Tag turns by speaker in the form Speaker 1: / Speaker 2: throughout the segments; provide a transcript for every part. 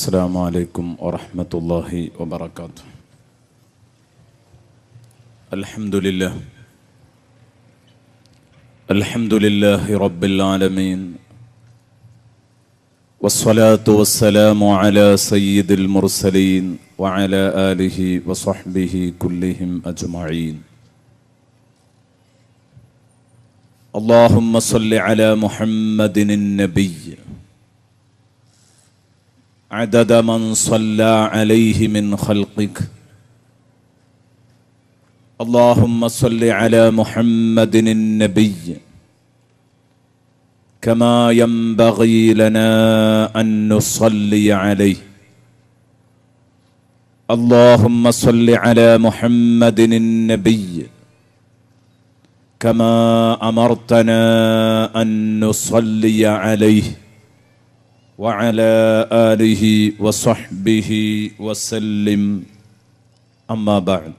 Speaker 1: السلام عليكم ورحمة الله وبركاته. الحمد لله رب العالمين، والصلاة والسلام على سيد المرسلين وعلى آله وصحبه كلهم أجمعين. اللهم صل على محمد النبي عدد من صلى عليه من خلقك. اللهم صل على محمد النبي كما ينبغي لنا أن نصلي عليه. اللهم صل على محمد النبي كما أمرتنا أن نصلي عليه وعلى آله وصحبه وسلم. أما بعد،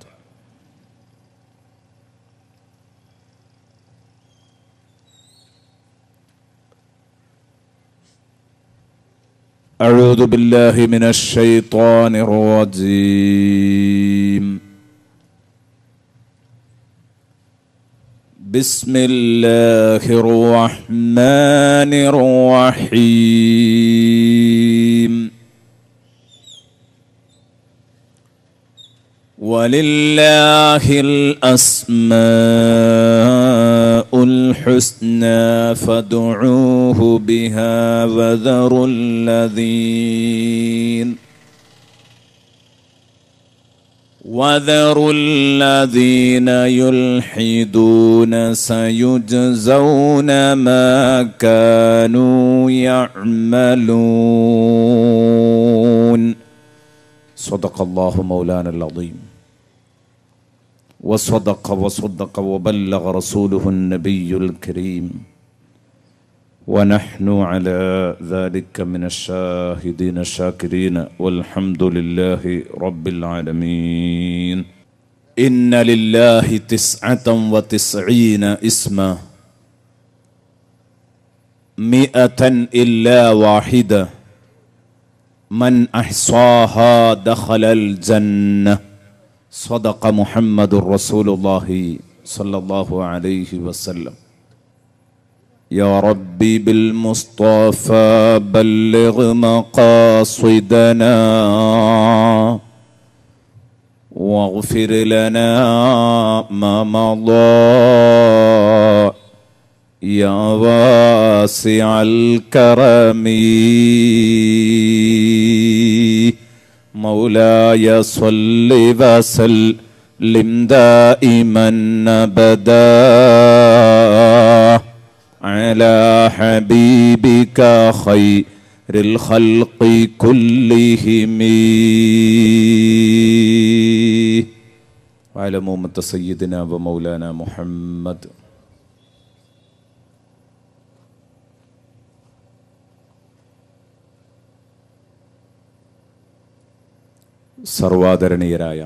Speaker 1: أعوذ بالله من الشيطان الرجيم. بسم الله الرحمن الرحيم. ولله الأسماء الحسنى فادعوه بها وذروا الذين يلحدون سيجزون ما كانوا يعملون. صدق الله مولانا العظيم، وصدق وبلغ رسوله النبي الكريم، ونحن على ذلك من الشاهدين الشاكرين، والحمد لله رب العالمين. إن لله 99 اسما 100 إلا واحدة من أحصاها دخل الجنة. صدق محمد رسول الله صلى الله عليه وسلم. يا ربي بالمصطفى بلغ مقاصدنا واغفر لنا ما مضى يا واسع الكرم. مولاي صل وسلم دائما أبدا على حبيبك خير الخلق كلهم. وعلى أمة سيدنا ومولانا محمد. സർവാദരണീയരായ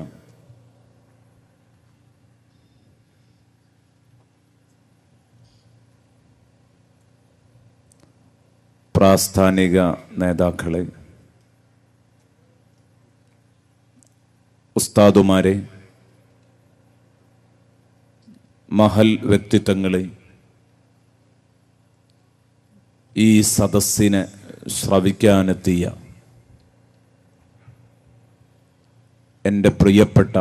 Speaker 1: പ്രാസ്ഥാനിക നേതാക്കളെ, ഉസ്താദുമാരെ, മഹൽ വ്യക്തിത്വങ്ങളെ, ഈ സദസ്സിനെ ശ്രവിക്കാനെത്തിയ എൻ്റെ പ്രിയപ്പെട്ട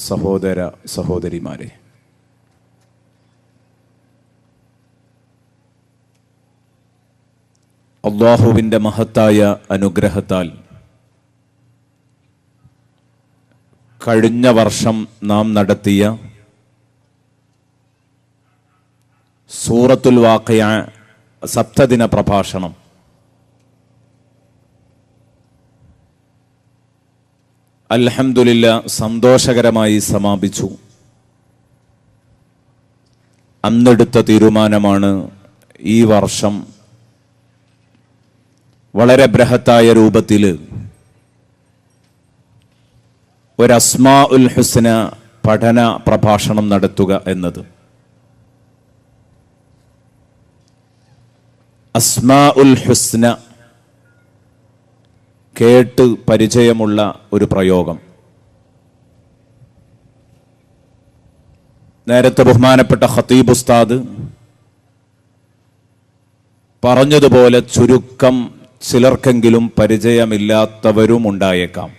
Speaker 1: സഹോദര സഹോദരിമാരെ, അല്ലാഹുവിൻ്റെ മഹത്തായ അനുഗ്രഹത്താൽ കഴിഞ്ഞ വർഷം നാം നടത്തിയ സൂറത്തുൽ വാഖിഅ സപ്തദിന പ്രഭാഷണം അൽഹംദുലില്ലാ സന്തോഷകരമായി സമാപിച്ചു. അന്നെടുത്ത തീരുമാനമാണ് ഈ വർഷം വളരെ ബൃഹത്തായ രൂപത്തിൽ ഒരു അസ്മാഉൽ ഹുസ്ന പഠന പ്രഭാഷണം നടത്തുക എന്നത്. അസ്മാഉൽ ഹുസ്ന കേട്ട് പരിചയമുള്ള ഒരു പ്രയോഗം. നേരത്തെ ബഹുമാനപ്പെട്ട ഖതീബ് ഉസ്താദ് പറഞ്ഞതുപോലെ ചുരുക്കം ചിലർക്കെങ്കിലും പരിചയമില്ലാത്തവരും ഉണ്ടായേക്കാം.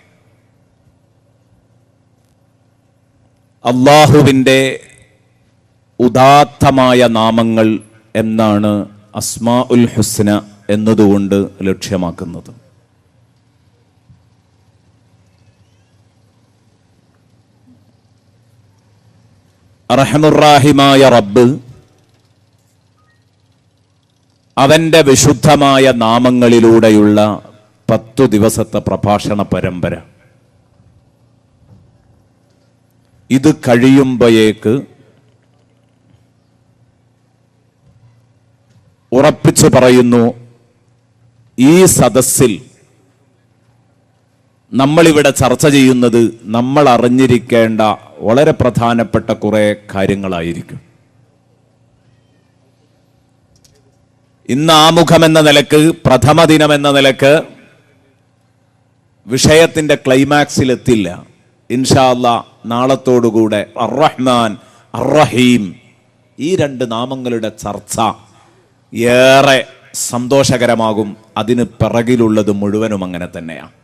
Speaker 1: അള്ളാഹുവിൻ്റെ ഉദാത്തമായ നാമങ്ങൾ എന്നാണ് അസ്മാഉൽ ഹുസ്ന എന്നതുകൊണ്ട് ലക്ഷ്യമാക്കുന്നത്. അർഹമുർറാഹിമായ റബ്ബ് അവൻ്റെ വിശുദ്ധമായ നാമങ്ങളിലൂടെയുള്ള 10 ദിവസത്തെ പ്രഭാഷണ പരമ്പര ഇത് കഴിയുമ്പോഴേക്ക് ഉറപ്പിച്ചു പറയുന്നു, ഈ സദസ്സിൽ നമ്മളിവിടെ ചർച്ച ചെയ്യുന്നത് നമ്മൾ അറിഞ്ഞിരിക്കേണ്ട വളരെ പ്രധാനപ്പെട്ട കുറേ കാര്യങ്ങളായിരിക്കും. ഇന്ന് ആമുഖം എന്ന നിലക്ക്, പ്രഥമ ദിനം എന്ന നിലക്ക് വിഷയത്തിന്റെ ക്ലൈമാക്സിലെത്തില്ല. ഇൻഷാ അല്ലാഹ് നാളത്തോടുകൂടെ അർ-റഹ്മാൻ അർ-റഹീം ഈ 2 നാമങ്ങളുടെ ചർച്ച ഏറെ സന്തോഷകരമാകും. അതിന് പിറകിലുള്ളത് മുഴുവനും അങ്ങനെ തന്നെയാണ്.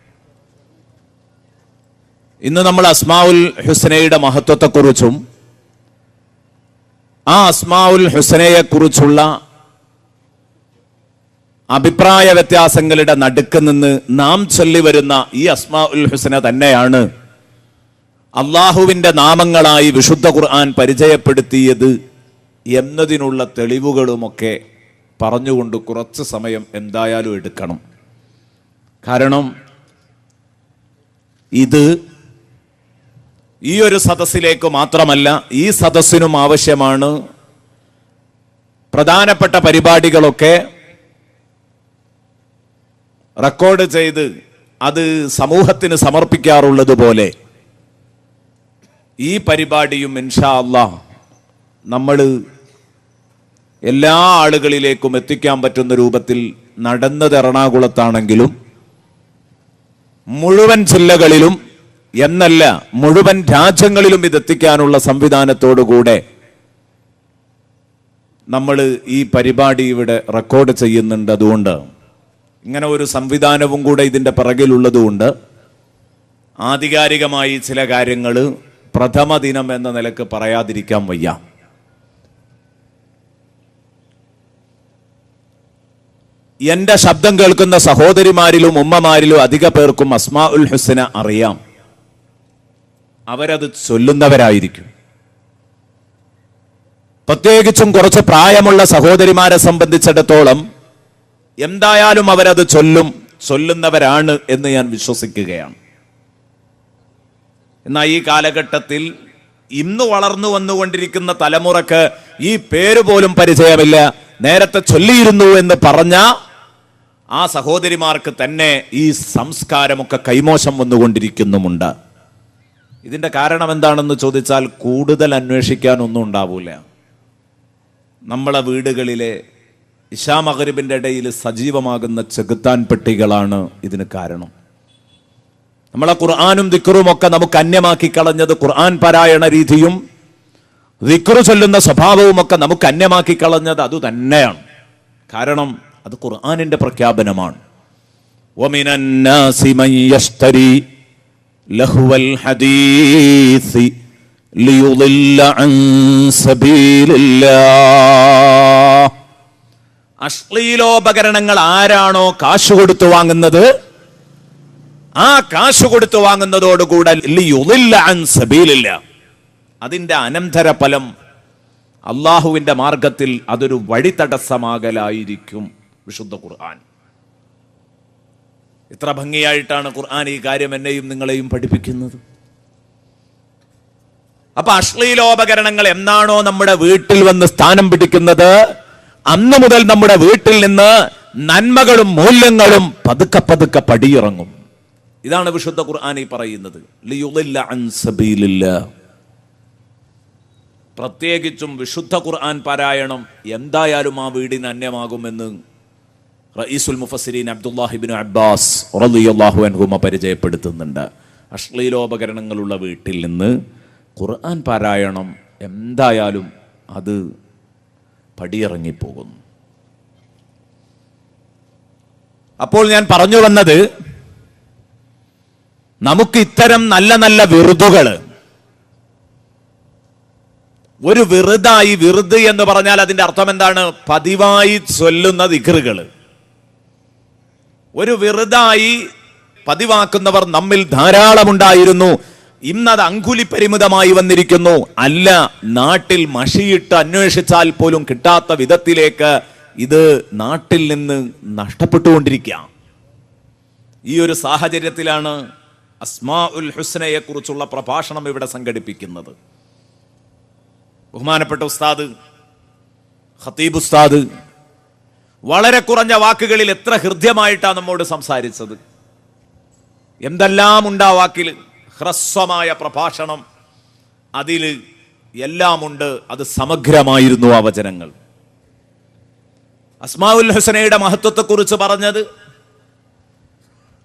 Speaker 1: ഇന്ന് നമ്മൾ അസ്മാഉൽ ഹുസ്നയുടെ മഹത്വത്തെക്കുറിച്ചും ആ അസ്മാഉൽ ഹുസ്നയെക്കുറിച്ചുള്ള അഭിപ്രായ വ്യത്യാസങ്ങളുടെ നടുക്ക് നിന്ന് നാം ചൊല്ലി വരുന്ന ഈ അസ്മാഉൽ ഹുസ്ന തന്നെയാണ് അള്ളാഹുവിൻ്റെ നാമങ്ങളായി വിശുദ്ധ ഖുർആൻ പരിചയപ്പെടുത്തിയത് എന്നതിനുള്ള തെളിവുകളുമൊക്കെ പറഞ്ഞുകൊണ്ട് കുറച്ച് സമയം എന്തായാലും എടുക്കണം. കാരണം ഇത് ഈ ഒരു സദസ്സിലേക്ക് മാത്രമല്ല, ഈ സദസ്സിനും ആവശ്യമാണ്. പ്രധാനപ്പെട്ട പരിപാടികളൊക്കെ റെക്കോർഡ് ചെയ്ത് അത് സമൂഹത്തിന് സമർപ്പിക്കാറുള്ളത് പോലെ ഈ പരിപാടിയും ഇൻഷാ അല്ലാഹ് നമ്മൾ എല്ലാ ആളുകളിലേക്കും എത്തിക്കാൻ പറ്റുന്ന രൂപത്തിൽ നടന്നത് എറണാകുളത്താണെങ്കിലും മുഴുവൻ ജില്ലകളിലും എന്നല്ല മുഴുവൻ രാജ്യങ്ങളിലും ഇതെത്തിക്കാനുള്ള സംവിധാനത്തോടുകൂടെ നമ്മൾ ഈ പരിപാടി ഇവിടെ റെക്കോർഡ് ചെയ്യുന്നുണ്ട്. അതുകൊണ്ട് ഇങ്ങനെ ഒരു സംവിധാനവും കൂടെ ഇതിൻ്റെ പിറകിലുള്ളതുകൊണ്ട് ആധികാരികമായി ചില കാര്യങ്ങൾ പ്രഥമ ദിനം എന്ന നിലക്ക് പറയാതിരിക്കാൻ വയ്യ. എൻ്റെ ശബ്ദം കേൾക്കുന്ന സഹോദരിമാരിലും ഉമ്മമാരിലും അധിക പേർക്കും അസ്മാഉൽ ഹുസ്ന അറിയാം. അവരത് ചൊല്ലുന്നവരായിരിക്കും. പ്രത്യേകിച്ചും കുറച്ച് പ്രായമുള്ള സഹോദരിമാരെ സംബന്ധിച്ചിടത്തോളം എന്തായാലും അവരത് ചൊല്ലുന്നവരാണ് എന്ന് ഞാൻ വിശ്വസിക്കുകയാണ്. എന്നാൽ ഈ കാലഘട്ടത്തിൽ ഇന്ന് വളർന്നു വന്നുകൊണ്ടിരിക്കുന്ന തലമുറക്ക് ഈ പേര് പോലും പരിചയമില്ല. നേരത്തെ ചൊല്ലിയിരുന്നു എന്ന് പറഞ്ഞ ആ സഹോദരിമാർക്ക് തന്നെ ഈ സംസ്കാരമൊക്കെ കൈമോശം വന്നുകൊണ്ടിരിക്കുന്നുമുണ്ട്. ഇതിൻ്റെ കാരണം എന്താണെന്ന് ചോദിച്ചാൽ കൂടുതൽ അന്വേഷിക്കാനൊന്നും ഉണ്ടാവില്ല. നമ്മളെ വീടുകളിലെ ഇശാ മഗ്രിബിൻ്റെ ഇടയിൽ സജീവമാകുന്ന ചെകുത്താൻ പെട്ടികളാണ് ഇതിന് കാരണം. നമ്മളെ ഖുർആനും ദിക്റും ഒക്കെ നമുക്ക് അന്യമാക്കി കളഞ്ഞത് ഖുർആൻ പാരായണ രീതിയും ദിക്റ് ചൊല്ലുന്ന സ്വഭാവവും ഒക്കെ നമുക്ക് അന്യമാക്കി കളഞ്ഞത് അതുതന്നെയാണ്. കാരണം അത് ഖുർആനിന്റെ പ്രഖ്യാപനമാണ്. വമിനൻ നാസി മൻ യശ്തരി ലഹ്വൽ ഹദീസ് ലിയുളില്ല അൻ സബീലില്ലാഹ്. അശ്ലീലോപകരണങ്ങൾ ആരാണോ കാശ് കൊടുത്തു വാങ്ങുന്നത്, ആ കാശ് കൊടുത്തു വാങ്ങുന്നതോടുകൂടെ ലിയുളില്ല അൻ സബീലില്ലാഹ്, അതിൻ്റെ അനന്തര ഫലം അള്ളാഹുവിൻ്റെ മാർഗത്തിൽ അതൊരു വഴിതടസ്സമാകലായിരിക്കും. വിശുദ്ധ ഖുർആൻ ഇത്ര ഭംഗിയായിട്ടാണ് ഖുർആൻ ഈ കാര്യം എന്നെയും നിങ്ങളെയും പഠിപ്പിക്കുന്നത്. അപ്പൊ അശ്ലീലോപകരണങ്ങൾ എന്നാണോ നമ്മുടെ വീട്ടിൽ വന്ന് സ്ഥാനം പിടിക്കുന്നത്, അന്ന് മുതൽ നമ്മുടെ വീട്ടിൽ നിന്ന് നന്മകളും മൂല്യങ്ങളും പതുക്കെ പതുക്കെ പടിയിറങ്ങും. ഇതാണ് വിശുദ്ധ ഖുർആൻ ഈ പറയുന്നത്. ലിയുളില്ല അൻ സബീലില്ലാഹ്. പ്രത്യേകിച്ചും വിശുദ്ധ ഖുർആൻ പാരായണം എന്തായാലും ആ വീടിന് അന്യമാകുമെന്ന് റഈസുൽ മുഫസ്സിരീൻ അബ്ദുല്ലാഹി ഇബ്നു അബ്ബാസ് റളിയല്ലാഹു അൻഹുമ പരിചയപ്പെടുത്തുന്നുണ്ട്. അശ്ലീലോപകരണങ്ങളുള്ള വീട്ടിൽ നിന്ന് ഖുർആൻ പാരായണം എന്തായാലും അത് പടിയിറങ്ങിപ്പോകുന്നു. അപ്പോൾ ഞാൻ പറഞ്ഞു വന്നത്, നമുക്ക് ഇത്തരം നല്ല നല്ല വിറുതുകൾ, ഒരു വിറുതായി, വിറുത് എന്ന് പറഞ്ഞാൽ അതിന്റെ അർത്ഥം എന്താണ്? പതിവായി ചൊല്ലുന്ന ദിക്റുകൾ. ഒരു വിറുതായി പതിവാക്കുന്നവർ നമ്മിൽ ധാരാളമുണ്ടായിരുന്നു. ഇന്നത് അങ്കുലി പരിമിതമായി വന്നിരിക്കുന്നു. അല്ല, നാട്ടിൽ മഷിയിട്ട് അന്വേഷിച്ചാൽ പോലും കിട്ടാത്ത വിധത്തിലേക്ക് ഇത് നാട്ടിൽ നിന്ന് നഷ്ടപ്പെട്ടുകൊണ്ടിരിക്കുക. ഈ ഒരു സാഹചര്യത്തിലാണ് അസ്മാഉൽ ഹുസ്നയെ കുറിച്ചുള്ള പ്രഭാഷണം ഇവിടെ സംഘടിപ്പിക്കുന്നത്. ബഹുമാനപ്പെട്ട ഉസ്താദ്, ഖതീബ് ഉസ്താദ് വളരെ കുറഞ്ഞ വാക്കുകളിൽ എത്ര ഹൃദ്യമായിട്ടാണ് നമ്മോട് സംസാരിച്ചത്. എന്തെല്ലാം ഉണ്ട് ആ വാക്കിൽ. ഹ്രസ്വമായ പ്രഭാഷണം, അതിൽ എല്ലാമുണ്ട്. അത് സമഗ്രമായിരുന്നു ആ വചനങ്ങൾ. അസ്മാഉൽ ഹുസ്നയുടെ മഹത്വത്തെക്കുറിച്ച് പറഞ്ഞത്,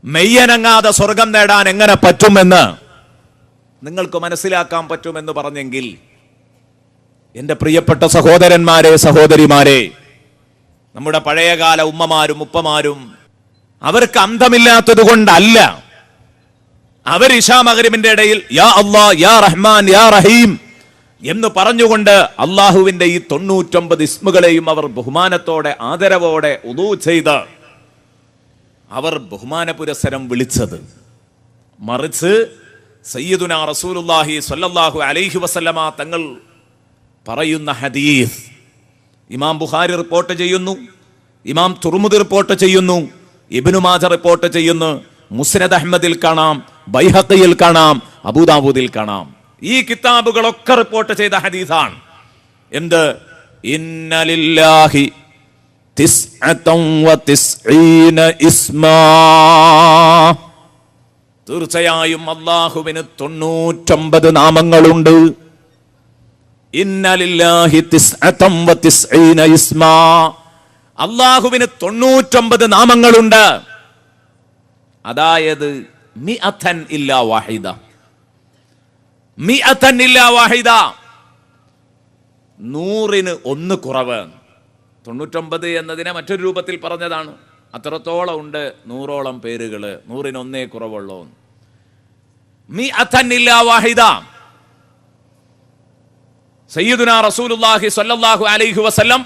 Speaker 1: മെയ്യനങ്ങാതെ സ്വർഗം നേടാൻ എങ്ങനെ പറ്റുമെന്ന് നിങ്ങൾക്ക് മനസ്സിലാക്കാൻ പറ്റുമെന്ന് പറഞ്ഞെങ്കിൽ, എൻ്റെ പ്രിയപ്പെട്ട സഹോദരന്മാരെ, സഹോദരിമാരെ, നമ്മുടെ പഴയകാല ഉമ്മമാരും ഉപ്പമാരും അവർക്ക് അന്തമില്ലാത്തത് കൊണ്ടല്ല, അവർ ഇശാ മഗ്രിബിന്റെ ഇടയിൽ യാ അല്ലാ, യാ റഹ്മാൻ, യാ റഹീം എന്ന് പറഞ്ഞുകൊണ്ട് അള്ളാഹുവിന്റെ ഈ 99 ഇസ്മുകളെയും അവർ ബഹുമാനത്തോടെ ആദരവോടെ ഉദൂ ചെയ്ത് അവർ ബഹുമാന പുരസ്സരം വിളിച്ചത്. മറിച്ച് സയ്യിദുനാ റസൂലുള്ളാഹി സ്വല്ലല്ലാഹു അലൈഹി വസല്ലമ തങ്ങൾ പറയുന്ന ഹദീസ് ഇമാം ബുഖാരി റിപ്പോർട്ട് ചെയ്യുന്നു, ഇമാം തുർമുദി റിപ്പോർട്ട് ചെയ്യുന്നു, ഇബ്നു മാജ റിപ്പോർട്ട് ചെയ്യുന്നു, മുസ്നദ് അഹ്മദിൽ കാണാം, ബൈഹഖിയിൽ കാണാം, അബൂദാവൂദിൽ കാണാം. ഈ കിതാബുകളൊക്കെ റിപ്പോർട്ട് ചെയ്ത ഹദീസാണ്. എന്ത്? ഇന്ന ലില്ലാഹി 99 ഇസ്മാ, തീർച്ചയായും അല്ലാഹുവിന് 99 നാമങ്ങളുണ്ട്. ഇന്ന ലില്ലാഹി 99 ഇസ്മാ, അല്ലാഹുവിന് 99 നാമങ്ങളുണ്ട്. അതായത് മിഅതൻ ഇല്ലാ വാഹിദ, മിഅതൻ ഇല്ലാ വാഹിദ, 100ന് 1 കുറവ്. 99 എന്നതിനെ മറ്റൊരു രൂപത്തിൽ പറഞ്ഞതാണ്. അത്രത്തോളം ഉണ്ട് 100ഓളം പേരുകൾ, 100ന് 1 കുറവുള്ളൂ. മിഅതൻ ഇല്ലാ വാഹിദ. സയ്യിദുനാ റസൂലുള്ളാഹി സ്വല്ലല്ലാഹു അലൈഹി വസല്ലം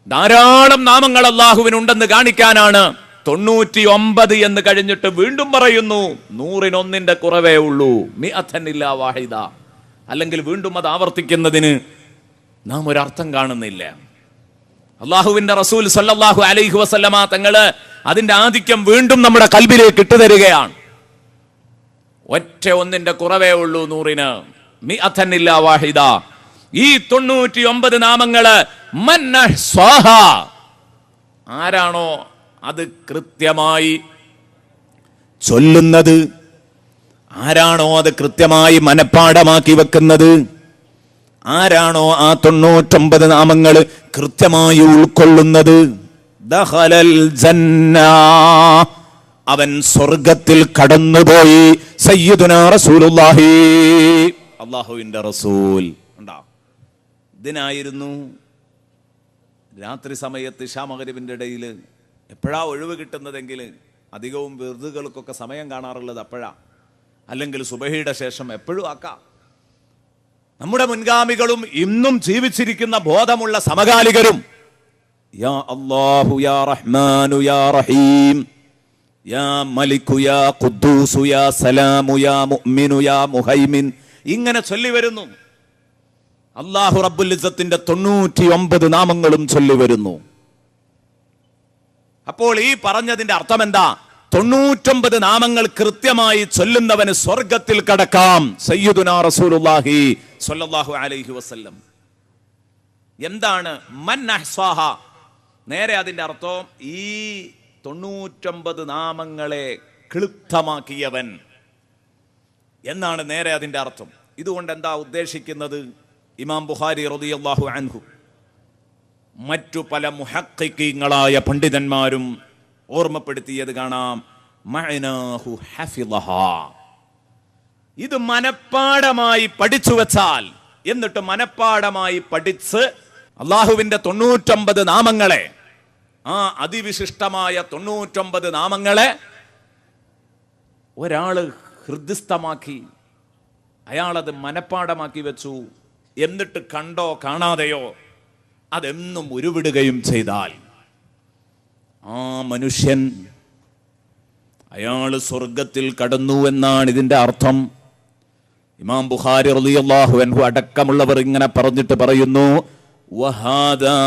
Speaker 1: ധാരാളം നാമങ്ങൾ അല്ലാഹുവിനുണ്ടെന്ന് കാണിക്കാനാണ് 99 എന്ന് കഴിഞ്ഞിട്ട് വീണ്ടും പറയുന്നു 100ന് 1 കുറവേ ഉള്ളൂ. മിഅതൻ ഇല്ലാ വാഹിദ. അല്ലെങ്കിൽ വീണ്ടും അത് ആവർത്തിക്കുന്നതിന് നാം ഒരർത്ഥം കാണുന്നില്ല. അള്ളാഹുവിന്റെ റസൂൽ സല്ലല്ലാഹു അലൈഹി വസല്ലമ തങ്ങള് അതിന്റെ ആധിക്യം വീണ്ടും നമ്മുടെ കൽബിലേക്ക് ഇട്ടുതരികയാണ്. ഒറ്റ 1 കുറവേ ഉള്ളൂ 100ന്. മിഅതൻ ഇല്ലാ വാഹിദ. ഈ 99 നാമങ്ങള് മൻ അഹ്സാഹ, ആരാണോ അത് കൃത്യമായി ചൊല്ലുന്നത്, ആരാണോ അത് കൃത്യമായി മനഃപ്പാഠമാക്കി വെക്കുന്നത്, ആരാണോ ആ 99 നാമങ്ങൾ കൃത്യമായി ഉൾക്കൊള്ളുന്നത്, ദഖലൽ ജന്ന, അവൻ സ്വർഗത്തിൽ കടന്നുപോയി. സയ്യിദുനാ റസൂലുള്ളാഹി, അല്ലാഹുവിന്റെ റസൂൽ. ഇതിനായിരുന്നു രാത്രി സമയത്ത് ഇശാ മഗ്രിബിന്റെ ഇടയിൽ എപ്പോഴാ ഒഴിവ് കിട്ടുന്നതെങ്കിൽ അധികവും വെറുതുകൾക്കൊക്കെ സമയം കാണാറുള്ളത് അപ്പോഴാ, അല്ലെങ്കിൽ സുബഹിയുടെ ശേഷം എപ്പോഴും ആക്കാം. നമ്മുടെ മുൻഗാമികളും ഇന്നും ജീവിച്ചിരിക്കുന്ന ബോധമുള്ള സമകാലികരും യാ അല്ലാഹു യാ റഹ്മാനു യാ റഹീം, യാ മലിക്കു യാ ഖുദ്ദൂസു യാ സലാമു യാ മുഅ്മിനു യാ മുഹൈമിൻ ഇങ്ങനെ ചൊല്ലി വരുന്നു. അല്ലാഹു റബ്ബുൽ ഇസ്സത്തിന്റെ 99 നാമങ്ങളും ചൊല്ലി വരുന്നു. അപ്പോൾ ഈ പറഞ്ഞതിന്റെ അർത്ഥം എന്താ? 99 നാമങ്ങൾ കൃത്യമായി ചൊല്ലുന്നവന് സ്വർഗത്തിൽ കടക്കാം. സയ്യിദുനാ റസൂലുള്ളാഹി സ്വല്ലല്ലാഹു അലൈഹി വസല്ലം. എന്താണ് മൻ അഹ്സാഹ? നേരെ അതിന്റെ അർത്ഥം ഈ 99 നാമങ്ങളെ ക്ലിപ്തമാക്കിയവൻ എന്നാണ് നേരെ അതിന്റെ അർത്ഥം. ഇതുകൊണ്ട് എന്താ ഉദ്ദേശിക്കുന്നത്? ഇമാം ബുഖാരി റളിയല്ലാഹു അൻഹു മറ്റു പല മുഹഖിഖീങ്ങളായ പണ്ഡിതന്മാരും ഓർമ്മപ്പെടുത്തിയത് കാണാം. മഅനാഹു ഹഫിളഹാ, ഇത് മനപ്പാടമായി പഠിച്ചു വെച്ചാൽ, എന്നിട്ട് മനപ്പാടമായി പഠിച്ച് അള്ളാഹുവിന്റെ 99 നാമങ്ങളെ, ആ അതിവിശിഷ്ടമായ 99 നാമങ്ങളെ ഒരാള് ഹൃദയസ്ഥമാക്കി, അയാളത് മനപ്പാടമാക്കി വെച്ചു. എന്നിട്ട് കണ്ടോ കാണാതെയോ അതെന്നും ഉരുവിടുകയും ചെയ്താൽ ആ മനുഷ്യൻ, അയാള് സ്വർഗത്തിൽ കടന്നു എന്നാണ് ഇതിന്റെ അർത്ഥം. ഇമാം ബുഖാരി റളിയല്ലാഹു അൻഹു അടക്കമുള്ളവർ ഇങ്ങനെ പറഞ്ഞിട്ട് പറയുന്നു, വഹാദാ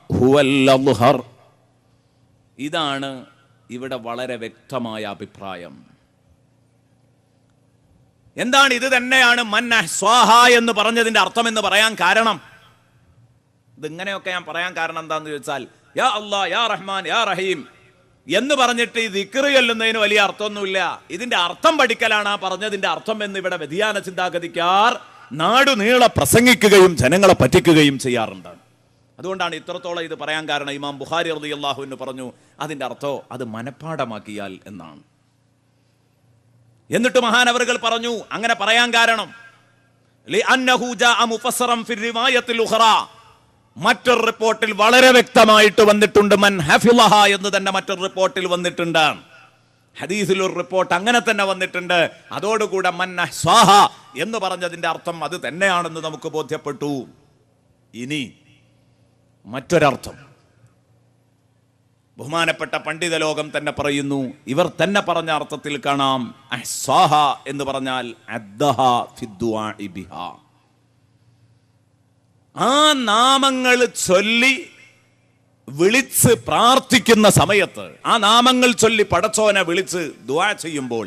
Speaker 1: ഹുവൽ അദ്ഹർ, ഇതാണ് ഇവിടെ വളരെ വ്യക്തമായ അഭിപ്രായം. എന്താണ്? ഇത് തന്നെയാണ് മൻ അഹ്സാഹ എന്ന് പറഞ്ഞതിന്റെ അർത്ഥം എന്ന് പറയാൻ കാരണം. ഇതിങ്ങനെയൊക്കെ ഞാൻ പറയാൻ കാരണം എന്താന്ന് ചോദിച്ചാൽ, യാ അല്ലാ, യാ റഹ്മാൻ, യാ റഹീം എന്ന് പറഞ്ഞിട്ട് ഈ ദിക്ർ ചൊല്ലുന്നതിന് വലിയ അർത്ഥമൊന്നുമില്ല. ഇതിന്റെ അർത്ഥം പഠിക്കലാണ് ആ പറഞ്ഞതിന്റെ അർത്ഥം എന്ന് ഇവിടെ വ്യതിയാന ചിന്താഗതിക്കാർ നാടുനീളെ പ്രസംഗിക്കുകയും ജനങ്ങളെ പറ്റിക്കുകയും ചെയ്യാറുണ്ട്. അതുകൊണ്ടാണ് ഇത്രത്തോളം ഇത് പറയാൻ കാരണം. ഇമാം ബുഖാരി റളിയല്ലാഹു അൻഹു പറഞ്ഞു, അതിന്റെ അർത്ഥം അത് മനപ്പാടമാക്കിയാൽ എന്നാണ്. എന്നിട്ട് മഹാനവറുകൾ പറഞ്ഞു അങ്ങനെ പറയാൻ കാരണം, ലിഅന്നഹു ജാഅ മുഫസ്സറൻ ഫി റിവായത്തിൽ ഉഖറാ, മറ്റൊരു റിപ്പോർട്ടിൽ വളരെ വ്യക്തമായിട്ട് വന്നിട്ടുണ്ട്, മൻ ഹഫിളഹ എന്ന് തന്നെ മറ്റൊരു റിപ്പോർട്ടിൽ വന്നിട്ടുണ്ട്. ഹദീസിൽ ഒരു റിപ്പോർട്ട് അങ്ങനെ തന്നെ വന്നിട്ടുണ്ട്. അതോടുകൂടെ മൻ അഹ്സാഹ എന്ന് പറഞ്ഞതിന്റെ അർത്ഥം അത് തന്നെയാണെന്ന് നമുക്ക് ബോധ്യപ്പെട്ടു. ഇനി മറ്റൊരർത്ഥം ബഹുമാനപ്പെട്ട പണ്ഡിത ലോകം തന്നെ പറയുന്നു, ഇവർ തന്നെ പറഞ്ഞ അർത്ഥത്തിൽ കാണാം, അഹ്സാഹ എന്ന് പറഞ്ഞാൽ അദ്ദഹ ഫിദ്ദുആഇ ബിഹാ, ആ നാമങ്ങൾ ചൊല്ലി വിളിച്ച് പ്രാർത്ഥിക്കുന്ന സമയത്ത്, ആ നാമങ്ങൾ ചൊല്ലി പടച്ചോനെ വിളിച്ച് ദുആ ചെയ്യുമ്പോൾ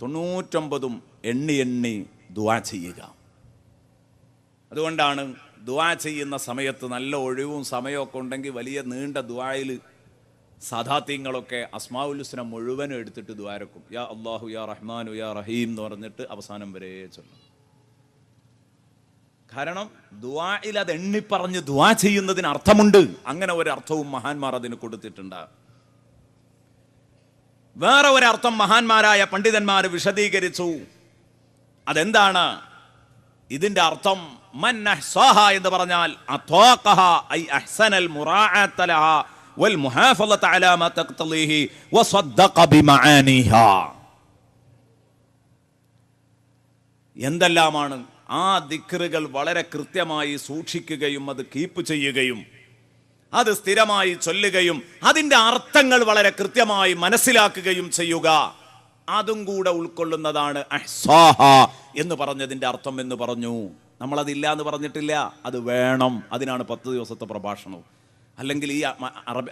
Speaker 1: 99 എണ്ണി എണ്ണി ദുആ ചെയ്യുക. അതുകൊണ്ടാണ് ദുആ ചെയ്യുന്ന സമയത്ത് നല്ല ഒഴിവും സമയമൊക്കെ ഉണ്ടെങ്കിൽ വലിയ നീണ്ട ദുആയിൽ സാദാത്യങ്ങളൊക്കെ അസ്മാഉൽ ഹുസ്ന മുഴുവനും എടുത്തിട്ട് ദുആരക്കും. യാ അല്ലാഹു, യാ റഹ്മാനു, യാ റഹീം എന്ന് പറഞ്ഞിട്ട് അവസാനം വരെ ചൊല്ലും. കാരണം ദുആയിൽ അത് എണ്ണിപ്പറഞ്ഞ് ദുആ ചെയ്യുന്നതിന് അർത്ഥമുണ്ട്. അങ്ങനെ ഒരു അർത്ഥവും മഹാന്മാർ അതിന് കൊടുത്തിട്ടുണ്ട്. വേറെ ഒരർത്ഥം മഹാന്മാരായ പണ്ഡിതന്മാർ വിശദീകരിച്ചു. അതെന്താണ്? ഇതിന്റെ അർത്ഥം മൻ അഹ്സാഹ എന്ന് പറഞ്ഞാൽ അത്വാഖഹ ഐ അഹ്സനൽ മുറാഅത ലഹ വൽ മുഹാഫളത അലാ മാ തഖ്തളിഹി വസദ്ദഖ ബിമആനിഹാ. എന്തെല്ലാമാണ്? ആ ദിക്റുകൾ വളരെ കൃത്യമായി സൂക്ഷിക്കുകയും അത് കീപ്പ് ചെയ്യുകയും അത് സ്ഥിരമായി ചൊല്ലുകയും അതിന്റെ അർത്ഥങ്ങൾ വളരെ കൃത്യമായി മനസ്സിലാക്കുകയും ചെയ്യുക, അതും കൂടെ ഉൾക്കൊള്ളുന്നതാണ് അഹ്സാഹ എന്ന് പറഞ്ഞതിന്റെ അർത്ഥം എന്ന് പറഞ്ഞു. നമ്മളതില്ല എന്ന് പറഞ്ഞിട്ടില്ല, അത് വേണം. അതിനാണ് 10 ദിവസത്തെ പ്രഭാഷണം. അല്ലെങ്കിൽ ഈ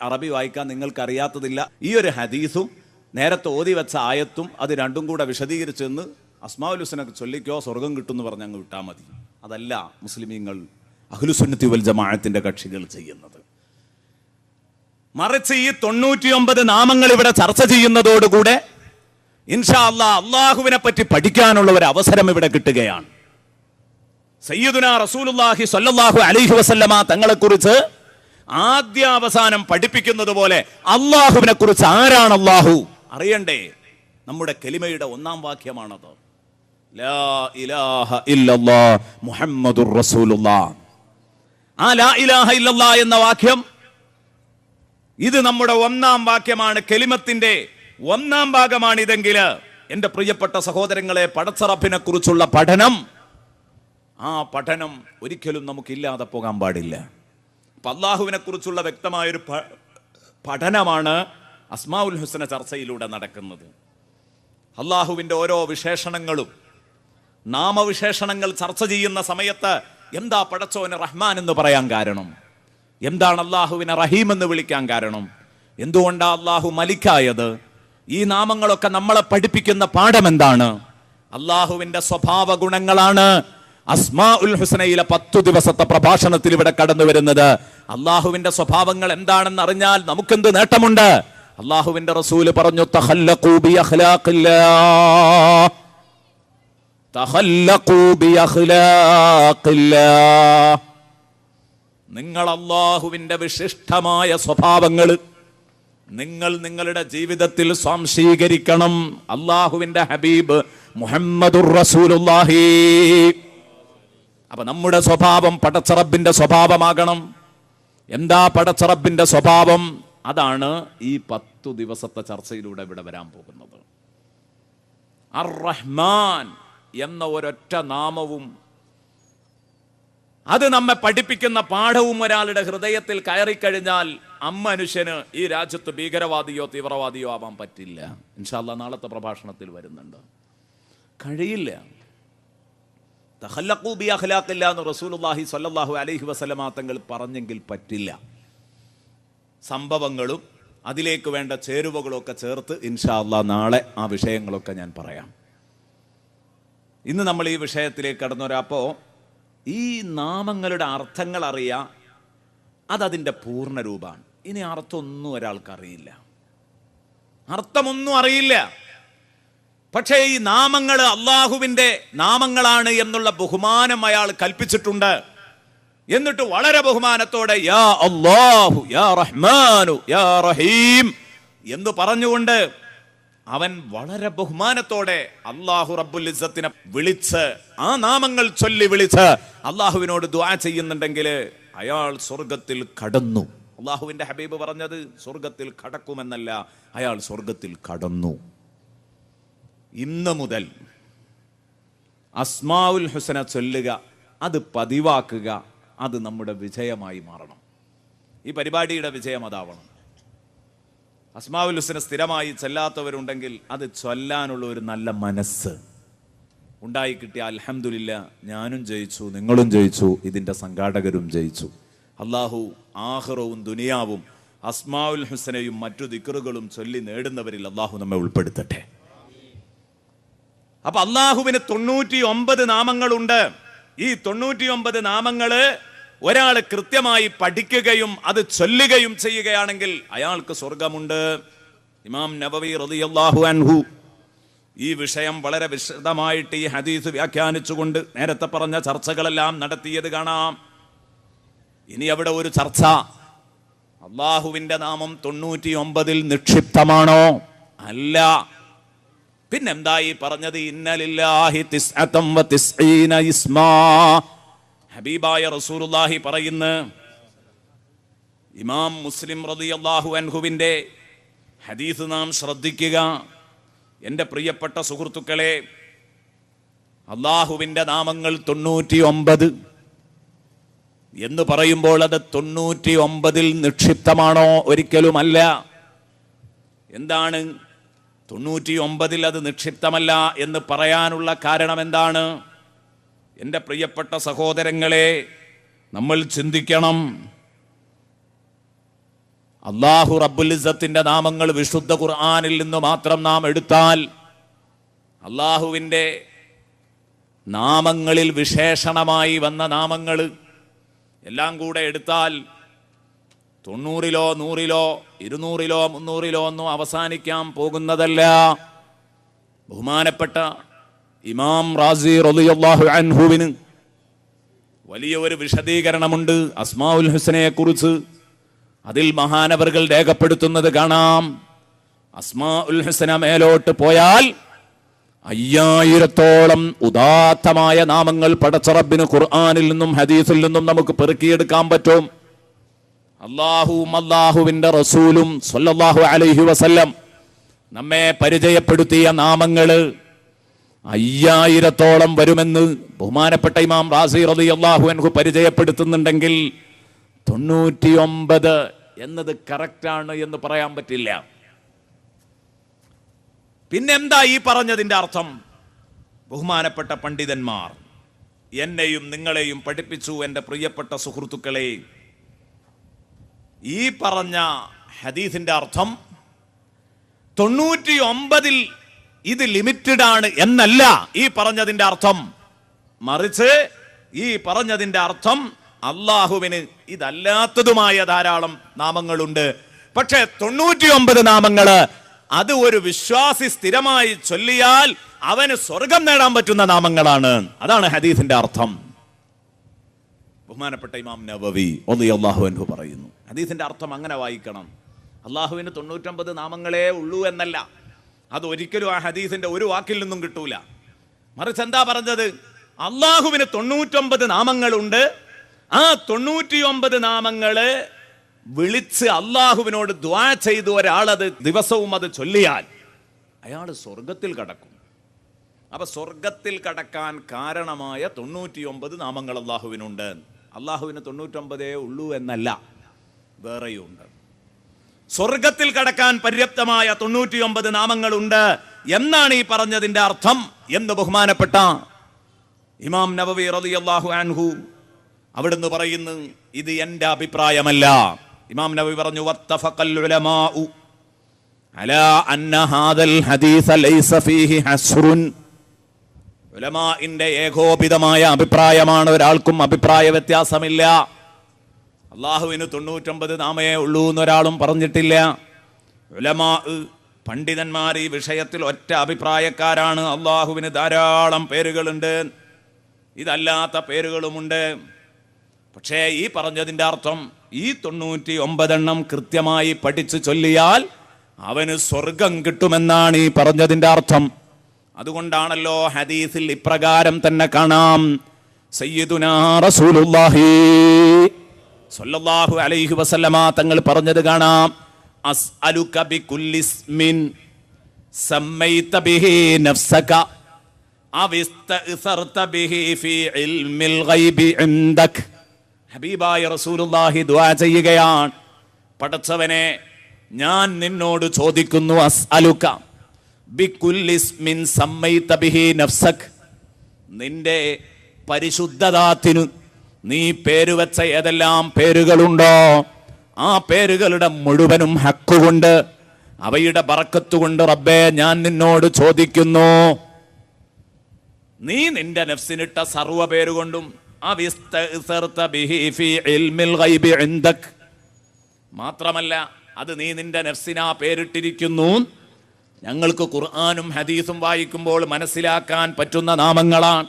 Speaker 1: അറബി വായിക്കാൻ നിങ്ങൾക്ക് അറിയാത്തതില്ല. ഈ ഒരു ഹദീസും നേരത്തെ ഓതി വെച്ച ആയത്തും അത് രണ്ടും കൂടെ വിശദീകരിച്ചെന്ന് അസ്മാഉൽ ഹുസ്നക്ക് ചൊല്ലിക്കോ സ്വർഗം കിട്ടും എന്ന് പറഞ്ഞ് അങ്ങ് വിട്ടാൽ മതി. അതല്ല മുസ്ലിമീങ്ങൾ, അഹ്ലുസുന്നത്തി വൽ ജമാഅത്തിന്റെ കക്ഷികൾ ചെയ്യുന്നത്. മറിച്ച് ഈ 99 നാമങ്ങൾ ഇവിടെ ചർച്ച ചെയ്യുന്നതോടുകൂടെ ഇൻഷാ അല്ലാഹ് അള്ളാഹുവിനെ പറ്റി പഠിക്കാനുള്ള ഒരു അവസരം ഇവിടെ കിട്ടുകയാണ്. സയ്യിദുനാ റസൂലുള്ളാഹി സ്വല്ലല്ലാഹു അലൈഹി വസല്ലമ തങ്ങളെ കുറിച്ച് ആദ്യാവസാനം പഠിപ്പിക്കുന്നത് പോലെ അള്ളാഹുവിനെ കുറിച്ച് ആരാണ് അള്ളാഹു അറിയണ്ടേ? നമ്മുടെ കലിമയുടെ 1-ാം വാക്യമാണത്. ലാ ഇലാഹ ഇല്ലല്ലാഹ് മുഹമ്മദുർ റസൂലുള്ളാഹ്. ആ ലാ ഇലാഹ ഇല്ലല്ലാഹ് എന്ന വാക്യം ഇത് നമ്മുടെ 1-ാം വാക്യമാണ്. കലിമത്തിന്റെ 1-ാം ഭാഗമാണിതെങ്കിൽ എന്റെ പ്രിയപ്പെട്ട സഹോദരങ്ങളെ, പടച്ചറബിനെ കുറിച്ചുള്ള പഠനം, ആ പഠനം ഒരിക്കലും നമുക്കില്ലാതെ പോകാൻ പാടില്ല. അപ്പൊ അള്ളാഹുവിനെ കുറിച്ചുള്ള വ്യക്തമായൊരു പഠനമാണ് അസ്മാഉൽ ഹുസ്ന ചർച്ചയിലൂടെ നടക്കുന്നത്. അള്ളാഹുവിന്റെ ഓരോ വിശേഷണങ്ങളും നാമവിശേഷണങ്ങൾ ചർച്ച ചെയ്യുന്ന സമയത്ത് എന്താ പടച്ചോനെ റഹ്മാൻ എന്ന് പറയാൻ കാരണം? എന്താണ് അള്ളാഹുവിനെ റഹീം എന്ന് വിളിക്കാൻ കാരണം? എന്തുകൊണ്ടാ അള്ളാഹു മലിക്കായത്? ഈ നാമങ്ങളൊക്കെ നമ്മളെ പഠിപ്പിക്കുന്ന പാഠം എന്താണ്? അള്ളാഹുവിന്റെ സ്വഭാവ ഗുണങ്ങളാണ് അസ്മാഉൽ ഹുസ്നയിലെ 10 ദിവസത്തെ പ്രഭാഷണത്തിൽ ഇവിടെ കടന്നു വരുന്നത്. അള്ളാഹുവിന്റെ സ്വഭാവങ്ങൾ എന്താണെന്ന് അറിഞ്ഞാൽ നമുക്കെന്ത് നേട്ടമുണ്ട്? അള്ളാഹുവിന്റെ റസൂല് പറഞ്ഞു, തഖല്ലഖൂ ബി അഖ്ലാഖില്ലാഹ്, തഖല്ലഖൂ ബി അഖ്ലാഖില്ലാഹ്. നിങ്ങൾ അല്ലാഹുവിന്റെ വിശിഷ്ടമായ സ്വഭാവങ്ങൾ നിങ്ങൾ നിങ്ങളുടെ ജീവിതത്തിൽ സ്വാംശീകരിക്കണം. അല്ലാഹുവിന്റെ ഹബീബ് മുഹമ്മദുർ റസൂലുള്ളാഹി. അപ്പൊ നമ്മുടെ സ്വഭാവം പടച്ചറബിന്റെ സ്വഭാവമാകണം. എന്താ പടച്ചറബിന്റെ സ്വഭാവം? അതാണ് ഈ 10 ദിവസത്തെ ചർച്ചയിലൂടെ ഇവിടെ വരാൻ പോകുന്നത്. അർ റഹ്മാൻ എന്ന ഒരൊറ്റ നാമവും അത് നമ്മെ പഠിപ്പിക്കുന്ന പാഠവും ഒരാളുടെ ഹൃദയത്തിൽ കയറിക്കഴിഞ്ഞാൽ മനുഷ്യന് ഈ രാജ്യത്ത് ഭീകരവാദിയോ തീവ്രവാദിയോ ആവാൻ പറ്റില്ല. ഇൻഷാ അല്ലാഹ് നാളത്തെ പ്രഭാഷണത്തിൽ വരുന്നുണ്ട്. കഴിയില്ല. തഖല്ലഖൂ ബി അഖ്ലാഖില്ലാ എന്ന് റസൂലുള്ളാഹി സ്വല്ലല്ലാഹു അലൈഹി വസല്ലമ തങ്ങൾ പറഞ്ഞെങ്കിൽ പറ്റില്ല. സംഭവങ്ങളും അതിലേക്ക് വേണ്ട ചേരുവകളൊക്കെ ചേർത്ത് ഇൻഷാ അല്ലാഹ് നാളെ ആ വിഷയങ്ങളൊക്കെ ഞാൻ പറയാം. ഇന്ന് നമ്മൾ ഈ വിഷയത്തിലേക്ക് കടന്നു വരാം. അപ്പോൾ ഈ നാമങ്ങളുടെ അർത്ഥങ്ങൾ അറിയാം, അതതിൻ്റെ പൂർണ്ണ രൂപമാണ്. ഇനി അർത്ഥമൊന്നും ഒരാൾക്കറിയില്ല, അർത്ഥമൊന്നും അറിയില്ല. പക്ഷേ ഈ നാമങ്ങൾ അള്ളാഹുവിൻ്റെ നാമങ്ങളാണ് എന്നുള്ള ബഹുമാനം അയാൾ കൽപ്പിച്ചിട്ടുണ്ട്. എന്നിട്ട് വളരെ ബഹുമാനത്തോടെ യാ അല്ലാഹു യാ റഹ്മാനു യാ റഹീം എന്ന് പറഞ്ഞുകൊണ്ട് അവൻ വളരെ ബഹുമാനത്തോടെ അല്ലാഹു റബ്ബുൽ ഇസ്സത്തിനെ വിളിച്ച് ആ നാമങ്ങൾ ചൊല്ലി വിളിച്ച് അള്ളാഹുവിനോട് ദുആ ചെയ്യുന്നുണ്ടെങ്കിൽ അയാൾ സ്വർഗത്തിൽ കടന്നു. അള്ളാഹുവിന്റെ ഹബീബ് പറഞ്ഞത് സ്വർഗത്തിൽ കടക്കുമെന്നല്ല, അയാൾ സ്വർഗത്തിൽ കടന്നു. ഇന്ന് മുതൽ അസ്മാഉൽ ഹുസ്ന ചൊല്ലുക, അത് പതിവാക്കുക, അത് നമ്മുടെ വിജയമായി മാറണം. ഈ പരിപാടിയുടെ വിജയം അതാവണം. അസ്മാഉൽ ഹുസ്ന സ്ഥിരമായി ചെല്ലാത്തവരുണ്ടെങ്കിൽ അത് ചൊല്ലാനുള്ള ഒരു നല്ല മനസ്സ് ഉണ്ടായി കിട്ടിയ അൽഹംദുലില്ലാ, ഞാനും ജയിച്ചു, നിങ്ങളും ജയിച്ചു, ഇതിൻ്റെ സംഘാടകരും ജയിച്ചു. അള്ളാഹു ആഖിറവും ദുനിയാവും അസ്മാഉൽ ഹുസ്നയും മറ്റു ദിക്റുകളും ചൊല്ലി നേടുന്നവരിൽ അള്ളാഹു നമ്മെ ഉൾപ്പെടുത്തട്ടെ. അപ്പൊ അള്ളാഹുവിന് 99 നാമങ്ങളുണ്ട്. ഈ 99 നാമങ്ങള് ഒരാൾ കൃത്യമായി പഠിക്കുകയും അത് ചൊല്ലുകയും ചെയ്യുകയാണെങ്കിൽ അയാൾക്ക് സ്വർഗമുണ്ട്. ഇമാം നബവി റളിയല്ലാഹു അൻഹു ഈ വിഷയം വളരെ വിശദമായിട്ട് ഈ ഹദീസ് വ്യാഖ്യാനിച്ചുകൊണ്ട് നേരത്തെ പറഞ്ഞ ചർച്ചകളെല്ലാം നടത്തിയത് കാണാം. ഇനി അവിടെ ഒരു ചർച്ച, അള്ളാഹുവിന്റെ നാമം 99 നിക്ഷിപ്തമാണോ? അല്ല. പിന്നെന്തായി പറഞ്ഞത്? ഇന്നലില്ലാഹി തിസ്അതൻ വതിസ്ഈന ഇസ്മാ. ഹബീബായ റസൂലുള്ളാഹി പറയുന്നു, ഇമാം മുസ്ലിം റളിയല്ലാഹു അൻഹുവിന്റെ ഹദീസ് നാം ശ്രദ്ധിക്കുക. എൻ്റെ പ്രിയപ്പെട്ട സുഹൃത്തുക്കളെ, അള്ളാഹുവിന്റെ നാമങ്ങൾ 99 എന്ന് പറയുമ്പോൾ അത് 99 നിക്ഷിപ്തമാണോ? ഒരിക്കലുമല്ല. എന്താണ് 99 അത് നിക്ഷിപ്തമല്ല എന്ന് പറയാനുള്ള കാരണം എന്താണ്? എൻ്റെ പ്രിയപ്പെട്ട സഹോദരങ്ങളെ, നമ്മൾ ചിന്തിക്കണം. അല്ലാഹു റബ്ബുൽ ഇസ്സത്തിന്റെ നാമങ്ങൾ വിശുദ്ധ ഖുർആനിൽ നിന്ന് മാത്രം നാം എടുത്താൽ, അല്ലാഹുവിൻ്റെ നാമങ്ങളിൽ വിശേഷണമായി വന്ന നാമങ്ങൾ എല്ലാം കൂടെ എടുത്താൽ 90-ലോ 100-ലോ 200-ലോ 300-ലോ ഒന്നും അവസാനിക്കാൻ പോകുന്നതല്ല. ബഹുമാനപ്പെട്ട ഇമാം റാസി റളിയല്ലാഹു അൻഹുവിന് വലിയ ഒരു വിശദീകരണമുണ്ട് അസ്മാഉൽ ഹുസ്നയെ കുറിച്ച്. അതിൽ മഹാനവറുകൾ രേഖപ്പെടുത്തുന്നത് കാണാം. അസ്മാഉൽ ഹുസ്ന മേലോട്ട് പോയാൽ 5000-ഓളം ഉദാത്തമായ നാമങ്ങൾ പടച്ചറബിന് ഖുർആനിൽ നിന്നും ഹദീസിൽ നിന്നും നമുക്ക് പെറുക്കിയെടുക്കാൻ പറ്റും. അല്ലാഹുവും അല്ലാഹുവിന്റെ റസൂലും സ്വല്ലല്ലാഹു അലൈഹി വസല്ലം നമ്മെ പരിചയപ്പെടുത്തിയ നാമങ്ങള് 5000-ഓളം വരുമെന്ന് ബഹുമാനപ്പെട്ട ഇമാം റാസി റളിയല്ലാഹു അൻഹു പരിചയപ്പെടുത്തുന്നുണ്ടെങ്കിൽ 99 എന്നത് കറക്റ്റാണ് എന്ന് പറയാൻ പറ്റില്ല. പിന്നെന്താ ഈ പറഞ്ഞതിന്റെ അർത്ഥം? ബഹുമാനപ്പെട്ട പണ്ഡിതന്മാർ എന്നെയും നിങ്ങളെയും പഠിപ്പിച്ചു. എൻ്റെ പ്രിയപ്പെട്ട സുഹൃത്തുക്കളെ, ഈ പറഞ്ഞ ഹദീസിന്റെ അർത്ഥം 99 ഇത് ലിമിറ്റഡ് ആണ് എന്നല്ല ഈ പറഞ്ഞതിന്റെ അർത്ഥം. മറിച്ച് ഈ പറഞ്ഞതിന്റെ അർത്ഥം അള്ളാഹുവിന് ഇതല്ലാത്തതുമായ ധാരാളം നാമങ്ങളുണ്ട്. പക്ഷെ 99 നാമങ്ങള് അത് ഒരു വിശ്വാസി സ്ഥിരമായി ചൊല്ലിയാൽ അവന് സ്വർഗം നേടാൻ പറ്റുന്ന നാമങ്ങളാണ്. അതാണ് ഹദീസിന്റെ അർത്ഥം. ബഹുമാനപ്പെട്ട ഇമാം നവവി റളിയല്ലാഹു അൻഹു പറയുന്നു. ഹദീസിന്റെ അർത്ഥം അങ്ങനെ വായിക്കണം. അള്ളാഹുവിന് 99 നാമങ്ങളേ ഉള്ളൂ എന്നല്ല. അത് ഒരിക്കലും ആ ഹദീസിന്റെ ഒരു വാക്കിൽ നിന്നും കിട്ടൂല. മറിച്ച് എന്താ പറഞ്ഞത്? അള്ളാഹുവിന് 99 നാമങ്ങളുണ്ട്. ആ 99 നാമങ്ങള് വിളിച്ച് അള്ളാഹുവിനോട് ദുആ ചെയ്ത് ഒരാളത് ദിവസവും അത് ചൊല്ലിയാൽ അയാൾ സ്വർഗത്തിൽ കടക്കും. അപ്പൊ സ്വർഗത്തിൽ കടക്കാൻ കാരണമായ 99 നാമങ്ങൾ അള്ളാഹുവിനുണ്ട്. അള്ളാഹുവിന് 99 ഉള്ളൂ എന്നല്ല, വേറെയുണ്ട്. സ്വർഗത്തിൽ കടക്കാൻ പര്യാപ്തമായ 99 നാമങ്ങളുണ്ട് എന്നാണ് ഈ പറഞ്ഞതിന്റെ അർത്ഥം എന്ന് ബഹുമാനപ്പെട്ട ഇമാം നവവി റളിയല്ലാഹു അൻഹു അവിടുന്ന് പറയുന്നു. ഇത് എന്റെ അഭിപ്രായമല്ല. ഇമാം നവവി പറഞ്ഞു, വത്തഫഖൽ ഉലമാഉ അലാ അന്ന ഹാദൽ ഹദീസ ലൈസ ഫീഹി ഹസ്റുൻ. ഉലമാഇന്റെ ഏകോപിതമായ അഭിപ്രായമാണ്, ഒരാൾക്കും അഭിപ്രായ വ്യത്യാസമില്ല. അള്ളാഹുവിന് 99 നാമേ ഉള്ളൂ എന്നൊരാളും പറഞ്ഞിട്ടില്ല. ഉലമാ പണ്ഡിതന്മാർ ഈ വിഷയത്തിൽ ഒറ്റ അഭിപ്രായക്കാരാണ്. അള്ളാഹുവിന് ധാരാളം പേരുകളുണ്ട്, ഇതല്ലാത്ത പേരുകളുമുണ്ട്. പക്ഷേ ഈ പറഞ്ഞതിൻ്റെ അർത്ഥം ഈ 99 കൃത്യമായി പഠിച്ചു ചൊല്ലിയാൽ അവന് സ്വർഗം കിട്ടുമെന്നാണ് ഈ പറഞ്ഞതിൻ്റെ അർത്ഥം. അതുകൊണ്ടാണല്ലോ ഹദീസിൽ ഇപ്രകാരം തന്നെ കാണാം. സയ്യിദുനാ റസൂലുള്ളാഹി സ്വല്ലല്ലാഹു അലൈഹി വസല്ലമ തങ്ങൾ പറഞ്ഞത് കാണാം. അസ്അലുക ബികുല്ലിസ്മിൻ സമ്മൈത ബിഹി നഫ്സക അവസ്തഅ്സർത ബിഹി ഫീ ഇൽമിൽ ഗൈബി ഇൻദക. ഹബീബായ റസൂലുള്ളാഹി ദുആ ചെയ്യുകയാണ്, പടച്ചവനെ ഞാൻ നിന്നോട് ചോദിക്കുന്നു, അസ്അലുക ബികുല്ലിസ്മിൻ സമ്മൈത ബിഹി നഫ്സക, നിന്റെ പരിശുദ്ധതാത്തിനു നീ പേരുവെച്ച ഏതെല്ലാം പേരുകളുണ്ടോ ആ പേരുകളുടെ മുഴുവനും ഹക്കുകൊണ്ട് അവയുടെ ബറക്കത്തുകൊണ്ട് റബ്ബേ ഞാൻ നിന്നോട് ചോദിക്കുന്നു, നീ നിന്റെ നഫ്സിനിട്ട സർവ്വ പേരുകൊണ്ടും മാത്രമല്ല അത് നീ നിന്റെ നഫ്സിനാ പേരിട്ടിരിക്കുന്നു. ഞങ്ങൾക്ക് ഖുർആനും ഹദീസും വായിക്കുമ്പോൾ മനസ്സിലാക്കാൻ പറ്റുന്ന നാമങ്ങളാണ്.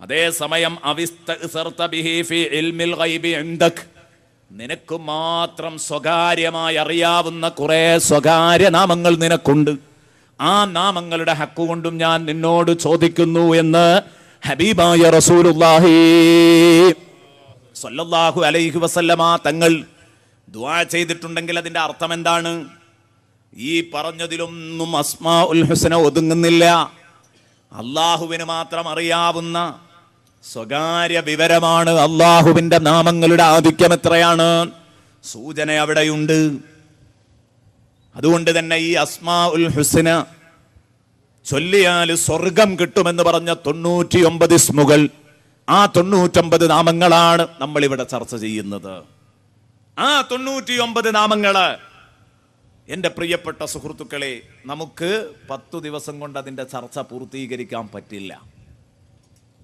Speaker 1: അതേസമയം നിനക്ക് മാത്രം സ്വകാര്യമായി അറിയാവുന്ന കുറെ സ്വകാര്യ നാമങ്ങൾ നിനക്കുണ്ട്. ആ നാമങ്ങളുടെ ഹക്കുകൊണ്ടും ഞാൻ നിന്നോട് ചോദിക്കുന്നു എന്ന് ഹബീബായ റസൂലുള്ളാഹി സ്വല്ലല്ലാഹു അലൈഹി വസല്ലമ തങ്ങൾ ദുആ ചെയ്തിട്ടുണ്ടെങ്കിൽ അതിന്റെ അർത്ഥം എന്താണ്? ഈ പറഞ്ഞതിലൊന്നും അസ്മാഉൽ ഹുസ്ന ഒതുങ്ങുന്നില്ല. അള്ളാഹുവിന് മാത്രം അറിയാവുന്ന സ്വകാര്യ വിവരമാണ് അള്ളാഹുവിന്റെ നാമങ്ങളുടെ ആധിക്യം എത്രയാണ്, സൂചന അവിടെയുണ്ട്. അതുകൊണ്ട് തന്നെ ഈ അസ്മാഉൽ ഹുസ്ന ചൊല്ലിയാൽ സ്വർഗം കിട്ടുമെന്ന് പറഞ്ഞ 99 ഇസ്മുകൾ, ആ 99 നാമങ്ങളാണ് നമ്മൾ ഇവിടെ ചർച്ച ചെയ്യുന്നത്. ആ 99 നാമങ്ങള് എൻ്റെ പ്രിയപ്പെട്ട സുഹൃത്തുക്കളെ, നമുക്ക് 10 ദിവസം കൊണ്ട് അതിൻ്റെ ചർച്ച പൂർത്തീകരിക്കാൻ പറ്റില്ല.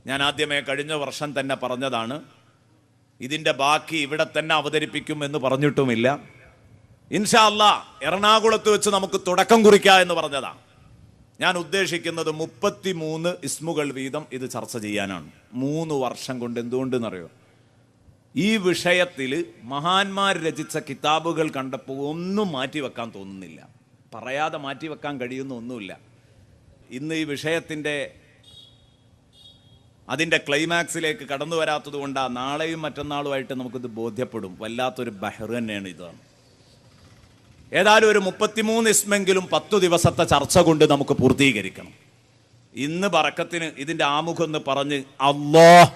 Speaker 1: ഞാൻ ആദ്യമേ കഴിഞ്ഞ വർഷം തന്നെ പറഞ്ഞതാണ്, ഇതിൻ്റെ ബാക്കി ഇവിടെ തന്നെ അവതരിപ്പിക്കും എന്ന് പറഞ്ഞിട്ടുമില്ല. ഇൻഷാ അല്ലാഹ് എറണാകുളത്ത് വെച്ച് നമുക്ക് തുടക്കം കുറിക്കാം എന്ന് പറഞ്ഞതാണ്. ഞാൻ ഉദ്ദേശിക്കുന്നത് 33 ഇസ്മുകൾ വീതം ഇത് ചർച്ച ചെയ്യാനാണ്. 3 വർഷം കൊണ്ട്. എന്തുകൊണ്ടെന്നറിയോ? ഈ വിഷയത്തിൽ മഹാന്മാർ രചിച്ച കിതാബുകൾ കണ്ടപ്പോൾ ഒന്നും മാറ്റിവെക്കാൻ തോന്നുന്നില്ല. പറയാതെ മാറ്റിവെക്കാൻ കഴിയുന്ന ഒന്നുമില്ല. ഇന്ന് ഈ വിഷയത്തിൻ്റെ അതിൻ്റെ ക്ലൈമാക്സിലേക്ക് കടന്നു വരാത്തത് കൊണ്ടാണ്. നാളെയും മറ്റന്നാളുമായിട്ട് നമുക്കിത് ബോധ്യപ്പെടും. വല്ലാത്തൊരു ബഹർ തന്നെയാണ് ഇതാണ്. ഏതായാലും ഒരു 33 ഇസ്മെങ്കിലും 10 ദിവസത്തെ ചർച്ച കൊണ്ട് നമുക്ക് പൂർത്തീകരിക്കണം. ഇന്ന് ബറക്കത്തിന് ഇതിൻ്റെ ആമുഖം എന്ന് പറഞ്ഞ് അല്ലാഹ്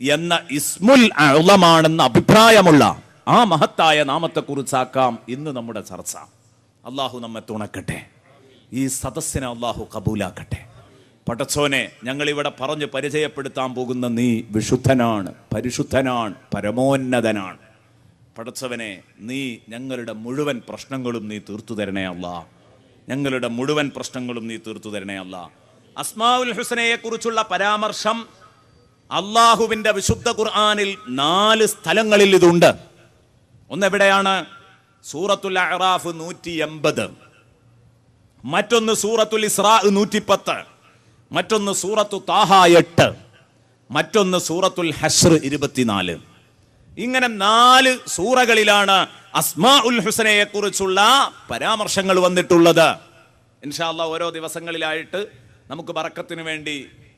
Speaker 1: എന്ന ഇസ്മുൽ അഅ്ളമാണെന്ന അഭിപ്രായമുള്ള ആ മഹത്തായ നാമത്തെക്കുറിച്ചാക്കാം ഇന്ന് നമ്മുടെ ചർച്ച. അള്ളാഹു നമ്മെ തുണക്കട്ടെ. ഈ സദസ്സിനെ അള്ളാഹു കബൂലാക്കട്ടെ. പടച്ചോനെ, ഞങ്ങളിവിടെ പറഞ്ഞ് പരിചയപ്പെടുത്താൻ പോകുന്ന നീ വിശുദ്ധനാണ്, പരിശുദ്ധനാണ്, പരമോന്നതനാണ്. പടച്ചവനെ, നീ ഞങ്ങളുടെ മുഴുവൻ പ്രശ്നങ്ങളും നീ തീർത്തു തരണേ അല്ലാ. ഞങ്ങളുടെ മുഴുവൻ പ്രശ്നങ്ങളും നീ തീർത്തു തരണേ അല്ലാ. അസ്മാഉൽ ഹുസ്നയെ കുറിച്ചുള്ള പരാമർശം അള്ളാഹുവിന്റെ വിശുദ്ധ ഖുർആനിൽ 4 സ്ഥലങ്ങളിൽ ഇതുണ്ട്. ഒന്നെവിടെയാണ്? സൂറത്തുൽ അഅറാഫ് 180, മറ്റൊന്ന് സൂറത്തുൽ ഇസ്രാ 110, മറ്റൊന്ന് സൂറത്തു താഹ 8, മറ്റൊന്ന് സൂറത്തുൽ ഹശ്ർ 24. ഇങ്ങനെ 4 സൂറകളിലാണ് അസ്മാഉൽ ഹുസ്നയെ കുറിച്ചുള്ള പരാമർശങ്ങൾ വന്നിട്ടുള്ളത്. ഇൻഷാ അല്ലാഹ് ഓരോ ദിവസങ്ങളിലായിട്ട് നമുക്ക് ബറക്കത്തിന് വേണ്ടി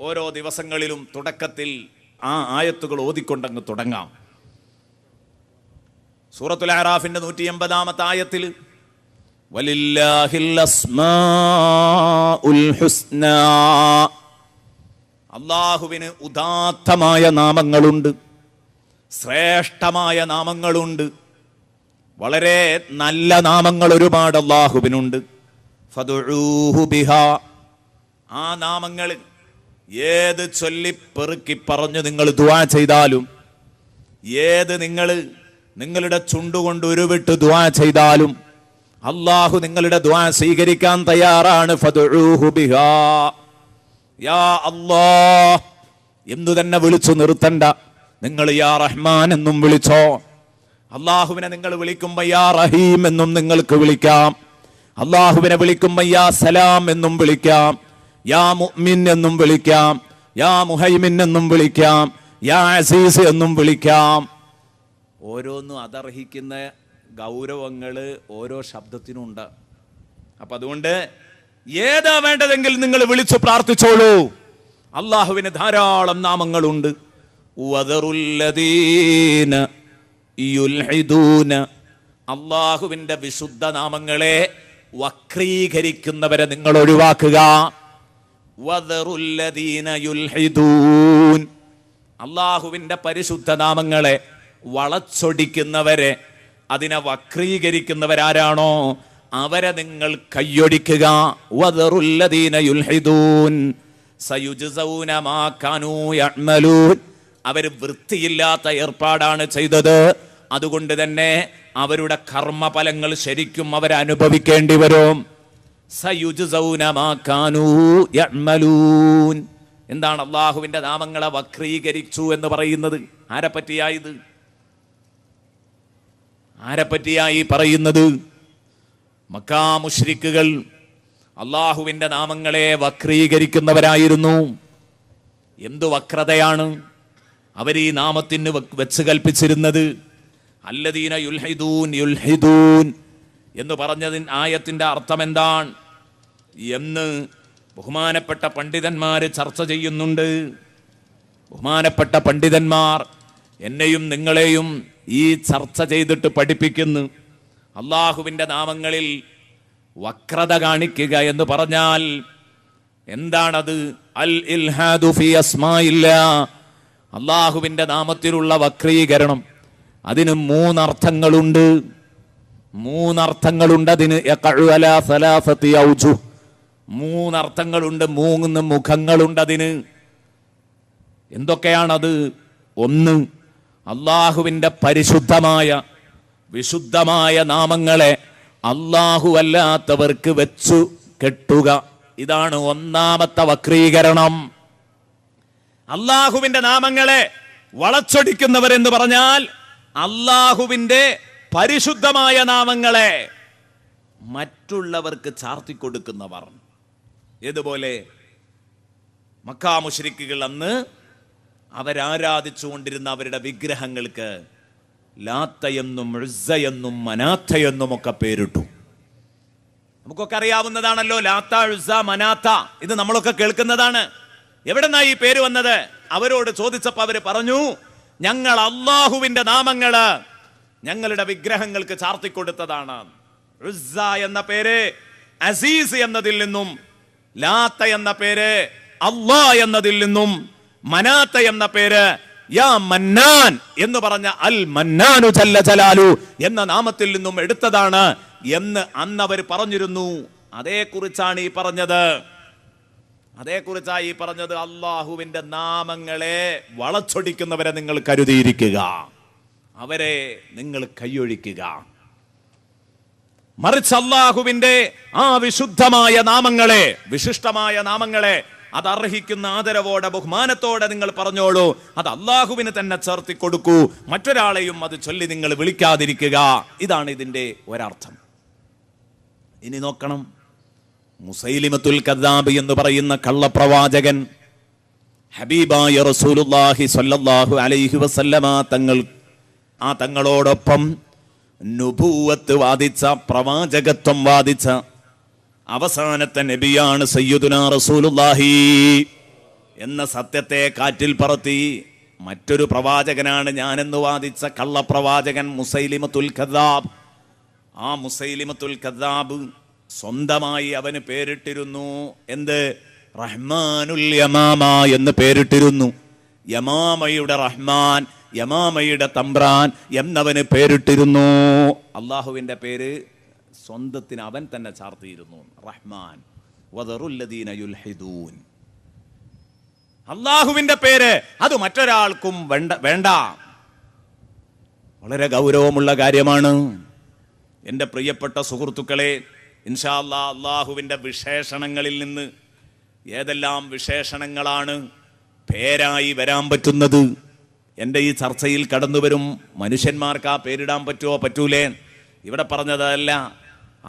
Speaker 1: ഓരോ ദിവസങ്ങളിലും തുടക്കത്തിൽ ആ ആയത്തുകൾ ഓതിക്കൊണ്ടങ്ങ് തുടങ്ങാം. സൂറത്തുൽ അറാഫിന്റെ 180-ാമത്തെ ആയത്തിൽ വലില്ലാഹിൽ അസ്മാഉൽ ഹുസ്ന, അല്ലാഹുവിന് ഉദാത്തമായ നാമങ്ങളുണ്ട്, ശ്രേഷ്ഠമായ നാമങ്ങളുണ്ട്, വളരെ നല്ല നാമങ്ങൾ ഒരുപാട് അല്ലാഹുവിനുണ്ട്. ഫദ്ഉഹു ബിഹാ, ആ നാമങ്ങൾ ഏത് ചൊല്ലി പെറുക്കി പറഞ്ഞു നിങ്ങൾ ദുആ ചെയ്താലും, ഏത് നിങ്ങളുടെ ചുണ്ടുകൊണ്ട് ഉരുവിട്ട് ദുആ ചെയ്താലും അല്ലാഹു നിങ്ങളുടെ ദുആ സ്വീകരിക്കാൻ തയ്യാറാണ്. ഫദ്ഉഹു ബിഹാ, യാ അല്ലാഹ് എന്ന് തന്നെ വിളിച്ചു നിർത്തണ്ട. നിങ്ങൾ യാ റഹ്മാൻ എന്നും വിളിച്ചോ. അല്ലാഹുവിനെ നിങ്ങൾ വിളിക്കുമ്പോൾ യാ റഹീം എന്നും നിങ്ങൾക്ക് വിളിക്കാം. അല്ലാഹുവിനെ വിളിക്കുമ്പോൾ യാ സലാം എന്നും വിളിക്കാം, യാ മുഅ്മിൻ എന്നും വിളിക്കാം, യാ മുഹൈമിൻ എന്നും വിളിക്കാം, യാ അസീസ് എന്നും വിളിക്കാം. ഓരോന്നും അതർഹിക്കുന്ന ഗൗരവങ്ങള് ഓരോ ശബ്ദത്തിനുണ്ട്. അപ്പൊ അതുകൊണ്ട് ഏതാ വേണ്ടതെങ്കിൽ നിങ്ങൾ വിളിച്ചു പ്രാർത്ഥിച്ചോളൂ. അള്ളാഹുവിന് ധാരാളം നാമങ്ങളുണ്ട്. വദറുല്ലദീന യുൽഹിദൂന, അള്ളാഹുവിന്റെ വിശുദ്ധ നാമങ്ങളെ വക്രീകരിക്കുന്നവരെ നിങ്ങൾ ഒഴിവാക്കുക. വദറുല്ലദീന യുൽഹിദൂൻ, അള്ളാഹുവിന്റെ പരിശുദ്ധ നാമങ്ങളെ വളച്ചൊടിക്കുന്നവരെ, അതിനെ വക്രീകരിക്കുന്നവരാരാണോ അവരെ നിങ്ങൾ കയ്യൊടിക്കുക. വദറുല്ലദീന യുൽഹിദൂൻ സയുജ്സൗന മാ കാനൂ യഅ്മലൂൻ, അവർ വൃത്തിയില്ലാത്ത ഏർപ്പാടാണ് ചെയ്തത്. അതുകൊണ്ട് തന്നെ അവരുടെ കർമ്മഫലങ്ങൾ ശരിക്കും അവരനുഭവിക്കേണ്ടി വരും. സയുജ്സൗന മാ കാനൂ യഅ്മലൂൻ. എന്താണ് അള്ളാഹുവിന്റെ നാമങ്ങളെ വക്രീകരിച്ചു എന്ന് പറയുന്നത്? ആരെപ്പറ്റിയായത്? ആരെപ്പറ്റിയായി പറയുന്നത്? മക്കാ മുശ്രിക്കുകൾ അള്ളാഹുവിന്റെ നാമങ്ങളെ വക്രീകരിക്കുന്നവരായിരുന്നു. എന്തു വക്രതയാണ് അവർ ഈ നാമത്തിന് വെച്ച് കൽപ്പിച്ചിരുന്നത്? അല്ലദീന യുൽഹിദൂൻ, യുൽഹിദൂൻ എന്ന് പറഞ്ഞതിന് ആയത്തിന്റെ അർത്ഥം എന്താണ് എന്ന് ബഹുമാനപ്പെട്ട പണ്ഡിതന്മാര് ചർച്ച ചെയ്യുന്നുണ്ട്. ബഹുമാനപ്പെട്ട പണ്ഡിതന്മാർ എന്നെയും നിങ്ങളെയും ഈ ചർച്ച ചെയ്തിട്ട് പഠിപ്പിക്കുന്നു. അള്ളാഹുവിന്റെ നാമങ്ങളിൽ വക്രത കാണിക്കുക എന്ന് പറഞ്ഞാൽ എന്താണത്? അൽ ഇൽഹാദു ഫി അസ്മാഇല്ലാ, അള്ളാഹുവിന്റെ നാമത്തിലുള്ള വക്രീകരണം. അതിന് 3 അർത്ഥങ്ങളുണ്ട്. 3 അർത്ഥങ്ങളുണ്ട് അതിന്. യഖഉ അലാ സലാസതി ഔജുഹ്, 3 അർത്ഥങ്ങളുണ്ട്, 3 മുഖങ്ങളുണ്ട് അതിന്. എന്തൊക്കെയാണത്? 1, അള്ളാഹുവിന്റെ പരിശുദ്ധമായ വിശുദ്ധമായ നാമങ്ങളെ അല്ലാഹു അല്ലാത്തവർക്ക് വെച്ചു കെട്ടുക. ഇതാണ് 1ാമത്തെ വക്രീകരണം. അള്ളാഹുവിന്റെ നാമങ്ങളെ വളച്ചൊടിക്കുന്നവരെന്ന് പറഞ്ഞാൽ അള്ളാഹുവിന്റെ പരിശുദ്ധമായ നാമങ്ങളെ മറ്റുള്ളവർക്ക് ചാർത്തിക്കൊടുക്കുന്നവർ. ഏതുപോലെ മക്കാ മുശ്രിക്കുകൾ അന്ന് അവരാരാധിച്ചുകൊണ്ടിരുന്ന അവരുടെ വിഗ്രഹങ്ങൾക്ക് ലാത്തയെന്നും ഉസ്സയെന്നും മനാത്തയെന്നും ഒക്കെ പേരിട്ടു. നമുക്കൊക്കെ അറിയാവുന്നതാണല്ലോ ലാത്ത, ഉസ്സ, മനാത്ത. ഇത് നമ്മളൊക്കെ കേൾക്കുന്നതാണ്. എവിടെന്നാ ഈ പേര് വന്നത്? അവരോട് ചോദിച്ചപ്പോൾ അവര് പറഞ്ഞു, ഞങ്ങൾ അള്ളാഹുവിന്റെ നാമങ്ങള് ഞങ്ങളുടെ വിഗ്രഹങ്ങൾക്ക് ചാർത്തിക്കൊടുത്തതാണ്. ഉസ്സ എന്ന പേര് അസീസ് എന്നതിൽ നിന്നും, ലാത്ത എന്ന പേര് അല്ലാ എന്നതിൽ നിന്നും, മനാത്ത എന്ന പേര് യാ മന്നാൻ എന്ന് പറഞ്ഞ അൽ മന്നാനു ജല്ല ജലാലു എന്ന നാമത്തിൽ നിന്നും എടുത്തതാണ് എന്ന് അന്ന് അവർ പറഞ്ഞിരുന്നു. അതേക്കുറിച്ചാണ് ഈ പറഞ്ഞത്. അതേക്കുറിച്ചായി പറഞ്ഞത് അള്ളാഹുവിന്റെ നാമങ്ങളെ വളച്ചൊടിക്കുന്നവരെ നിങ്ങൾ കരുതിയിരിക്കുക, അവരെ നിങ്ങൾ കൈയൊഴിക്കുക. മറിച്ച് അള്ളാഹുവിന്റെ ആ വിശുദ്ധമായ നാമങ്ങളെ, വിശിഷ്ടമായ നാമങ്ങളെ അത് അർഹിക്കുന്ന ആദരവോടെ ബഹുമാനത്തോടെ നിങ്ങൾ പറഞ്ഞോളൂ. അത് അള്ളാഹുവിന് തന്നെ ചേർത്തി കൊടുക്കൂ. മറ്റൊരാളെയും അത് ചൊല്ലി നിങ്ങൾ വിളിക്കാതിരിക്കുക. ഇതാണ് ഇതിന്റെ ഒരർത്ഥം. ഇനി നോക്കണം, മുസൈലിമത്തുൽ കദ്ദാബ് എന്ന് പറയുന്ന കള്ളപ്രവാചകൻ ഹബീബായ റസൂലുള്ളാഹി സ്വല്ലല്ലാഹു അലൈഹി വസല്ലമ തങ്ങളോടൊപ്പം നുബൂവത്ത് വാദിച്ച, പ്രവാചകത്വം വാദിച്ച അവസാനത്തെ നബിയാണ് സയ്യിദുനാ റസൂലുള്ളാഹി എന്ന സത്യത്തെ കാറ്റിൽ പറത്തി മറ്റൊരു പ്രവാചകനാണ് ഞാനെന്ന് വാദിച്ച കള്ളപ്രവാചകൻ മുസൈലിമത്തുൽ കദ്ദാബ്. ആ മുസൈലിമത്തുൽ കദ്ദാബ് സ്വന്തമായി അവന് പേരിട്ടിരുന്നു. എന്ത്? റഹ്മാനുൽ യമാമ എന്ന് പേരിട്ടിരുന്നു. യമാമയുടെ റഹ്മാൻ, യമാമയുടെ തമ്പ്രാൻ എന്നവന് പേരിട്ടിരുന്നു. അള്ളാഹുവിന്റെ പേര് സ്വന്തത്തിന് അവൻ തന്നെ ചാർത്തിയിരുന്നു, റഹ്മാൻ. വദറുല്ലദീന യുൽഹിദൂൻ. അള്ളാഹുവിന്റെ പേര് അത് മറ്റൊരാൾക്കും വേണ്ട. വളരെ ഗൗരവമുള്ള കാര്യമാണ്. എൻ്റെ പ്രിയപ്പെട്ട സുഹൃത്തുക്കളെ, ഇൻഷാ അല്ലാഹ് അള്ളാഹുവിന്റെ വിശേഷണങ്ങളിൽ നിന്ന് ഏതെല്ലാം വിശേഷണങ്ങളാണ് പേരായി വരാൻ പറ്റുന്നത്? എൻ്റെ ഈ ചർച്ചയിൽ കടന്നു വരും മനുഷ്യന്മാർക്ക് ആ പേരിടാൻ പറ്റുമോ? പറ്റൂലേ? ഇവിടെ പറഞ്ഞതല്ല.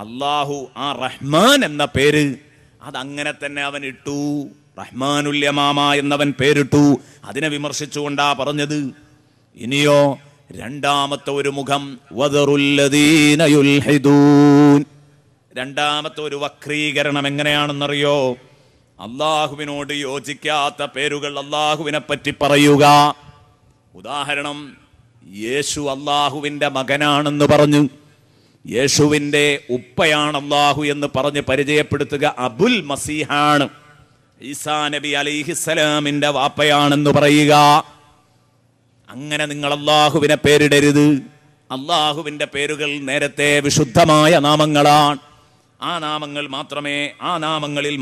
Speaker 1: അള്ളാഹു ആ റഹ്മാൻ എന്ന പേര് അതങ്ങനെ തന്നെ അവൻ ഇട്ടു. റഹ്മാനുൽ യമാമ എന്നവൻ പേരിട്ടു. അതിനെ വിമർശിച്ചുകൊണ്ടാ പറഞ്ഞത്. ഇനിയോ രണ്ടാമത്തെ ഒരു മുഖം, വദറുല്ലദീന യുൽഹിദൂൻ. രണ്ടാമത്തെ ഒരു വക്രീകരണം എങ്ങനെയാണെന്നറിയോ? അള്ളാഹുവിനോട് യോജിക്കാത്ത പേരുകൾ അള്ളാഹുവിനെ പറ്റി പറയുക. ഉദാഹരണം, യേശു അള്ളാഹുവിന്റെ മകനാണെന്ന് പറഞ്ഞു, യേശുവിന്റെ ഉപ്പയാണ് അള്ളാഹു എന്ന് പറഞ്ഞ് പരിചയപ്പെടുത്തുക അബുൽ മസീഹാണ്. ഈസാ നബി അലൈഹിസ്സലാമിന്റെ വാപ്പയാണെന്ന് പറയുക. അങ്ങനെ നിങ്ങൾ അള്ളാഹുവിനെ പേരിടരുത്. അള്ളാഹുവിന്റെ പേരുകൾ നേരത്തെ വിശുദ്ധമായ നാമങ്ങളാണ്. ആ നാമങ്ങളിൽ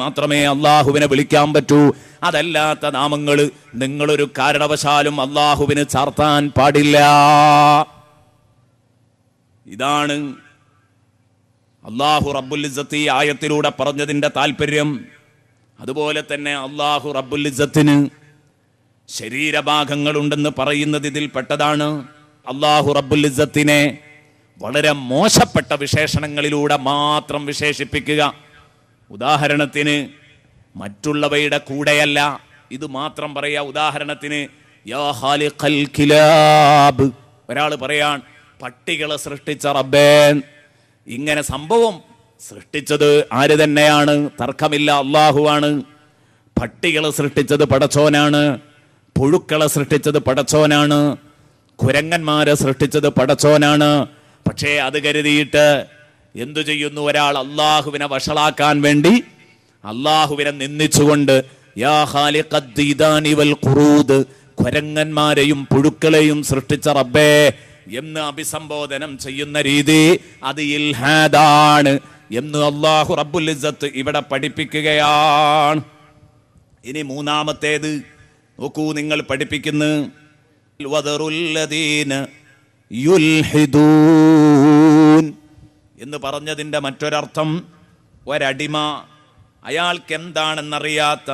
Speaker 1: മാത്രമേ അള്ളാഹുവിനെ വിളിക്കാൻ പറ്റൂ. അതല്ലാത്ത നാമങ്ങൾ നിങ്ങളൊരു കാരണവശാലും അള്ളാഹുവിന് ചാർത്താൻ പാടില്ല. ഇതാണ് അള്ളാഹു റബ്ബുൽ ഇസ്സത്ത് ഈ ആയത്തിലൂടെ പറഞ്ഞതിന്റെ താല്പര്യം. അതുപോലെ തന്നെ അള്ളാഹു റബ്ബുൽ ഇസ്സത്തിന് ശരീരഭാഗങ്ങളുണ്ടെന്ന് പറയുന്നത് ഇതിൽ പെട്ടതാണ്. അള്ളാഹു റബ്ബുൽ ഇസ്സത്തിനെ വളരെ മോശപ്പെട്ട വിശേഷണങ്ങളിലൂടെ മാത്രം വിശേഷിപ്പിക്കുക. ഉദാഹരണത്തിന് മറ്റുള്ളവയുടെ കൂടെയല്ല, ഇത് മാത്രം പറയാ. ഉദാഹരണത്തിന് യാ ഖാലിഖൽ കിലാബ്, ഒരാൾ പറയാൻ പട്ടികളെ സൃഷ്ടിച്ച റബ്ബേ. ഇങ്ങനെ സംഭവം സൃഷ്ടിച്ചത് ആര് തന്നെയാണ്? തർക്കമില്ല, അള്ളാഹുവാണ്. പട്ടികളെ സൃഷ്ടിച്ചത് പടച്ചോനാണ്. പുഴുക്കളെ സൃഷ്ടിച്ചത് പടച്ചോനാണ്. കുരങ്ങന്മാരെ സൃഷ്ടിച്ചത് പടച്ചോനാണ്. പക്ഷേ അത് കരുതിയിട്ട് എന്തു ചെയ്യുന്നു? ഒരാൾ അള്ളാഹുവിനെ വഷളാക്കാൻ വേണ്ടി അള്ളാഹുവിനെ നിന്ദിച്ചുകൊണ്ട് യാ ഖാലിഖദ്ദീദാനി വൽ ഖുറൂദ്, കുരങ്ങന്മാരെയും പുഴുക്കളെയും സൃഷ്ടിച്ച റബ്ബേ എന്ന് അഭിസംബോധനം ചെയ്യുന്ന രീതി അത് ഇൽഹാദാണ് എന്ന് അല്ലാഹു റബ്ബുൽ ഇസ്സത്ത് ഇവിടെ പഠിപ്പിക്കുകയാണ്. ഇനി മൂന്നാമത്തേത് നോക്കൂ, നിങ്ങൾ പഠിപ്പിക്കുന്നു വദറുല്ലദീന യുൽഹിദൂൻ എന്ന് പറഞ്ഞതിൻ്റെ മറ്റൊരർത്ഥം, ഒരടിമ അയാൾക്ക് എന്താണെന്നറിയാത്ത,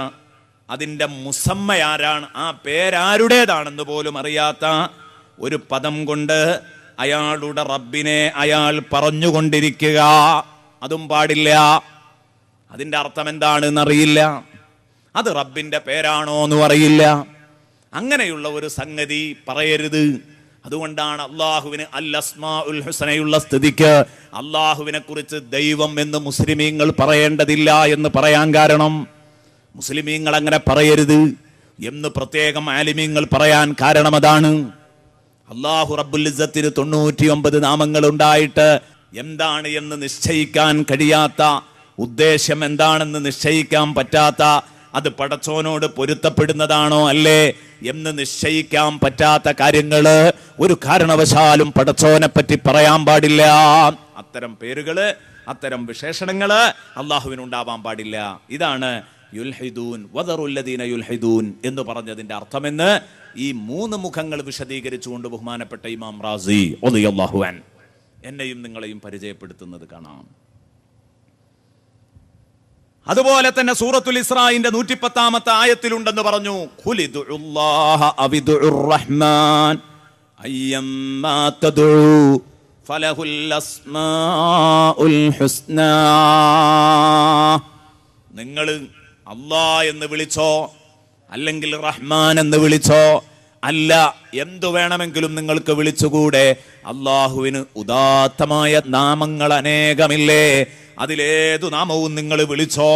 Speaker 1: അതിൻ്റെ മുസമ്മയാരാണ്, ആ പേരാരുടേതാണെന്ന് പോലും അറിയാത്ത ഒരു പദം കൊണ്ട് അയാളുടെ റബ്ബിനെ അയാൾ പറഞ്ഞുകൊണ്ടിരിക്കുക. അതും പാടില്ല. അതിൻ്റെ അർത്ഥം എന്താണെന്നറിയില്ല, അത് റബ്ബിൻ്റെ പേരാണോ എന്നും അറിയില്ല. അങ്ങനെയുള്ള ഒരു സംഗതി പറയരുത്. അതുകൊണ്ടാണ് അള്ളാഹുവിന് അൽ അസ്മാഉൽ ഹുസ്നയുള്ള സ്ഥിതിക്ക് അള്ളാഹുവിനെ കുറിച്ച് ദൈവം എന്ന് മുസ്ലിമീങ്ങൾ പറയേണ്ടതില്ല എന്ന് പറയാൻ കാരണം. മുസ്ലിമീങ്ങൾ അങ്ങനെ പറയരുത് എന്ന് പ്രത്യേകം ആലിമീങ്ങൾ പറയാൻ കാരണം അതാണ്. അള്ളാഹു റബ്ബുൽ ഇസ്സത്തിന് 99 നാമങ്ങൾ ഉണ്ടായിട്ട് എന്താണ് എന്ന് നിശ്ചയിക്കാൻ കഴിയാത്ത, ഉദ്ദേശം എന്താണെന്ന് നിശ്ചയിക്കാൻ പറ്റാത്ത, അത് പടച്ചോനോട് പൊരുത്തപ്പെടുന്നതാണോ അല്ലേ എന്ന് നിശ്ചയിക്കാൻ പറ്റാത്ത കാര്യങ്ങള് ഒരു കാരണവശാലും പടച്ചോനെ പറ്റി പറയാൻ പാടില്ല. അത്തരം പേരുകള്, അത്തരം വിശേഷണങ്ങള് അള്ളാഹുവിനുണ്ടാവാൻ പാടില്ല. ഇതാണ് യുൽഹിദൂൻ, വദറുല്ലദീന യുൽഹിദൂൻ എന്ന് പറഞ്ഞതിന്റെ അർത്ഥമെന്ന് ഈ 3 മുഖങ്ങൾ വിശദീകരിച്ചുകൊണ്ട് ബഹുമാനപ്പെട്ട ഇമാം റാസി റളിയല്ലാഹു അൻഹു എന്നെയും നിങ്ങളെയും പരിചയപ്പെടുത്തുന്നത് കാണാം. അതുപോലെ തന്നെ സൂറത്തുൽ ഇസ്രാഇന്റെ 110-ാമത്തെ ആയത്തിലുണ്ടെന്ന് പറഞ്ഞു, ഖുലിദുല്ലാഹ അവിദുർ റഹ്മാൻ അയ്യമ്മാ തദഉ ഫലഹുൽ അസ്മാഉൽ ഹുസ്നാ. നിങ്ങൾ അല്ലാഹ് എന്ന് വിളിച്ചോ, അല്ലെങ്കിൽ റഹ്മാൻ എന്ന് വിളിച്ചോ. അല്ല, എന്തു വേണമെങ്കിലും നിങ്ങൾക്ക് വിളിച്ചുകൂടെ. അള്ളാഹുവിന് ഉദാത്തമായ നാമങ്ങൾ അനേകമില്ലേ, അതിലേതു നാമവും നിങ്ങൾ വിളിച്ചോ.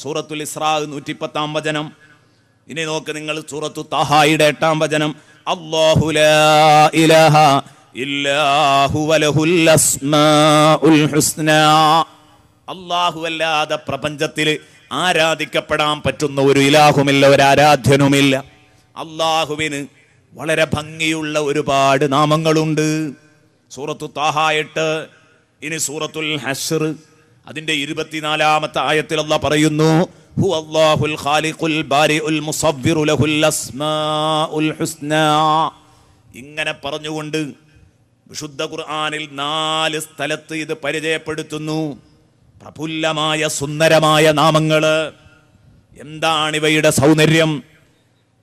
Speaker 1: സൂറത്തുൽ ഇസ്രാ 110-ാം വചനം. ഇനി നോക്ക് നിങ്ങൾ സൂറത്തു താഹായുടെ 8-ാം വചനം. അല്ലാഹു ലാ ഇലാഹ ഇല്ലാ ഹുവ ലഹുൽ അസ്മാഉൽ ഹുസ്നാ. അല്ലാഹു അല്ലാതെ പ്രപഞ്ചത്തിൽ ആരാധിക്കപ്പെടാൻ പറ്റുന്ന ഒരു ഇലാഹുമില്ല, ഒരു ആരാധ്യനുമില്ല. അള്ളാഹുവിന് വളരെ ഭംഗിയുള്ള ഒരുപാട് നാമങ്ങളുണ്ട്. സൂറത്തു താഹ 8. ഇനി സൂറത്തുൽ ഹശ്ർ അതിന്റെ 24-ാമത്തെ ആയത്തിൽ അല്ലാഹ് പറയുന്നു, ഹുവല്ലാഹുൽ ഖാലിഖുൽ ബാരിഉൽ മുസവ്വിറു ലഹുൽ അസ്മാഉൽ ഹുസ്നാ. ഇങ്ങനെ പറഞ്ഞുകൊണ്ട് വിശുദ്ധ ഖുർആനിൽ 4 സ്ഥലത്ത് ഇത് പരിചയപ്പെടുത്തുന്നു. പ്രഫുല്ലമായ സുന്ദരമായ നാമങ്ങള്. എന്താണ് ഇവയുടെ സൗന്ദര്യം?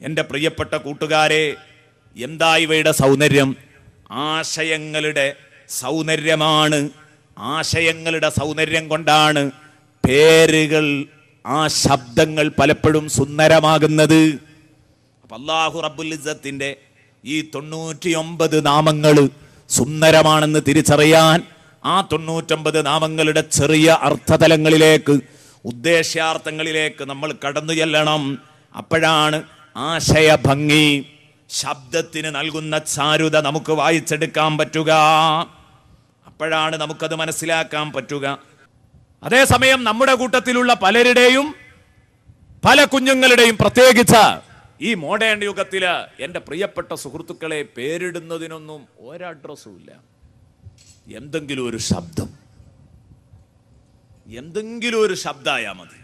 Speaker 1: എൻ്റെ പ്രിയപ്പെട്ട കൂട്ടുകാരെ, എന്താ ഇവയുടെ സൗന്ദര്യം? ആശയങ്ങളുടെ സൗന്ദര്യമാണ്. ആശയങ്ങളുടെ സൗന്ദര്യം കൊണ്ടാണ് പേരുകൾ, ആ ശബ്ദങ്ങൾ പലപ്പോഴും സുന്ദരമാകുന്നത്. അപ്പൊ അല്ലാഹു റബ്ബുൽ ഇസ്സത്തിന്റെ ഈ 99 നാമങ്ങൾ സുന്ദരമാണെന്ന് തിരിച്ചറിയാൻ ആ 99 നാമങ്ങളുടെ ചെറിയ അർത്ഥതലങ്ങളിലേക്ക്, ഉദ്ദേശ്യാർത്ഥങ്ങളിലേക്ക് നമ്മൾ കടന്നു ചെല്ലണം. അപ്പോഴാണ് ആശയ ഭംഗി, ശബ്ദത്തിന് നൽകുന്ന ചാരുത നമുക്ക് വായിച്ചെടുക്കാൻ പറ്റുക. അപ്പോഴാണ് നമുക്കത് മനസ്സിലാക്കാൻ പറ്റുക. അതേസമയം നമ്മുടെ കൂട്ടത്തിലുള്ള പലരുടെയും, പല കുഞ്ഞുങ്ങളുടെയും, പ്രത്യേകിച്ച് ഈ മോഡേൺ യുഗത്തില് എൻ്റെ പ്രിയപ്പെട്ട സുഹൃത്തുക്കളെ, പേരിടുന്നതിനൊന്നും ഒരഡ്രസ്സും ഇല്ല. എന്തെങ്കിലും ഒരു ശബ്ദം, എന്തെങ്കിലും ഒരു ശബ്ദമായാൽ മതി.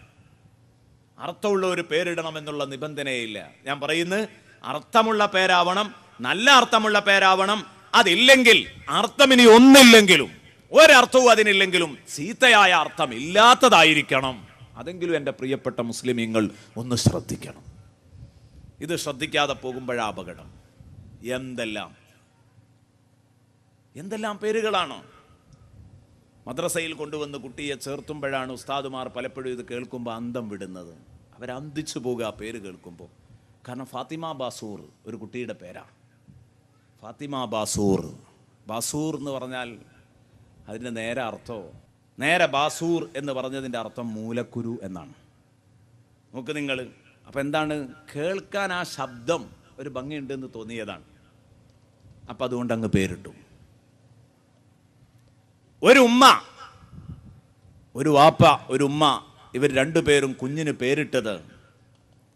Speaker 1: അർത്ഥമുള്ള ഒരു പേരിടണം എന്നുള്ള നിബന്ധനയില്ല. ഞാൻ പറയുന്നത് അർത്ഥമുള്ള പേരാവണം, നല്ല അർത്ഥമുള്ള പേരാവണം. അതില്ലെങ്കിൽ, അർത്ഥം ഇനി ഒന്നില്ലെങ്കിലും, ഒരർത്ഥവും അതിനില്ലെങ്കിലും ചീത്തയായ അർത്ഥം ഇല്ലാത്തതായിരിക്കണം. അതെങ്കിലും എൻ്റെ പ്രിയപ്പെട്ട മുസ്ലിമീങ്ങൾ ഒന്ന് ശ്രദ്ധിക്കണം. ഇത് ശ്രദ്ധിക്കാതെ പോകുമ്പോഴാ അപകടം. എന്തെല്ലാം പേരുകളാണ്. മദ്രസയിൽ കൊണ്ടുവന്ന് കുട്ടിയെ ചേർത്തുമ്പോഴാണ് ഉസ്താദുമാർ പലപ്പോഴും ഇത് കേൾക്കുമ്പോൾ അന്തം വിടുന്നത്. അവരന്തിച്ചു പോകുക ആ പേര് കേൾക്കുമ്പോൾ. കാരണം ഫാത്തിമ ബാസൂർ ഒരു കുട്ടിയുടെ പേരാണ്. ഫാത്തിമ ബാസൂർ. ബാസൂർ എന്ന് പറഞ്ഞാൽ അതിൻ്റെ നേരെ ബാസൂർ എന്ന് പറഞ്ഞതിൻ്റെ അർത്ഥം മൂലക്കുരു എന്നാണ്. നോക്ക് നിങ്ങൾ. അപ്പം എന്താണ്, കേൾക്കാൻ ആ ശബ്ദം ഒരു ഭംഗിയുണ്ടെന്ന് തോന്നിയതാണ്. അപ്പം അതുകൊണ്ട് അങ്ങ് പേരിട്ടു. ഒരു ഉമ്മ, ഒരു വാപ്പ, ഒരു ഉമ്മ, ഇവർ രണ്ടുപേരും കുഞ്ഞിന് പേരിട്ടത്,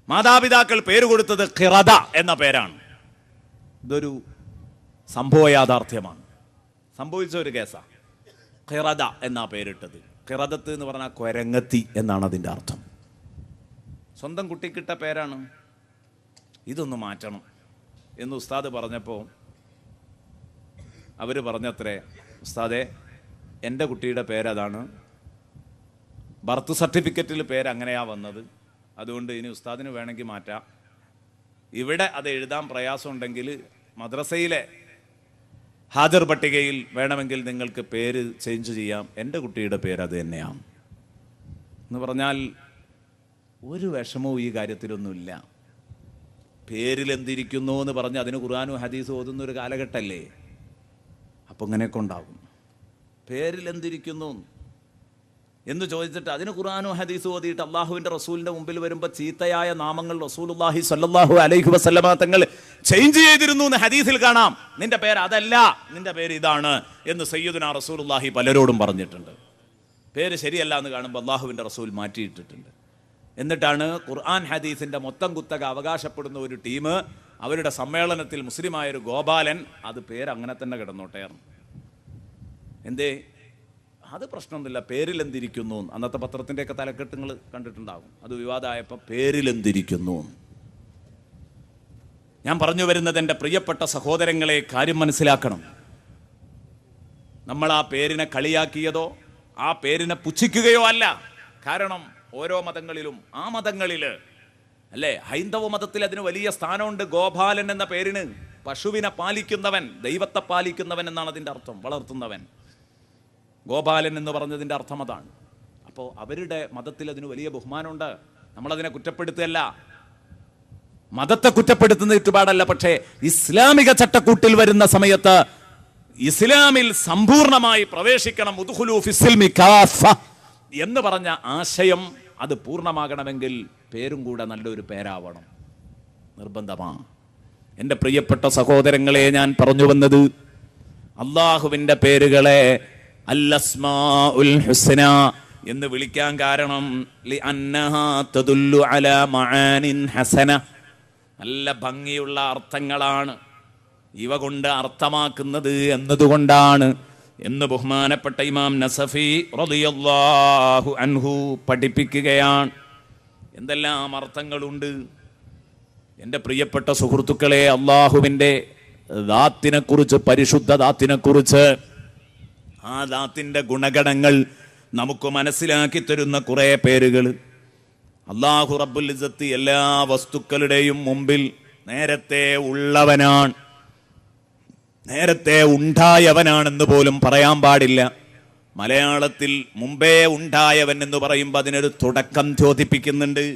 Speaker 1: മാതാപിതാക്കൾ പേര് കൊടുത്തത് ഖിറദ എന്ന പേരാണ്. ഇതൊരു സംഭവ യാഥാർത്ഥ്യമാണ്, സംഭവിച്ച ഒരു കേസാണ്. ഖിറദ എന്നാ പേരിട്ടത്. ഖിറദത്ത് എന്ന് പറഞ്ഞാൽ കൊരങ്ങത്തി എന്നാണ് അതിൻ്റെ അർത്ഥം. സ്വന്തം കുട്ടിക്കിട്ട പേരാണ്. ഇതൊന്ന് മാറ്റണം എന്ന് ഉസ്താദ് പറഞ്ഞപ്പോൾ അവർ പറഞ്ഞത്രേ, ഉസ്താദെ എൻ്റെ കുട്ടിയുടെ പേരതാണ്, ബർത്ത് സർട്ടിഫിക്കറ്റിൽ പേര് അങ്ങനെയാ വന്നത്, അതുകൊണ്ട് ഇനി ഉസ്താദിന് വേണമെങ്കിൽ മാറ്റാം. ഇവിടെ അത് എഴുതാൻ പ്രയാസമുണ്ടെങ്കിൽ മദ്രസയിലെ ഹാജർ പട്ടികയിൽ വേണമെങ്കിൽ നിങ്ങൾക്ക് പേര് ചേഞ്ച് ചെയ്യാം, എൻ്റെ കുട്ടിയുടെ പേര് അത് തന്നെയാണ് എന്ന് പറഞ്ഞാൽ ഒരു വിഷമവും ഈ കാര്യത്തിലൊന്നുമില്ല. പേരിലെന്തിരിക്കുന്നു എന്ന് പറഞ്ഞ് അതിന് ഖുർആനും ഹദീസും ഓതുന്നൊരു കാലഘട്ടമല്ലേ. അപ്പം ഇങ്ങനെയൊക്കെ ഉണ്ടാകും. പേരിലെന്തിരിക്കുന്നു എന്ന് ചോദിച്ചിട്ട് അതിന് ഖുർആനും ഹദീസും ഓതിയിട്ട് അള്ളാഹുവിൻ്റെ റസൂലിൻ്റെ മുമ്പിൽ വരുമ്പോൾ ചീത്തയായ നാമങ്ങൾ റസൂലുള്ളാഹി സ്വല്ലല്ലാഹു അലൈഹി വസല്ലമ തങ്ങൾ ചേഞ്ച് ചെയ്തിരുന്നു എന്ന് ഹദീസിൽ കാണാം. നിന്റെ പേര് അതല്ല, നിന്റെ പേര് ഇതാണ് എന്ന് സയ്യിദുനാ റസൂലുള്ളാഹി പലരോടും പറഞ്ഞിട്ടുണ്ട്. പേര് ശരിയല്ല എന്ന് കാണുമ്പോൾ അള്ളാഹുവിൻ്റെ റസൂൽ മാറ്റിയിട്ടിട്ടുണ്ട്. എന്നിട്ടാണ് ഖുർആൻ ഹദീസിൻ്റെ മൊത്തം കുത്തക അവകാശപ്പെടുന്ന ഒരു ടീം അവരുടെ സമ്മേളനത്തിൽ മുസ്ലിമായൊരു ഗോപാലൻ അത് പേര് അങ്ങനെ തന്നെ കിടന്നോട്ടേർന്നു. എന്തേ? അത് പ്രശ്നമൊന്നുമില്ല, പേരിലെന്തിരിക്കുന്നു. അന്നത്തെ പത്രത്തിൻ്റെയൊക്കെ തലക്കെട്ടുകൾ കണ്ടിട്ടുണ്ടാകും. അത് വിവാദമായപ്പോൾ പേരിലെന്തിരിക്കുന്നു. ഞാൻ പറഞ്ഞു വരുന്നത് എൻ്റെ പ്രിയപ്പെട്ട സഹോദരങ്ങളെ, കാര്യം മനസ്സിലാക്കണം. നമ്മൾ ആ പേരിനെ കളിയാക്കിയതോ ആ പേരിനെ പുച്ഛിക്കുകയോ അല്ല. കാരണം ഓരോ മതങ്ങളിലും ആ മതങ്ങളിൽ അല്ലേ, ഹൈന്ദവ മതത്തിൽ അതിന് വലിയ സ്ഥാനമുണ്ട്. ഗോപാലൻ എന്ന പേരിന് പശുവിനെ പാലിക്കുന്നവൻ, ദൈവത്തെ പാലിക്കുന്നവൻ എന്നാണ് അതിൻ്റെ അർത്ഥം, വളർത്തുന്നവൻ. ഗോപാലൻ എന്ന് പറഞ്ഞതിൻ്റെ അർത്ഥം അതാണ്. അപ്പോൾ അവരുടെ മതത്തിൽ അതിന് വലിയ ബഹുമാനമുണ്ട്, നമ്മളതിനെ കുറ്റപ്പെടുത്തുകയല്ല. മതത്തെ കുറ്റപ്പെടുത്തുന്ന ചുറ്റുപാടല്ല. പക്ഷേ ഇസ്ലാമിക ചട്ടക്കൂട്ടിൽ വരുന്ന സമയത്ത് ഇസ്ലാമിൽ സമ്പൂർണമായി പ്രവേശിക്കണം, ഉദ്ഖുലൂ ഫിസ്സിൽമി കാഫ എന്ന് പറഞ്ഞ ആശയം അത് പൂർണ്ണമാകണമെങ്കിൽ പേരും കൂടെ നല്ലൊരു പേരാവണം, നിർബന്ധമാണ്. എൻ്റെ പ്രിയപ്പെട്ട സഹോദരങ്ങളെ, ഞാൻ പറഞ്ഞു വന്നത് അള്ളാഹുവിൻ്റെ പേരുകളെ അൽ-അസ്മാഉൽ ഹുസ്ന എന്ന് വിളിക്കാൻ കാരണം ലിഅന്നഹാ തദുല്ലു അലാ മആനിൻ ഹസന, നല്ല ഭംഗിയുള്ള അർത്ഥങ്ങളാണ് ഇവ കൊണ്ട് അർത്ഥമാക്കുന്നത് എന്നതുകൊണ്ടാണ് എന്ന് ബഹുമാനപ്പെട്ട ഇമാം നസഫി റളിയല്ലാഹു അൻഹു പഠിപ്പിക്കുകയാണ്. എന്തെല്ലാം അർത്ഥങ്ങളുണ്ട് എൻ്റെ പ്രിയപ്പെട്ട സുഹൃത്തുക്കളെ. അള്ളാഹുവിൻ്റെ ദാത്തിനെക്കുറിച്ച്, പരിശുദ്ധ ദാത്തിനെക്കുറിച്ച്, ആ ദാത്തിൻ്റെ ഗുണഗണങ്ങൾ നമുക്ക് മനസ്സിലാക്കി തരുന്ന കുറേ പേരുകൾ. അല്ലാഹു റബ്ബുൽ ഇസ്സത്ത് എല്ലാ വസ്തുക്കളുടെയും മുമ്പിൽ നേരത്തെ ഉള്ളവനാണ്, നേരത്തെ ഉണ്ടായവനാണെന്ന് പോലും പറയാൻ പാടില്ല. മലയാളത്തിൽ മുമ്പേ ഉണ്ടായവൻ എന്ന് പറയുമ്പോൾ അതിനൊരു തുടക്കം ചോദിപ്പിക്കുന്നുണ്ട്.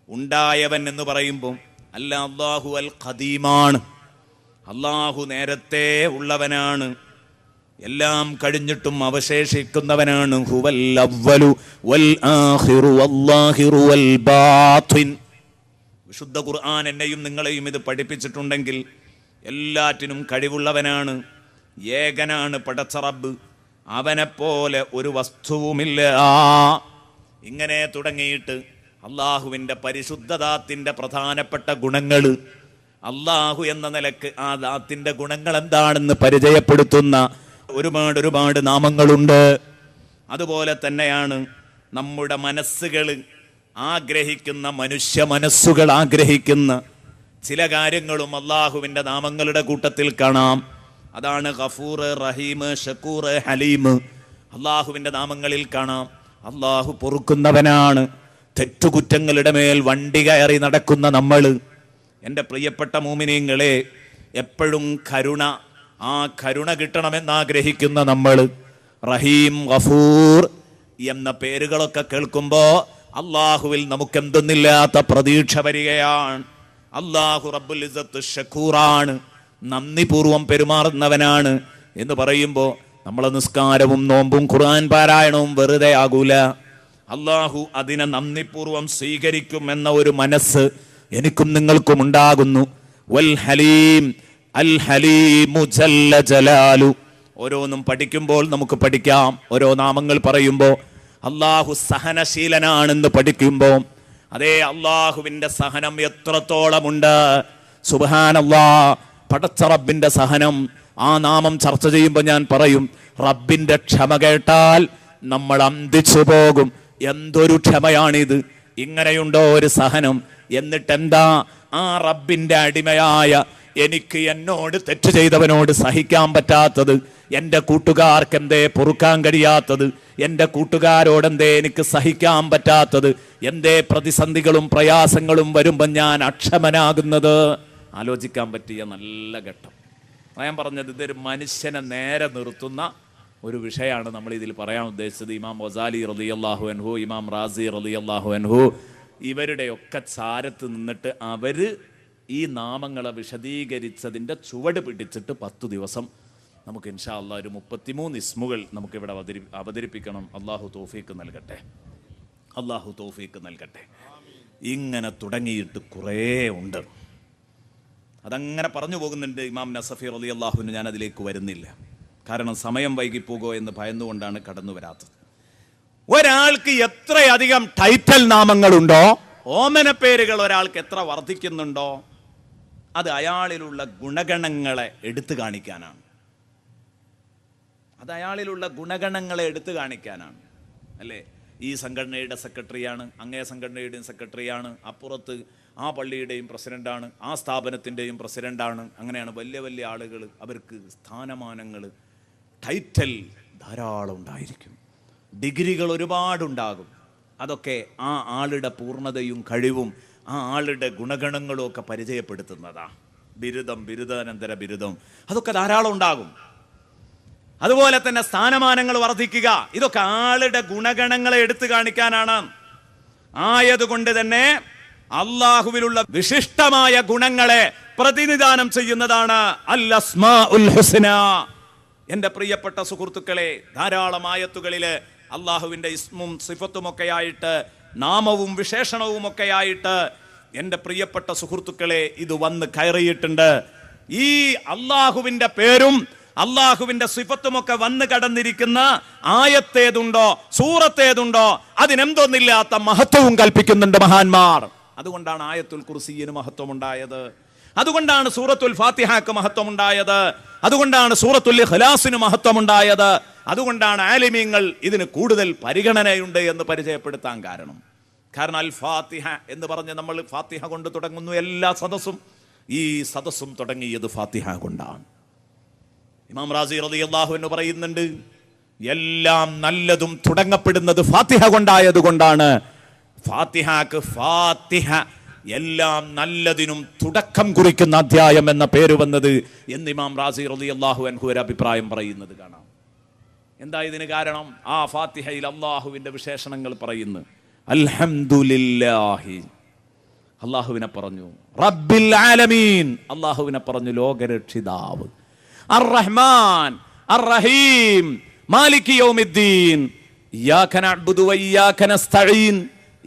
Speaker 1: ഉണ്ടായവൻ എന്ന് പറയുമ്പോൾ അല്ല, അല്ലാഹു അൽ ഖദീമാണ്, അല്ലാഹു നേരത്തെ ഉള്ളവനാണ്, എല്ലാം കഴിഞ്ഞിട്ടും അവശേഷിക്കുന്നവനാണ്. ഹുവൽ അവ്വലു വൽ ആഖിറു വല്ലാഹിറു വൽ ബാത്തിൻ. വിശുദ്ധ ഖുർആൻ എന്നെയും നിങ്ങളെയും ഇത് പഠിപ്പിച്ചിട്ടുണ്ടെങ്കിൽ എല്ലാറ്റിനും കഴിവുള്ളവനാണ്, ഏകനാണ് പടച്ച റബ്ബ്, അവനെപ്പോലെ ഒരു വസ്തുവുമില്ല. ഇങ്ങനെ തുടങ്ങിയിട്ട് അള്ളാഹുവിൻ്റെ പരിശുദ്ധദാത്തിൻ്റെ പ്രധാനപ്പെട്ട ഗുണങ്ങൾ, അള്ളാഹു എന്ന നിലക്ക് ആ ദാത്തിൻ്റെ ഗുണങ്ങൾ എന്താണെന്ന് പരിചയപ്പെടുത്തുന്ന ഒരുപാട് നാമങ്ങളുണ്ട്. അതുപോലെ തന്നെയാണ് നമ്മുടെ മനസ്സുകൾ ആഗ്രഹിക്കുന്ന, മനുഷ്യ മനസ്സുകൾ ആഗ്രഹിക്കുന്ന ചില കാര്യങ്ങളും അള്ളാഹുവിൻ്റെ നാമങ്ങളുടെ കൂട്ടത്തിൽ കാണാം. അതാണ് ഗഫൂർ, റഹീം, ഷക്കൂർ, ഹലീം. അള്ളാഹുവിൻ്റെ നാമങ്ങളിൽ കാണാം അള്ളാഹു പൊറുക്കുന്നവനാണ്. തെറ്റുകുറ്റങ്ങളുടെ മേൽ വണ്ടി കയറി നടക്കുന്ന നമ്മൾ, എൻ്റെ പ്രിയപ്പെട്ട മുഅ്മിനീങ്ങളെ, എപ്പോഴും കരുണ, ആ കരുണ കിട്ടണമെന്നാഗ്രഹിക്കുന്ന നമ്മൾ, റഹീം, ഗഫൂർ എന്ന പേരുകളൊക്കെ കേൾക്കുമ്പോൾ അള്ളാഹുവിൽ നമുക്കെന്തെന്നില്ലാത്ത പ്രതീക്ഷ വരികയാണ്. അള്ളാഹു റബ്ബുൽ ഇസ്സത്ത് ഷക്കൂറാണ്, നന്ദിപൂർവം പെരുമാറുന്നവനാണ് എന്ന് പറയുമ്പോൾ നമ്മളെ നിസ്കാരവും നോമ്പും ഖുർആൻ പാരായണവും വെറുതെ ആകൂല. അള്ളാഹു അതിനെ നന്ദിപൂർവം സ്വീകരിക്കും എന്ന ഒരു മനസ്സ് എനിക്കും നിങ്ങൾക്കും ഉണ്ടാകുന്നു. വൽ ഹലീം, അൽ ഹലീമു ജല്ല ജലാലു. ഓരോന്നും പഠിക്കുമ്പോൾ നമുക്ക് പഠിക്കാം. ഓരോ നാമങ്ങൾ പറയുമ്പോൾ അള്ളാഹു സഹനശീലനാണെന്ന് പഠിക്കുമ്പോൾ അതേ അള്ളാഹുവിൻ്റെ സഹനം എത്രത്തോളമുണ്ട്. സുബ്ഹാനല്ലാഹ്, പടച്ച റബ്ബിൻ്റെ സഹനം. ആ നാമം ചർച്ച ചെയ്യുമ്പോൾ ഞാൻ പറയും, റബ്ബിൻ്റെ ക്ഷമ കേട്ടാൽ നമ്മൾ അന്തിച്ചു പോകും. എന്തൊരു ക്ഷമയാണിത്! ഇങ്ങനെയുണ്ടോ ഒരു സഹനം? എന്നിട്ടെന്താ ആ റബ്ബിൻ്റെ അടിമയായ എനിക്ക് എന്നോട് തെറ്റ് ചെയ്തവനോട് സഹിക്കാൻ പറ്റാത്തത്? എൻ്റെ കൂട്ടുകാർക്ക് എന്തേ പൊറുക്കാൻ കഴിയാത്തത്? എൻ്റെ കൂട്ടുകാരോടെന്തേ എനിക്ക് സഹിക്കാൻ പറ്റാത്തത്? എന്തേ പ്രതിസന്ധികളും പ്രയാസങ്ങളും വരുമ്പോൾ ഞാൻ അക്ഷമനാകുന്നത്? ആലോചിക്കാൻ പറ്റിയ നല്ല ഘട്ടം. ഞാൻ പറഞ്ഞത് ഇതൊരു മനുഷ്യനെ നേരെ നിർത്തുന്ന ഒരു വിഷയമാണ് നമ്മൾ ഇതിൽ പറയാൻ ഉദ്ദേശിച്ചത്. ഇമാം ഗസാലി റളിയല്ലാഹു അൻഹു, ഇമാം റാസി റളിയല്ലാഹു അൻഹു, ഇവരുടെയൊക്കെ ചാരത്ത് നിന്നിട്ട് അവർ ഈ നാമങ്ങളെ വിശദീകരിച്ചതിൻ്റെ ചുവട് പിടിച്ചിട്ട് 10 ദിവസം നമുക്ക് ഇൻഷാ അല്ലാഹ് ഒരു 33 ഇസ്മുകൾ നമുക്കിവിടെ അവതരിപ്പിക്കണം. അള്ളാഹു തൗഫീക്ക് നൽകട്ടെ, അള്ളാഹു തൗഫീക്ക് നൽകട്ടെ. ഇങ്ങനെ തുടങ്ങിയിട്ട് കുറേ ഉണ്ട്, അതങ്ങനെ പറഞ്ഞു പോകുന്നുണ്ട്. ഇമാം നസഫി റളിയല്ലാഹുവിന് ഞാൻ അതിലേക്ക് വരുന്നില്ല, കാരണം സമയം വൈകിപ്പോകോ എന്ന് ഭയന്നുകൊണ്ടാണ് കടന്നു വരാത്തത്. ഒരാൾക്ക് എത്രയധികം ടൈറ്റൽ നാമങ്ങളുണ്ടോ, ഓമന പേരുകൾ ഒരാൾക്ക് എത്ര വർദ്ധിക്കുന്നുണ്ടോ, അത് അയാളിലുള്ള ഗുണഗണങ്ങളെ എടുത്തു കാണിക്കാനാണ്. അത് അയാളിലുള്ള ഗുണഗണങ്ങളെ എടുത്തു കാണിക്കാനാണ്, അല്ലേ? ഈ സംഘടനയുടെ സെക്രട്ടറിയാണ്, അങ്ങേ സംഘടനയുടെയും സെക്രട്ടറിയാണ്, അപ്പുറത്ത് ആ പള്ളിയുടെയും പ്രസിഡന്റാണ്, ആ സ്ഥാപനത്തിൻ്റെയും പ്രസിഡന്റാണ്. അങ്ങനെയാണ് വലിയ വലിയ ആളുകൾ, അവർക്ക് സ്ഥാനമാനങ്ങൾ, ടൈറ്റൽ ധാരാളം ഉണ്ടായിരിക്കും, ഡിഗ്രികൾ ഒരുപാടുണ്ടാകും. അതൊക്കെ ആ ആളുടെ പൂർണ്ണതയും കഴിവും ആ ആളുടെ ഗുണഗണങ്ങളും ഒക്കെ പരിചയപ്പെടുത്തുന്നതാ. ബിരുദം, ബിരുദാനന്തര ബിരുദം, അതൊക്കെ ധാരാളം ഉണ്ടാകും. അതുപോലെ തന്നെ സ്ഥാനമാനങ്ങൾ വർദ്ധിക്കുക, ഇതൊക്കെ ആളുടെ ഗുണഗണങ്ങളെ എടുത്തു കാണിക്കാനാണ്. ആയതുകൊണ്ട് തന്നെ അള്ളാഹുവിലുള്ള വിശിഷ്ടമായ ഗുണങ്ങളെ പ്രതിനിധാനം ചെയ്യുന്നതാണ് അൽ അസ്മാഉൽ ഹുസ്ന. എന്റെ പ്രിയപ്പെട്ട സുഹൃത്തുക്കളെ, ധാരാളം ആയത്തുകളില് അള്ളാഹുവിന്റെ ഇസ്മും സിഫത്തുമൊക്കെയായിട്ട്, നാമവും വിശേഷണവും ഒക്കെയായിട്ട് എന്റെ പ്രിയപ്പെട്ട സുഹൃത്തുക്കളെ ഇത് വന്ന് കയറിയിട്ടുണ്ട്. ഈ അള്ളാഹുവിന്റെ പേരും അള്ളാഹുവിന്റെ സിഫത്തുമൊക്കെ വന്ന് കടന്നിരിക്കുന്ന ആയത്തേതുണ്ടോ, സൂറത്തേതുണ്ടോ, അതിനെന്തോന്നില്ലാത്ത മഹത്വവും കൽപ്പിക്കുന്നുണ്ട് മഹാന്മാർ. അതുകൊണ്ടാണ് ആയത്തുൽ കുർസിയിന് മഹത്വമുണ്ടായത്, അതുകൊണ്ടാണ് സൂറത്തുൽ ഫാത്തിഹക്ക് മഹത്വമുണ്ടായത്, അതുകൊണ്ടാണ് സൂറത്തുൽ ഇഖ്ലാസിന് മഹത്വമുണ്ടായത്, അതുകൊണ്ടാണ് ആലിമീങ്ങൾ ഇതിന് കൂടുതൽ പരിഗണനയുണ്ട് എന്ന് പരിചയപ്പെടുത്താൻ കാരണം. അൽ ഫാത്തിഹ എന്ന് പറഞ്ഞ് നമ്മൾ ഫാത്തിഹ കൊണ്ട് തുടങ്ങുന്നു എല്ലാ സദസ്സും. ഈ സദസ്സും തുടങ്ങിയത് ഫാത്തിഹ കൊണ്ടാണ്. ഇമാം റാസി റളിയല്ലാഹു അൻഹു പറയുന്നുണ്ട്, എല്ലാം നല്ലതും തുടങ്ങപ്പെടുന്നത് ഫാത്തിഹ കൊണ്ടായതുകൊണ്ടാണ് ഫാത്തിഹ എല്ലാം നല്ലതിനും തുടക്കം കുറിക്കുന്ന അധ്യായം എന്ന പേര് വന്നത് എന്ന് ഇമാം റാസി റളിയല്ലാഹു അൻഹു ഒരു അഭിപ്രായം പറയുന്നത് കാണാം. എന്താ ഇതിന് കാരണം? ആ ഫാത്തിഹയിൽ അള്ളാഹുവിന്റെ വിശേഷണങ്ങൾ പറയുന്നു. അൽഹംദുലില്ലാഹി അള്ളാഹുവിനെ പറഞ്ഞു, റബ്ബിൽ ആലമീൻ അള്ളാഹുവിനെ പറഞ്ഞു, ലോകരക്ഷിതാവ്, അർ റഹ്മാൻ അർ റഹീം മാലികി യൗമിദ്ദീൻ ഇയ്യാക നഅ്ബുദു വ ഇയ്യാക നസ്തഈൻ.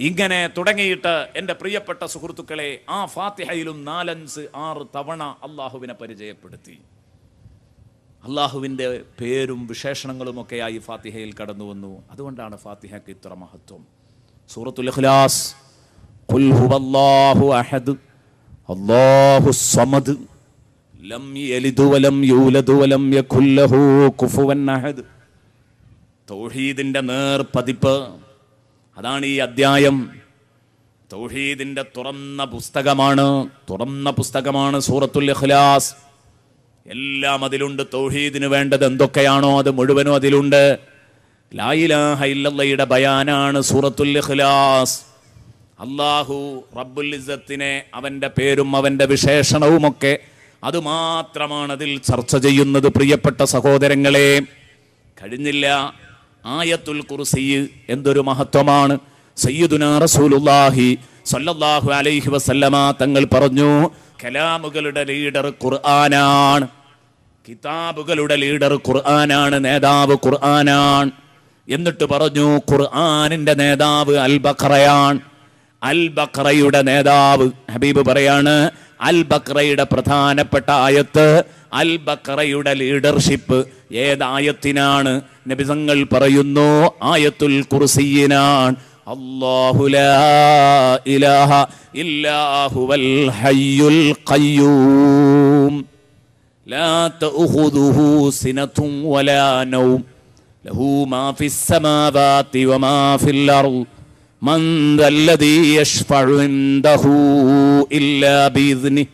Speaker 1: ഇങ്ങനെ തുടങ്ങിയിട്ട് എൻ്റെ പ്രിയപ്പെട്ട സുഹൃത്തുക്കളെ, ആ ഫാത്തിഹയിലും 4-6 തവണ അള്ളാഹുവിനെ പരിചയപ്പെടുത്തി. അള്ളാഹുവിൻ്റെ പേരും വിശേഷണങ്ങളും ഒക്കെയായി ഫാത്തിഹയിൽ കടന്നു വന്നു. അതുകൊണ്ടാണ് ഫാത്തിഹയ്ക്ക് ഇത്ര മഹത്വം. സൂറത്തുൽ ഇഖ്ലാസ്, ഖുൽ ഹുവല്ലാഹു അഹദ് അല്ലാഹുസ് സമദ് ലം യലിദ് വലം യൂലദ് വലം യകുൽ ലഹു കുഫുവൻ അഹദ്. തൗഹീദിന്റെ നേർപതിപ്പ്, അതാണ് ഈ അധ്യായം. തൗഹീദിന്റെ തുറന്ന പുസ്തകമാണ് സൂറത്തുൽ ഇഖ്ലാസ്. എല്ലാം അതിലുണ്ട്. തൗഹീദിന് വേണ്ടത് എന്തൊക്കെയാണോ അത് മുഴുവനും അതിലുണ്ട്. ലാ ഇലാഹ ഇല്ലല്ലാഹയുടെ ബയാനാണ് സൂറത്തുൽ ഇഖ്ലാസ്. അല്ലാഹു റബ്ബുൽ ഇസ്സത്തിനെ, അവന്റെ പേരും അവന്റെ വിശേഷണവുമൊക്കെ അതുമാത്രമാണ് അതിൽ ചർച്ച ചെയ്യുന്നത്. പ്രിയപ്പെട്ട സഹോദരങ്ങളെ, കഴിഞ്ഞില്ല. ആയത്തുൽ കുർസി എന്തൊരു മഹത്വമാണ്. സയ്യിദുനാ റസൂലുള്ളാഹി സ്വല്ലല്ലാഹു അലൈഹി വസല്ലമ തങ്ങൾ പറഞ്ഞു, കലാമുകളുടെ ലീഡർ ഖുർആനാണ്, കിതാബുകളുടെ ലീഡർ ഖുർആനാണ്, നേതാവ് ഖുർആനാണ്. എന്നിട്ട് പറഞ്ഞു, ഖുർആനിന്റെ നേതാവ് അൽ ബഖറയാണ്. അൽ ബഖറയുടെ നേതാവ് ഹബീബ് പറയാണ്, അൽ ബഖറയുടെ പ്രധാനപ്പെട്ട ആയത്ത്, അൽ ബഖറയുടെ ലീഡർഷിപ്പ് ഏതായത്തിനാണ്? നബി തങ്ങൾ പറയുന്നു, ആയത്തുൽ കുർസിയിനാണ്. അല്ലാഹു ലാ ഇലാഹ ഇല്ലാ ഹുവൽ ഹയ്യുൽ ഖയ്യൂം ലാ തഅഖുദുഹു സിനതും വലാ നൗം ലഹു മാ ഫിസ് സമാവാതി വമാ ഫിൽ അർദ് മൻ ദല്ലദീ യശ്ഫഉ ഇൻദഹു ഇല്ലാ ബിഇذനിഹി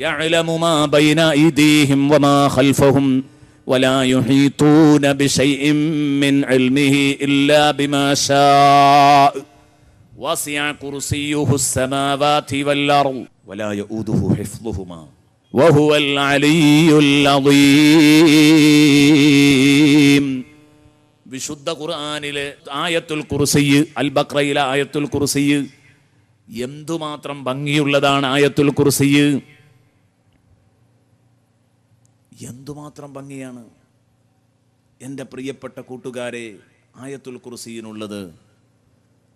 Speaker 1: യഅലമു മാ ബൈന അയ്ദീഹിം വമാ ഖൽഫഹും വലാ യുഹീതൂന ബിശൈഇൻ മിൻ ഇൽമിഹി ഇല്ലാ ബിമാ ശാഅ വസിഅ കുർസിയ്യുഹുസ് സമാവാതി വൽ അർദ് വലാ യഊദുഹു ഹിഫ്ളുഹുമാ വഹുവൽ അലിയ്യുൽ അദീം. വിശുദ്ധ ഖുർആനിലെ ആയത്തുൽ കുർസി, അൽ ബഖറയിലെ ആയത്തുൽ കുർസി എന്തുമാത്രം ഭംഗിയുള്ളതാണ്. ആയത്തുൽ കുർസി എന്തുമാത്രം ഭംഗിയാണ് എൻ്റെ പ്രിയപ്പെട്ട കൂട്ടുകാരെ. ആയത്തുൽ കുർസിയിനുള്ളത്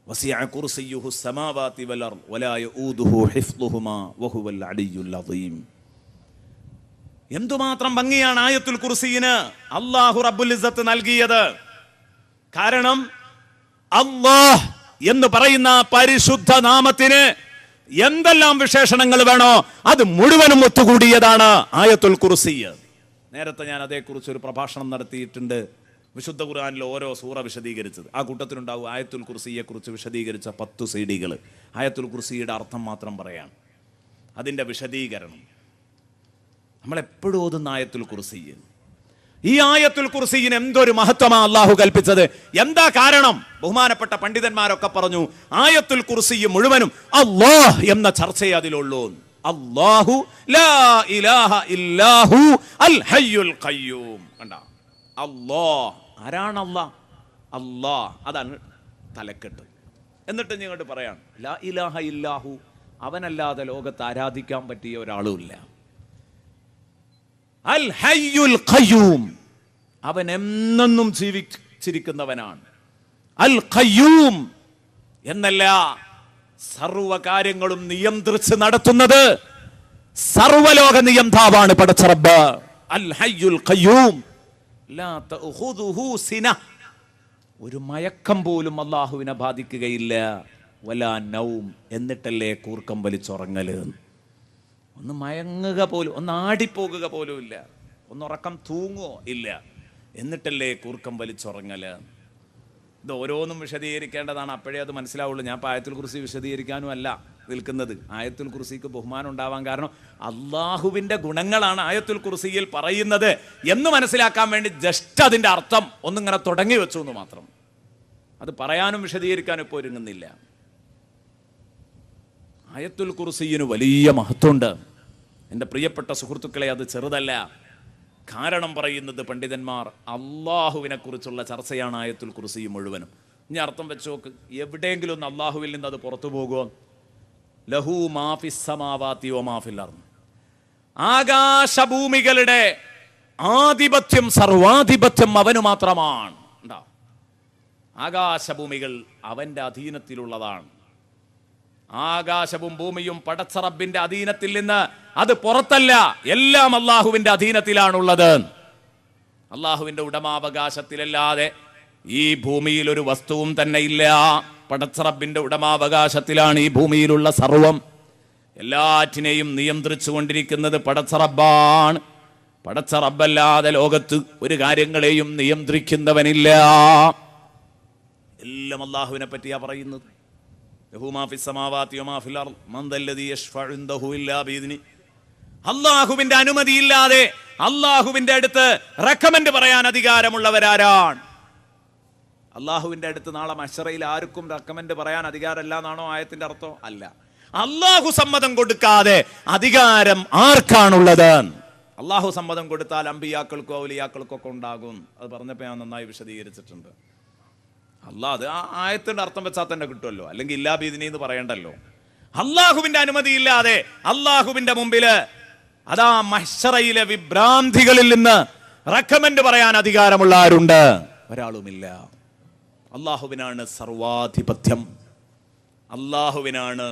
Speaker 1: വസിഅ കുർസിയ്യുഹുസ് സമാവാതി വൽ അർദ് വലാ യഊദുഹു ഹിഫ്ളുഹുമാ വഹുവൽ അലിയ്യുൽ അദീം. എന്തുമാത്രം ഭംഗിയാണ് ആയത്തുൽ കുർസിയിന് അല്ലാഹു റബ്ബുൽ ഇസ്സത്ത് നൽകിയത്. കാരണം അല്ലാഹ് എന്ന് പറയുന്ന പരിശുദ്ധ നാമത്തിന് എന്തെല്ലാം വിശേഷണങ്ങൾ വേണോ അത് മുഴുവനും ഒത്തുകൂടിയതാണ് ആയത്തുൽ കുർസി. നേരത്തെ ഞാൻ അതേക്കുറിച്ച് ഒരു പ്രഭാഷണം നടത്തിയിട്ടുണ്ട്. വിശുദ്ധ ഖുർആനിലെ ഓരോ സൂറ വിശദീകരിച്ചത്. ആ കൂട്ടത്തിലുണ്ടാവും ആയത്തുൽ കുർസിയെ കുറിച്ച് വിശദീകരിച്ച 10 CD. ആയത്തുൽ കുർസിയുടെ അർത്ഥം മാത്രം പറയാം, അതിൻ്റെ വിശദീകരണം. നമ്മളെപ്പോഴും ഓതുന്ന ആയത്തുൽ കുർസി. ഈ ആയത്തുൽ കുർസിയിന് എന്തൊരു മഹത്വമാണ് അള്ളാഹു കൽപ്പിച്ചത്. എന്താ കാരണം? ബഹുമാനപ്പെട്ട പണ്ഡിതന്മാരൊക്കെ പറഞ്ഞു, ആയത്തുൽ കുർസി മുഴുവനും അല്ലാഹ് എന്ന ചർച്ചയെ അതിലുള്ളൂ. അല്ലാഹു ലാ ഇലാഹ ഇല്ലാഹു അൽ ഹയ്യുൽ ഖയ്യൂം. കണ്ടാ, അല്ലാഹ് ആരാണ്? അല്ലാഹ് അതാണ് തലക്കെട്ട്. എന്നിട്ട് ഇങ്ങോട്ട് പറയാണ് ലാ ഇലാഹ ഇല്ലാഹു അവനല്ലാതെ ലോകത്ത് ആരാധിക്കാൻ പറ്റിയ ഒരാളുമില്ല. അൽ ഹയ്യുൽ ഖയ്യൂം, അവൻ എന്നെന്നും ജീവിച്ചിരിക്കുന്നവനാണ്. അൽ ഖയ്യൂം എന്നല്ല, സർവകാര്യങ്ങളും നിയന്ത്രിച്ച് നടത്തുന്നത് സർവലോക നിയന്താവാണ് പടച്ച റബ്ബ്. അൽ ഹയ്യുൽ ഖയ്യൂം ലാ തഅഖുദുഹു സിന, ഒരു മയക്കം പോലും അല്ലാഹുവിനെ ബാധിക്കുകയില്ല. വലാ നൗം, എന്നിട്ടല്ലേ കൂർക്കം വലിച്ചുറങ്ങല്. ഒന്ന് മയങ്ങുക പോലും, ഒന്ന് ആടിപ്പോകുക പോലും ഇല്ല, ഒന്ന് ഉറക്കം തൂങ്ങുകയോ ഇല്ല, എന്നിട്ടല്ലേ കൂർക്കം വലിച്ചുറങ്ങല്. ഇത് ഓരോന്നും വിശദീകരിക്കേണ്ടതാണ്, അപ്പോഴേ അത് മനസ്സിലാവുള്ളൂ. ഞാൻ ആയത്തുൽ കുർസി വിശദീകരിക്കാനും അല്ല നിൽക്കുന്നത്. ആയത്തുൽ കുർസിക്ക് ബഹുമാനം ഉണ്ടാവാൻ കാരണം അള്ളാഹുവിൻ്റെ ഗുണങ്ങളാണ് ആയത്തുൽ കുർസിയിൽ പറയുന്നത് എന്ന് മനസ്സിലാക്കാൻ വേണ്ടി ജസ്റ്റ് അതിൻ്റെ അർത്ഥം ഒന്നിങ്ങനെ തുടങ്ങി വെച്ചു എന്ന് മാത്രം. അത് പറയാനും വിശദീകരിക്കാനും ഇപ്പോൾ ഒരുങ്ങുന്നില്ല. ആയത്തുൽ കുർസിയിന് വലിയ മഹത്വമുണ്ട് എൻ്റെ പ്രിയപ്പെട്ട സുഹൃത്തുക്കളെ, അത് ചെറുതല്ല. കാരണം പറയുന്നത് പണ്ഡിതന്മാർ അള്ളാഹുവിനെ കുറിച്ചുള്ള ചർച്ചയാണ് ആയത്തുൽ കുർസി മുഴുവനും. ഇനി അർത്ഥം വെച്ച് നോക്ക്, എവിടെയെങ്കിലും ഒന്ന് അള്ളാഹുവിൽ നിന്ന് അത് പുറത്തു പോകുമോ? ലഹു മാഫിസ് സമാവാതി വമാ ഫിൽ അർദ്, ആകാശഭൂമികളുടെ ആധിപത്യം, സർവാധിപത്യം അവന് മാത്രമാണ്. ആകാശഭൂമികൾ അവന്റെ അധീനത്തിലുള്ളതാണ്. ആകാശവും ഭൂമിയും പടച്ച റബ്ബിന്റെ അധീനത്തിൽ നിന്ന് അത് പുറത്തല്ല, എല്ലാം അള്ളാഹുവിന്റെ അധീനത്തിലാണുള്ളത്. അള്ളാഹുവിന്റെ ഉടമാവകാശത്തിലല്ലാതെ ഈ ഭൂമിയിൽ ഒരു വസ്തുവും തന്നെ ഇല്ല. പടച്ച റബ്ബിന്റെ ഉടമാവകാശത്തിലാണ് ഈ ഭൂമിയിലുള്ള സർവം. എല്ലാറ്റിനെയും നിയന്ത്രിച്ചു കൊണ്ടിരിക്കുന്നത് പടച്ച റബ്ബാണ്. പടച്ച റബ്ബല്ലാതെ ലോകത്ത് ഒരു കാര്യങ്ങളെയും നിയന്ത്രിക്കുന്നവനില്ല. എല്ലാം അള്ളാഹുവിനെ പറ്റിയാ പറയുന്നത്. അള്ളാഹുവിന്റെ അനുമതിയില്ലാതെ അള്ളാഹുവിന്റെ അടുത്ത് റെക്കമെൻഡ് പറയാൻ അധികാരമുള്ളവരാരാണ്? അള്ളാഹുവിന്റെ അടുത്ത് നാളെ മഹ്ശറയിൽ ആർക്കും റെക്കമെൻഡ് പറയാൻ അധികാരമല്ല എന്നാണോ ആയത്തിന്റെ അർത്ഥം? അല്ല. അള്ളാഹു സമ്മതം കൊടുക്കാതെ അധികാരം ആർക്കാണുള്ളത്? അള്ളാഹു സമ്മതം കൊടുത്താൽ അമ്പിയാക്കൾക്കോ ഔലിയാക്കൾക്കോ ഒക്കെ ഉണ്ടാകും. അത് പറഞ്ഞപ്പോൾ ഞാൻ നന്നായി വിശദീകരിച്ചിട്ടുണ്ട്. അത് ആ ആയത്തിന്റെ അർത്ഥം വെച്ചാൽ തന്നെ കിട്ടുമല്ലോ, അല്ലെങ്കിൽ ഇല്ലാ ബീദിനി എന്ന് പറയണ്ടല്ലോ. അള്ളാഹുവിന്റെ അനുമതിയില്ലാതെ അള്ളാഹുവിന്റെ മുമ്പില് അതാ മഹ്ശറയിലെ വിഭ്രാന്തികളിൽ നിന്ന് റെക്കമെൻഡ് പറയാൻ അധികാരമുള്ള ആരുണ്ട്? ഒരാളുമില്ല. അള്ളാഹുവിനാണ് സർവാധിപത്യം, അള്ളാഹുവിനാണ്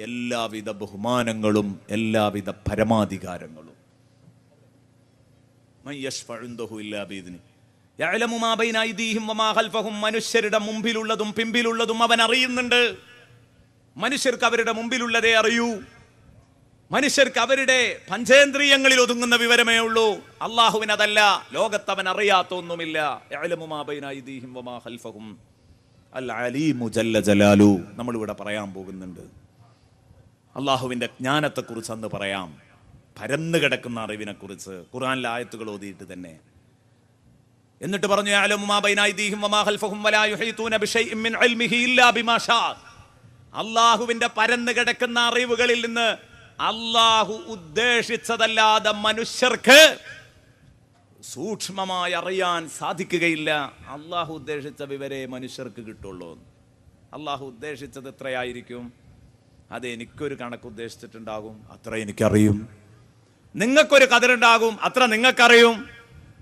Speaker 1: എല്ലാവിധ ബഹുമാനങ്ങളും എല്ലാവിധ പരമാധികാരങ്ങളും. മനുഷ്യരുടെ മുമ്പിലുള്ളതും പിമ്പിലുള്ളതും അവൻ അറിയുന്നുണ്ട്. മനുഷ്യർക്ക് അവരുടെ മുമ്പിലുള്ളതേ അറിയൂ. മനുഷ്യർക്ക് അവരുടെ പഞ്ചേന്ദ്രിയങ്ങളിൽ ഒതുങ്ങുന്ന വിവരമേ ഉള്ളൂ. അള്ളാഹുവിന് അതല്ല, ലോകത്തവൻ അറിയാത്ത ഒന്നുമില്ല. നമ്മളിവിടെ പറയാൻ പോകുന്നുണ്ട് അള്ളാഹുവിന്റെ ജ്ഞാനത്തെക്കുറിച്ച്. അന്ന് പറയാം പരന്നു കിടക്കുന്ന അറിവിനെ കുറിച്ച് ഖുർആനിലെ ആയത്തുകൾ ഓതിയിട്ട് തന്നെ. എന്നിട്ട് പറഞ്ഞു അള്ളാഹുവിന്റെ പരന്നു കിടക്കുന്ന അറിവുകളിൽ നിന്ന് അള്ളാഹു ഉദ്ദേശിച്ചതല്ലാതെ മനുഷ്യർക്ക് സൂക്ഷ്മമായി അറിയാൻ സാധിക്കുകയില്ല. അള്ളാഹു ഉദ്ദേശിച്ച വിവരേ മനുഷ്യർക്ക് കിട്ടുള്ളൂ. അള്ളാഹു ഉദ്ദേശിച്ചത് എത്രയായിരിക്കും? അത് എനിക്കൊരു കണക്ക് ഉദ്ദേശിച്ചിട്ടുണ്ടാകും, അത്ര എനിക്കറിയും. നിങ്ങൾക്കൊരു കതിറുണ്ടാകും, അത്ര നിങ്ങൾക്കറിയും.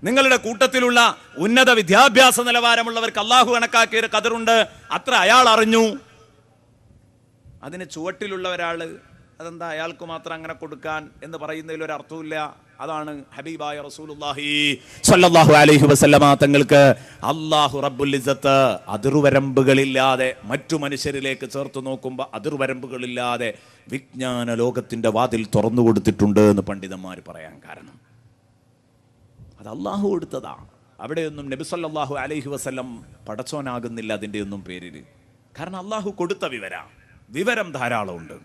Speaker 1: നിങ്ങളുടെ കൂട്ടത്തിലുള്ള ഉന്നത വിദ്യാഭ്യാസ നിലവാരമുള്ളവർക്ക് അള്ളാഹു കണക്കാക്കിയ ഒരു കതിറുണ്ട്, അത്ര അയാൾ അറിഞ്ഞു. അതിന് ചുവട്ടിലുള്ള ഒരാള് അതെന്താ അയാൾക്ക് മാത്രം അങ്ങനെ കൊടുക്കാൻ എന്ന് പറയുന്നതിൽ ഒരു അർത്ഥമില്ല. അതാണ് ഹബീബായ റസൂലുള്ളാഹി സ്വല്ലല്ലാഹു അലൈഹി വസല്ലമ തങ്ങൾക്ക് അല്ലാഹു റബ്ബുൽ ഇസ്സത്ത് അതിർവരമ്പുകളില്ലാതെ മറ്റു മനുഷ്യരിലേക്ക് ചേർത്ത് നോക്കുമ്പോൾ അതിർവരമ്പുകളില്ലാതെ വിജ്ഞാന ലോകത്തിന്റെ വാതിൽ തുറന്നു കൊടുത്തിട്ടുണ്ട് എന്ന് പണ്ഡിതന്മാർ പറയാൻ കാരണം അത് അള്ളാഹു കൊടുത്തതാണ്. അവിടെയൊന്നും നബി സല്ലല്ലാഹു അലൈഹി വസല്ലം പടച്ചോനാകുന്നില്ല അതിൻ്റെ ഒന്നും പേരിൽ. കാരണം അള്ളാഹു കൊടുത്ത വിവരം ധാരാളമുണ്ട്.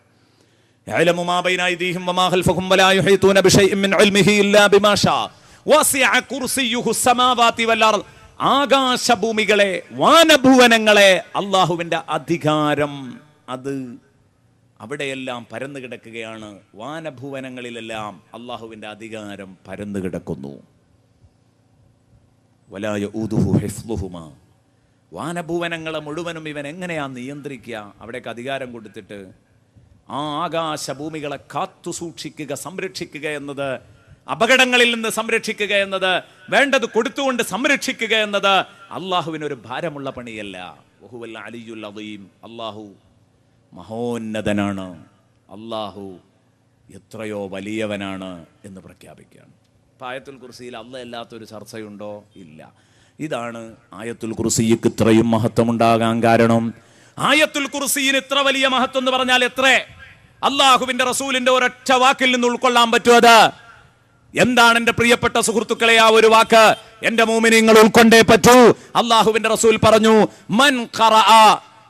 Speaker 1: يعلم ما بين أيديهم وما خلفهم ولا يحيطون بشيء من علمه إلا بما شاء وسع كرسيه السماوات والأرض. ആകാശഭൂമികളെ വാനഭുവനങ്ങളെ അള്ളാഹുവിൻ്റെ അധികാരം അത് അവിടെയെല്ലാം പരന്നു കിടക്കുകയാണ്. വാനഭുവനങ്ങളിലെല്ലാം അള്ളാഹുവിൻ്റെ അധികാരം പരന്നു കിടക്കുന്നു. വലാ യഊദുഹു ഹിഫ്ളുഹുമാ. വാനഭുവനങ്ങളെ മുഴുവനും ഇവൻ എങ്ങനെയാ നിയന്ത്രിക്കുക? അവിടേക്ക് അധികാരം കൊടുത്തിട്ട് ആ ആകാശഭൂമികളെ കാത്തു സൂക്ഷിക്കുക, സംരക്ഷിക്കുക എന്നത്, അപകടങ്ങളിൽ നിന്ന് സംരക്ഷിക്കുക എന്നത്, വേണ്ടത് കൊടുത്തുകൊണ്ട് സംരക്ഷിക്കുക എന്നത് അള്ളാഹുവിനൊരു ഭാരമുള്ള പണിയല്ല. വഹുവൽ അലിയുൽ അദീം, അള്ളാഹു മഹോന്നതനാണ്, അള്ളാഹു എത്രയോ വലിയവനാണ് എന്ന് പ്രഖ്യാപിക്കുകയാണ്. അപ്പം ആയത്തുൽ കുർസിയിൽ അല്ലാഹ് അല്ലാത്തൊരു ചർച്ചയുണ്ടോ? ഇല്ല. ഇതാണ് ആയത്തുൽ കുർസിക്ക് ഇത്രയും മഹത്വമുണ്ടാകാൻ കാരണം. ആയത്തുൽ കുർസിന് ഇത്ര വലിയ മഹത്വം എന്ന് പറഞ്ഞാൽ എത്ര? അള്ളാഹുവിന്റെ റസൂലിന്റെ ഒരൊറ്റ വാക്കിൽ നിന്ന് ഉൾക്കൊള്ളാൻ പറ്റുമത്? എന്താണ് എന്റെ പ്രിയപ്പെട്ട സുഹൃത്തുക്കളെ ആ ഒരു വാക്ക്? എന്റെ മോമിനീങ്ങൾ ഉൾക്കൊണ്ടേ പറ്റൂ. അള്ളാഹുവിന്റെ റസൂൽ പറഞ്ഞു, മൻ ഖറഅ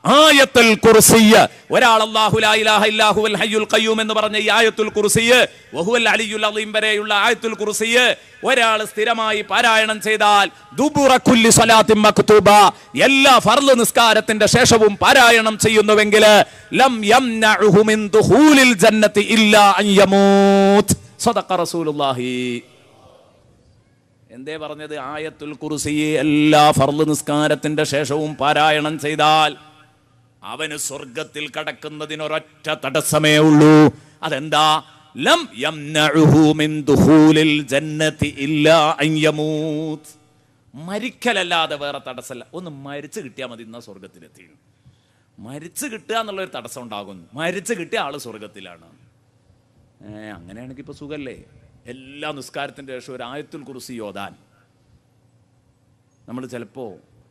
Speaker 1: ആയത്തുൽ കുർസിയ്യ, ഒരാൾ അല്ലാഹു ലാ ഇലാഹ ഇല്ലാ ഹുവൽ ഹയ്യുൽ ഖയ്യൂം എന്ന് പറഞ്ഞ ഈ ആയത്തുൽ കുർസിയ്യ, വഹുവൽ അലിയുൽ അദീം വരെയുള്ള ആയത്തുൽ കുർസിയ്യ ഒരാൾ സ്ഥിരമായി പാരായണം ചെയ്താൽ, ദുബുറ കുല്ലി സ്വലാത്തിൻ മക്തൂബ, എല്ലാ ഫർള് നിസ്കാരത്തിന്റെ ശേഷവും പാരായണം ചെയ്യുന്നുവെങ്കിൽ, ലം യംനഉഹു മിൻ ദുഖൂലിൽ ജന്നതി ഇല്ലാ അൻ യമൂത്. സദഖ റസൂലുള്ളാഹി. എന്തേ പറഞ്ഞത്? ആയത്തുൽ കുർസിയെ എല്ലാ ഫർള് നിസ്കാരത്തിന്റെ ശേഷവും പാരായണം ചെയ്താൽ അവന് സ്വർഗത്തിൽ കടക്കുന്നതിനൊരൊറ്റ തടസ്സമേ ഉള്ളൂ. അതെന്താ? ലം യംനഉഹു മിൻ ദുഖൂലിൽ ജന്നതി ഇല്ലാ അൻ യമൂത്. മരിക്കലല്ലാതെ വേറെ തടസ്സമല്ല. ഒന്ന് മരിച്ചു കിട്ടിയാൽ മതി, ഇന്ന സ്വർഗത്തിലെത്തി. മരിച്ചു കിട്ടുക എന്നുള്ളൊരു തടസ്സം ഉണ്ടാകുന്നു. മരിച്ചു കിട്ടിയ ആള് സ്വർഗത്തിലാണ്. അങ്ങനെയാണെങ്കിൽ ഇപ്പൊ സുഖല്ലേ? എല്ലാ നിസ്കാരത്തിന്റെ ശേഷം ഒരു ആയത്തുൽ കുർസി ഓതാൻ. നമ്മൾ ചിലപ്പോ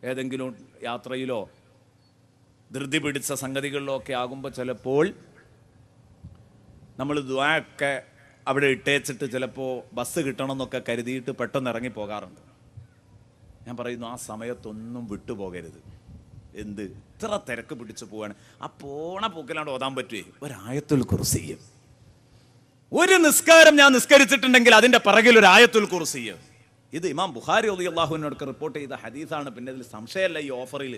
Speaker 1: ഏതെങ്കിലും യാത്രയിലോ ധൃതി പിടിച്ച സംഗതികളിലോ ഒക്കെ ആകുമ്പോൾ ചിലപ്പോൾ നമ്മൾ ദുആയൊക്കെ അവിടെ ഇട്ടേച്ചിട്ട് ചിലപ്പോൾ ബസ് കിട്ടണമെന്നൊക്കെ കരുതിയിട്ട് പെട്ടെന്ന് ഇറങ്ങി പോകാറുണ്ട്. ഞാൻ പറയുന്നു, ആ സമയത്തൊന്നും വിട്ടുപോകരുത്. എന്ത് ഇത്ര തിരക്ക് പിടിച്ചു പോവാണ്? ആ പോണ പോക്കിലാണ്ട് ഓതാൻ പറ്റുവേ ഒരു ആയത്തുൽ കുർസി. ഒരു നിസ്കാരം ഞാൻ നിസ്കരിച്ചിട്ടുണ്ടെങ്കിൽ അതിന്റെ പിറകിൽ ഒരു ആയത്തുൽ കുർസി. ഇത് ഇമാം ബുഖാരി റളിയല്ലാഹു അൻഹു റിപ്പോർട്ട് ചെയ്ത ഹദീസാണ്. പിന്നെ ഇതിൽ സംശയമല്ല ഈ ഓഫറിൽ.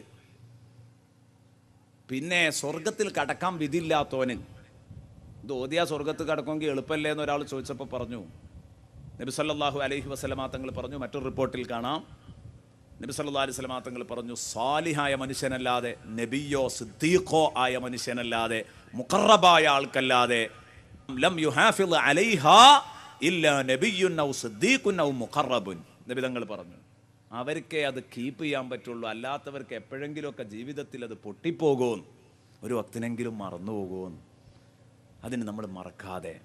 Speaker 1: പിന്നെ സ്വർഗത്തിൽ കടക്കാൻ വിധിയില്ലാത്തവന് ഇത് ഓതിയാ സ്വർഗത്തിൽ കടക്കുമെങ്കിൽ എളുപ്പമല്ലേ എന്ന് ഒരാൾ ചോദിച്ചപ്പോൾ പറഞ്ഞു, നബി സല്ലല്ലാഹു അലൈഹി വസല്ലമ തങ്ങൾ പറഞ്ഞു, മറ്റൊരു റിപ്പോർട്ടിൽ കാണാം, നബി സല്ലല്ലാഹു അലൈഹി വസല്ലമ തങ്ങൾ പറഞ്ഞു, സാലിഹായ മനുഷ്യനല്ലാതെ, നബിയോ സിദ്ദീഖോ ആയ മനുഷ്യനല്ലാതെ, മുഖറബായ ആൾക്കല്ലാതെ, ലം യുഹാഫിള് അലൈഹാ ഇല്ലാ നബിയ്യുൻ ഔ സിദ്ദീഖുൻ ഔ മുഖറബുൻ, നബി തങ്ങൾ പറഞ്ഞു, അവർക്കേ അത് കീപ്പ് ചെയ്യാൻ പറ്റുള്ളൂ. അല്ലാത്തവർക്ക് എപ്പോഴെങ്കിലുമൊക്കെ ജീവിതത്തിൽ അത് പൊട്ടിപ്പോകുമെന്ന്, ഒരു വക്തിനെങ്കിലും മറന്നു പോകുമെന്ന്. അതിന് നമ്മൾ മറക്കാതെ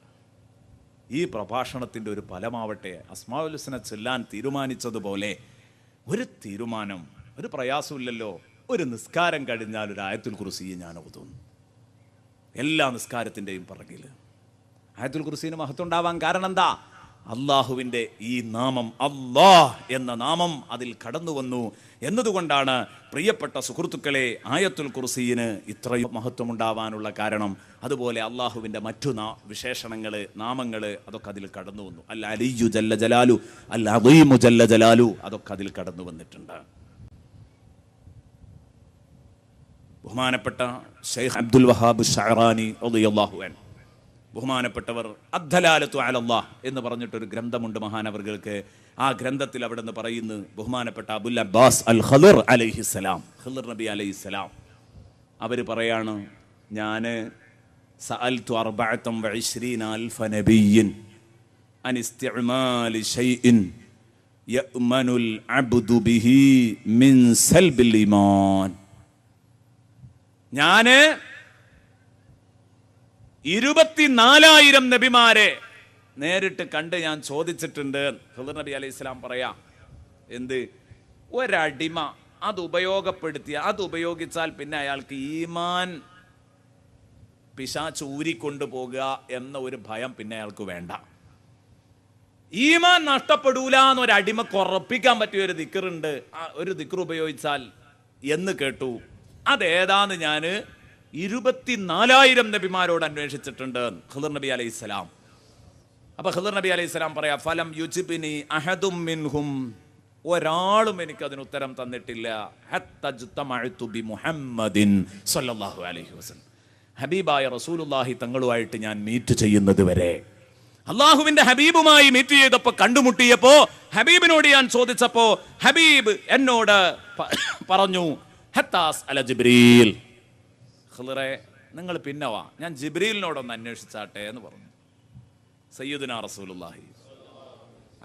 Speaker 1: ഈ പ്രഭാഷണത്തിൻ്റെ ഒരു ഫലമാവട്ടെ, അസ്മാഉൽ ഹുസ്ന ചൊല്ലാൻ തീരുമാനിച്ചതുപോലെ ഒരു തീരുമാനം, ഒരു പ്രയാസമില്ലല്ലോ. ഒരു നിസ്കാരം കഴിഞ്ഞാൽ ഒരു ആയത്തുൽ കുർസി ഞാൻ ഓതുന്നു. എല്ലാ നിസ്കാരത്തിൻ്റെയും പിറകിൽ ആയത്തുൽ കുർസിന് മഹത്വം ഉണ്ടാവാൻ കാരണം എന്താ? അള്ളാഹുവിൻ്റെ ഈ നാമം, അല്ലാഹ് എന്ന നാമം അതിൽ കടന്നു വന്നു എന്നതുകൊണ്ടാണ് പ്രിയപ്പെട്ട സുഹൃത്തുക്കളെ ആയത്തുൽ കുർസിന് ഇത്രയും മഹത്വം ഉണ്ടാവാനുള്ള കാരണം. അതുപോലെ അള്ളാഹുവിൻ്റെ മറ്റു വിശേഷണങ്ങൾ, നാമങ്ങൾ അതൊക്കെ അതിൽ കടന്നു വന്നു. അൽ അലിയ്യു ജല്ല ജലാലു, അൽ അദീമു ജല്ല ജലാലു, അതൊക്കെ അതിൽ കടന്നു വന്നിട്ടുണ്ട്. ബഹുമാനപ്പെട്ട ശൈഖ് അബ്ദുൽ വഹാബ് ഷഅറാനി റളിയല്ലാഹു അൻഹു, ബഹുമാനപ്പെട്ടവർ അദ്ദലാലത്തു അലല്ലാഹ് എന്ന് പറഞ്ഞിട്ടൊരു ഗ്രന്ഥമുണ്ട് മഹാനവർകൾക്ക്. ആ ഗ്രന്ഥത്തിൽ അവിടെ നിന്ന് പറയുന്നു, ബഹുമാനപ്പെട്ട അബുൽ അബ്ബാസ് അൽ ഖദർ അലൈഹിസ്സലാം, ഖദർ നബി അലൈഹിസ്സലാം, അവർ പറയാണ്, ഞാൻ സഅൽതു 24,000 നബിയ്യിൻ അൻ ഇസ്തിഅമാലി ഷൈഇൻ യഅ്മനുൽ അബ്ദു ബിഹി മിൻ സൽബിൽ ഈമാൻ. ഞാൻ 24,000 നബിമാരെ നേരിട്ട് കണ്ട് ഞാൻ ചോദിച്ചിട്ടുണ്ട്. ഖദർ നബി അലൈഹി സ്വലാം പറയാ, എന്ത്? ഒരടിമ അത് ഉപയോഗിച്ചാൽ പിന്നെ അയാൾക്ക് ഈമാൻ പിശാച് ഊരിക്കൊണ്ടു പോകുക എന്ന ഒരു ഭയം പിന്നെ അയാൾക്ക് വേണ്ട. ഈമാൻ നഷ്ടപ്പെടൂല എന്നൊരടിമക്ക് ഉറപ്പിക്കാൻ പറ്റിയ ഒരു ദിക്റുണ്ട്, ഒരു ദിക്ർ ഉപയോഗിച്ചാൽ എന്ന് കേട്ടു. അതേതാന്ന് ഞാൻ 24,000 നബിമാരോട് അന്വേഷിച്ചിട്ടുണ്ട് ഖദർ നബി അലൈഹിസ്സലാം. അപ്പൊ ഖദർ നബി അലൈഹിസ്സലാം പറയാ, ഫലം യുജിബ്നി അഹദും മിൻഹും, ഒരാളും എനിക്ക് അതിന് ഉത്തരം തന്നിട്ടില്ല. ഹത്തജ്തമഅതു ബി മുഹമ്മദിൻ സ്വല്ലല്ലാഹു അലൈഹി വസല്ലം, ഹബീബായ റസൂലുള്ളാഹി തങ്ങളുമായിട്ട് ഞാൻ മീറ്റ് ചെയ്യുന്നത് വരെ. അള്ളാഹുവിന്റെ ഹബീബുമായി മീറ്റ് ചെയ്തപ്പോ, കണ്ടുമുട്ടിയപ്പോ, ഹബീബിനോട് ഞാൻ ചോദിച്ചപ്പോ ഹബീബ് എന്നോട് പറഞ്ഞു, ഹത്താസ് അല ജിബ്രീൽ, ഖദറെ നിങ്ങൾ പിന്നെ വാ, ഞാൻ ജിബ്രീലിനോടൊന്ന് അന്വേഷിച്ചാട്ടെ എന്ന് പറഞ്ഞു സയ്യിദുനാ റസൂലുള്ളാഹി.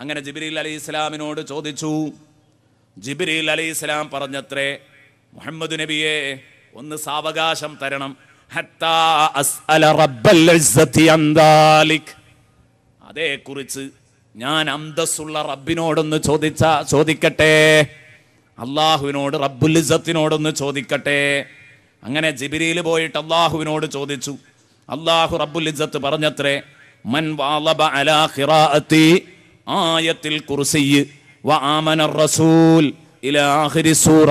Speaker 1: അങ്ങനെ ജിബ്രീൽ അലൈഹി ഇസ്ലാമിനോട് ചോദിച്ചു. ജിബ്രീൽ അലൈഹി ഇസ്ലാം പറഞ്ഞത്രേ, മുഹമ്മദ് നബിയെ ഒന്ന് സാവകാശം തരണം, ഹത്താ അസ്അല റബ്ബൽ ഇസ്സതി അൻ ദാലിക്, അതേക്കുറിച്ച് ഞാൻ അന്തസ്സുള്ള റബ്ബിനോടൊന്ന് ചോദിക്കട്ടെ, അള്ളാഹുവിനോട് റബ്ബുൽ ഇസ്സത്തിനോടൊന്ന് ചോദിക്കട്ടെ. അങ്ങനെ ജിബ്രീൽ പോയിട്ട് അള്ളാഹുവിനോട് ചോദിച്ചു. അള്ളാഹു റബ്ബുൽ ഇസ്സത്ത് പറഞ്ഞത്രേ, മൻ വാളബ അലാ ഖിറാഅത്തി ആയത്തിൽ കുർസിയ്യ് വആമന റസൂൽ ഇലാ ആഖിരി സൂറ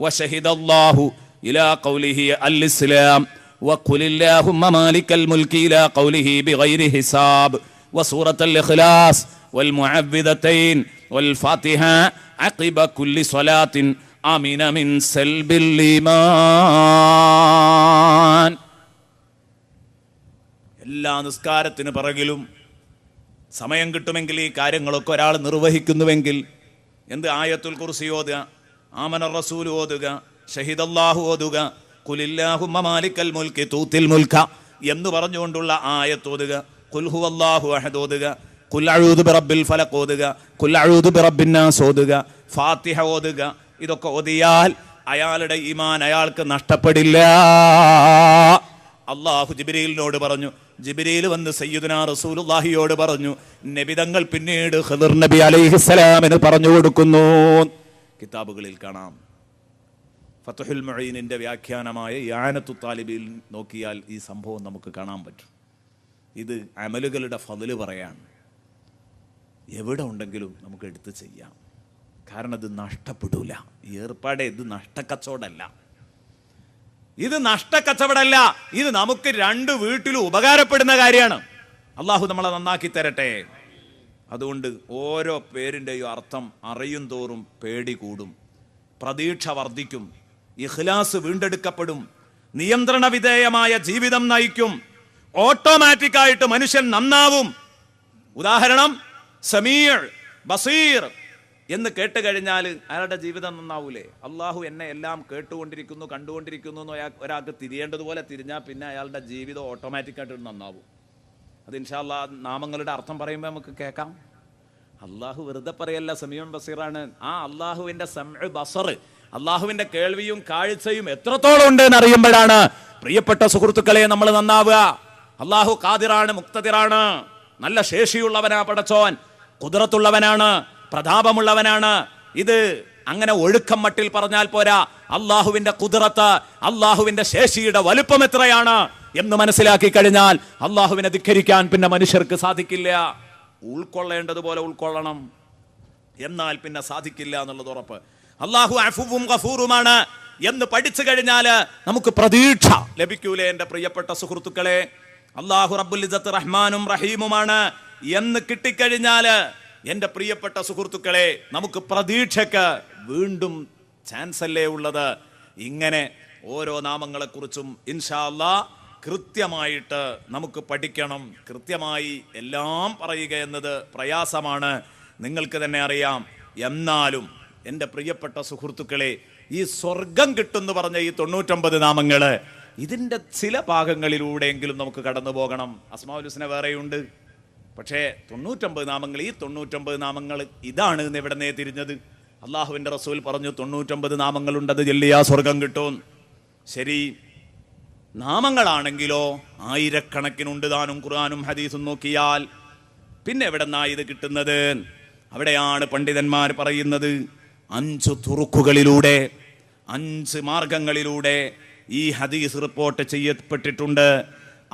Speaker 1: വശഹിദല്ലാഹു ഇലാ ഖൗലിഹി അൽ ഇസ്ലാം വഖുലില്ലാഹുമ്മ മാലിക്കൽ മുൽക്കി ഇലാ ഖൗലിഹി ബിഗൈരി ഹിസാബ് വസൂറത്തുൽ ഇഖ്ലാസ് വൽ മുഅവ്വിദതൈൻ വൽ ഫാത്തിഹ അഖിബ കുല്ലി സ്വലാത്തിൻ ആമിന മിൻ സൽബിൽ ഈമാൻ. എല്ലാ നിസ്കാരത്തിന് പിറകിലും സമയം കിട്ടുമെങ്കിൽ ഈ കാര്യങ്ങളൊക്കെ ഒരാൾ നിർവഹിക്കുന്നുവെങ്കിൽ എന്ത് ആയത്തുൽ കുർസി ഓതുക, ആമന റസൂൽ ഓതുക, ഷഹിദല്ലാഹു ഓതുക, ഖുലില്ലാഹുമ്മ മാലിക്കൽ മുൽക്കി തൂത്തിൽ മുൽക എന്ന് പറഞ്ഞുകൊണ്ടുള്ള ആയത്ത് ഓതുക, ഖുൽ ഹുവല്ലാഹു അഹദ് ഓതുക, ഖുൽ അഊദു ബിറബ്ബിൽ ഫലഖ് ഓതുക, ഖുൽ അഊദു ബിറബ്ബിൻ നാസ് ഓതുക, ഫാത്തിഹ ഓതുക. ഇതൊക്കെ ഓതിയാൽ അയാളുടെ ഈമാൻ അയാൾക്ക് നഷ്ടപ്പെടില്ല. അള്ളാഹു ജിബ്രീലിനോട് പറഞ്ഞു. ജിബ്രീൽ വന്ന് സയ്യിദുനാ റസൂലുള്ളാഹിയോട് പറഞ്ഞു. നബിതങ്ങൾ പിന്നീട് ഖിദ്ർ നബി അലൈഹിസ്സലാമിന് പറഞ്ഞു കൊടുക്കുന്നു. കിതാബുകളിൽ കാണാം. ഫത്ഹുൽ മുഈനിന്റെ വ്യാഖ്യാനമായ ഇആനത്തു താലിബിൽ നോക്കിയാൽ ഈ സംഭവം നമുക്ക് കാണാൻ പറ്റും. ഇത് അമലുകളുടെ ഫضല് പറയാണ്. എവിടെ ഉണ്ടെങ്കിലും നമുക്ക് എടുത്ത് ചെയ്യാം. കാരണം ഇത് നഷ്ടപ്പെടൂല. ഈ ഏർപ്പാടെ ഇത് നഷ്ടക്കച്ചവടമല്ല, ഇത് നഷ്ടക്കച്ചവടമല്ല, ഇത് നമുക്ക് രണ്ട് വീട്ടിലും ഉപകാരപ്പെടുന്ന കാര്യമാണ്. അള്ളാഹു നമ്മളെ നന്നാക്കി തരട്ടെ. അതുകൊണ്ട് ഓരോ പേരിൻ്റെയും അർത്ഥം അറിയും തോറും പേടി കൂടും, പ്രതീക്ഷ വർദ്ധിക്കും, ഇഖ്ലാസ് വീണ്ടെടുക്കപ്പെടും, നിയന്ത്രണ വിധേയമായ ജീവിതം നയിക്കും, ഓട്ടോമാറ്റിക്കായിട്ട് മനുഷ്യൻ നന്നാവും. ഉദാഹരണം, സമീർ ബസീർ എന്ന് കേട്ട് കഴിഞ്ഞാൽ അയാളുടെ ജീവിതം നന്നാവൂലേ? അള്ളാഹു എന്നെ എല്ലാം കേട്ടുകൊണ്ടിരിക്കുന്നു, കണ്ടുകൊണ്ടിരിക്കുന്നു എന്ന് ഒരാൾക്ക് തിരിയേണ്ടതുപോലെ തിരിഞ്ഞാൽ പിന്നെ അയാളുടെ ജീവിതം ഓട്ടോമാറ്റിക്കായിട്ട് നന്നാവും. അത് ഇൻഷാ അല്ലാഹ് നാമങ്ങളുടെ അർത്ഥം പറയുമ്പോൾ നമുക്ക് കേൾക്കാം. അള്ളാഹു വെറുതെ പറയല്ല, സമീഉൻ ബസീറാണ്. ആ അള്ളാഹുവിന്റെ സമഅ് ബസർ, അള്ളാഹുവിന്റെ കേൾവിയും കാഴ്ചയും എത്രത്തോളം ഉണ്ട് എന്ന് അറിയുമ്പോഴാണ് പ്രിയപ്പെട്ട സുഹൃത്തുക്കളെ നമ്മൾ നന്നാവുക. അള്ളാഹു ഖാദിറാണ്, മുഖ്തദിറാണ്, നല്ല ശേഷിയുള്ളവനാ പടച്ചോൻ, ഖുദ്റത്തുള്ളവനാണ്, പ്രതാപമുള്ളവനാണ്. ഇത് അങ്ങനെ ഒഴുക്കം മട്ടിൽ പറഞ്ഞാൽ പോരാ. അള്ളാഹുവിന്റെ ഖുദ്റത്ത്, അള്ളാഹുവിന്റെ ശേഷിയുടെ വലുപ്പം എത്രയാണ് എന്ന് മനസ്സിലാക്കി കഴിഞ്ഞാൽ അള്ളാഹുവിനെ ധിക്കരിക്കാൻ പിന്നെ മനുഷ്യർക്ക് സാധിക്കില്ല. ഉൾക്കൊള്ളേണ്ടതുപോലെ ഉൾക്കൊള്ളണം, എന്നാൽ പിന്നെ സാധിക്കില്ല എന്നുള്ളത് ഉറപ്പ്. അള്ളാഹു അഫുവും ഗഫൂറുമാണ് എന്ന് പഠിച്ചു കഴിഞ്ഞാൽ നമുക്ക് പ്രതീക്ഷ ലഭിക്കൂലേ എൻ്റെ പ്രിയപ്പെട്ട സുഹൃത്തുക്കളെ? അള്ളാഹു റബ്ബുൽ ഇസ്സത്ത് റഹ്മാനും റഹീമുമാണ് എന്ന് കിട്ടിക്കഴിഞ്ഞാൽ എൻ്റെ പ്രിയപ്പെട്ട സുഹൃത്തുക്കളെ നമുക്ക് പ്രതീക്ഷയ്ക്ക് വീണ്ടും ചാൻസ് അല്ലേ ഉള്ളത്. ഇങ്ങനെ ഓരോ നാമങ്ങളെക്കുറിച്ചും ഇൻഷാ അല്ലാഹ് കൃത്യമായിട്ട് നമുക്ക് പഠിക്കണം. കൃത്യമായി എല്ലാം പറയുക എന്നത് പ്രയാസമാണ്, നിങ്ങൾക്ക് തന്നെ അറിയാം. എന്നാലും എൻ്റെ പ്രിയപ്പെട്ട സുഹൃത്തുക്കളെ, ഈ സ്വർഗം കിട്ടുമെന്ന് പറഞ്ഞ ഈ 99 നാമങ്ങള്, ഇതിൻ്റെ ചില ഭാഗങ്ങളിലൂടെയെങ്കിലും നമുക്ക് കടന്നു പോകണം. അസ്മാഉൽ ഹുസ്ന വേറെയുണ്ട്, പക്ഷേ 99 നാമങ്ങൾ, ഈ 99 നാമങ്ങൾ ഇതാണ് എന്ന് എവിടെന്നേ തിരിഞ്ഞത്? അള്ളാഹുവിൻ്റെ റസൂൽ പറഞ്ഞു 99 നാമങ്ങളുണ്ടത് ചൊല്ലിയാ സ്വർഗം കിട്ടും. ശരി, നാമങ്ങളാണെങ്കിലോ ആയിരക്കണക്കിനുണ്ട് താനും ഖുർആനും ഹദീസും നോക്കിയാൽ. പിന്നെ എവിടെന്നാ ഇത് കിട്ടുന്നത്? അവിടെയാണ് പണ്ഡിതന്മാർ പറയുന്നത് 5 തുറുക്കുകളിലൂടെ, 5 മാർഗങ്ങളിലൂടെ ഈ ഹദീസ് റിപ്പോർട്ട് ചെയ്യപ്പെട്ടിട്ടുണ്ട്.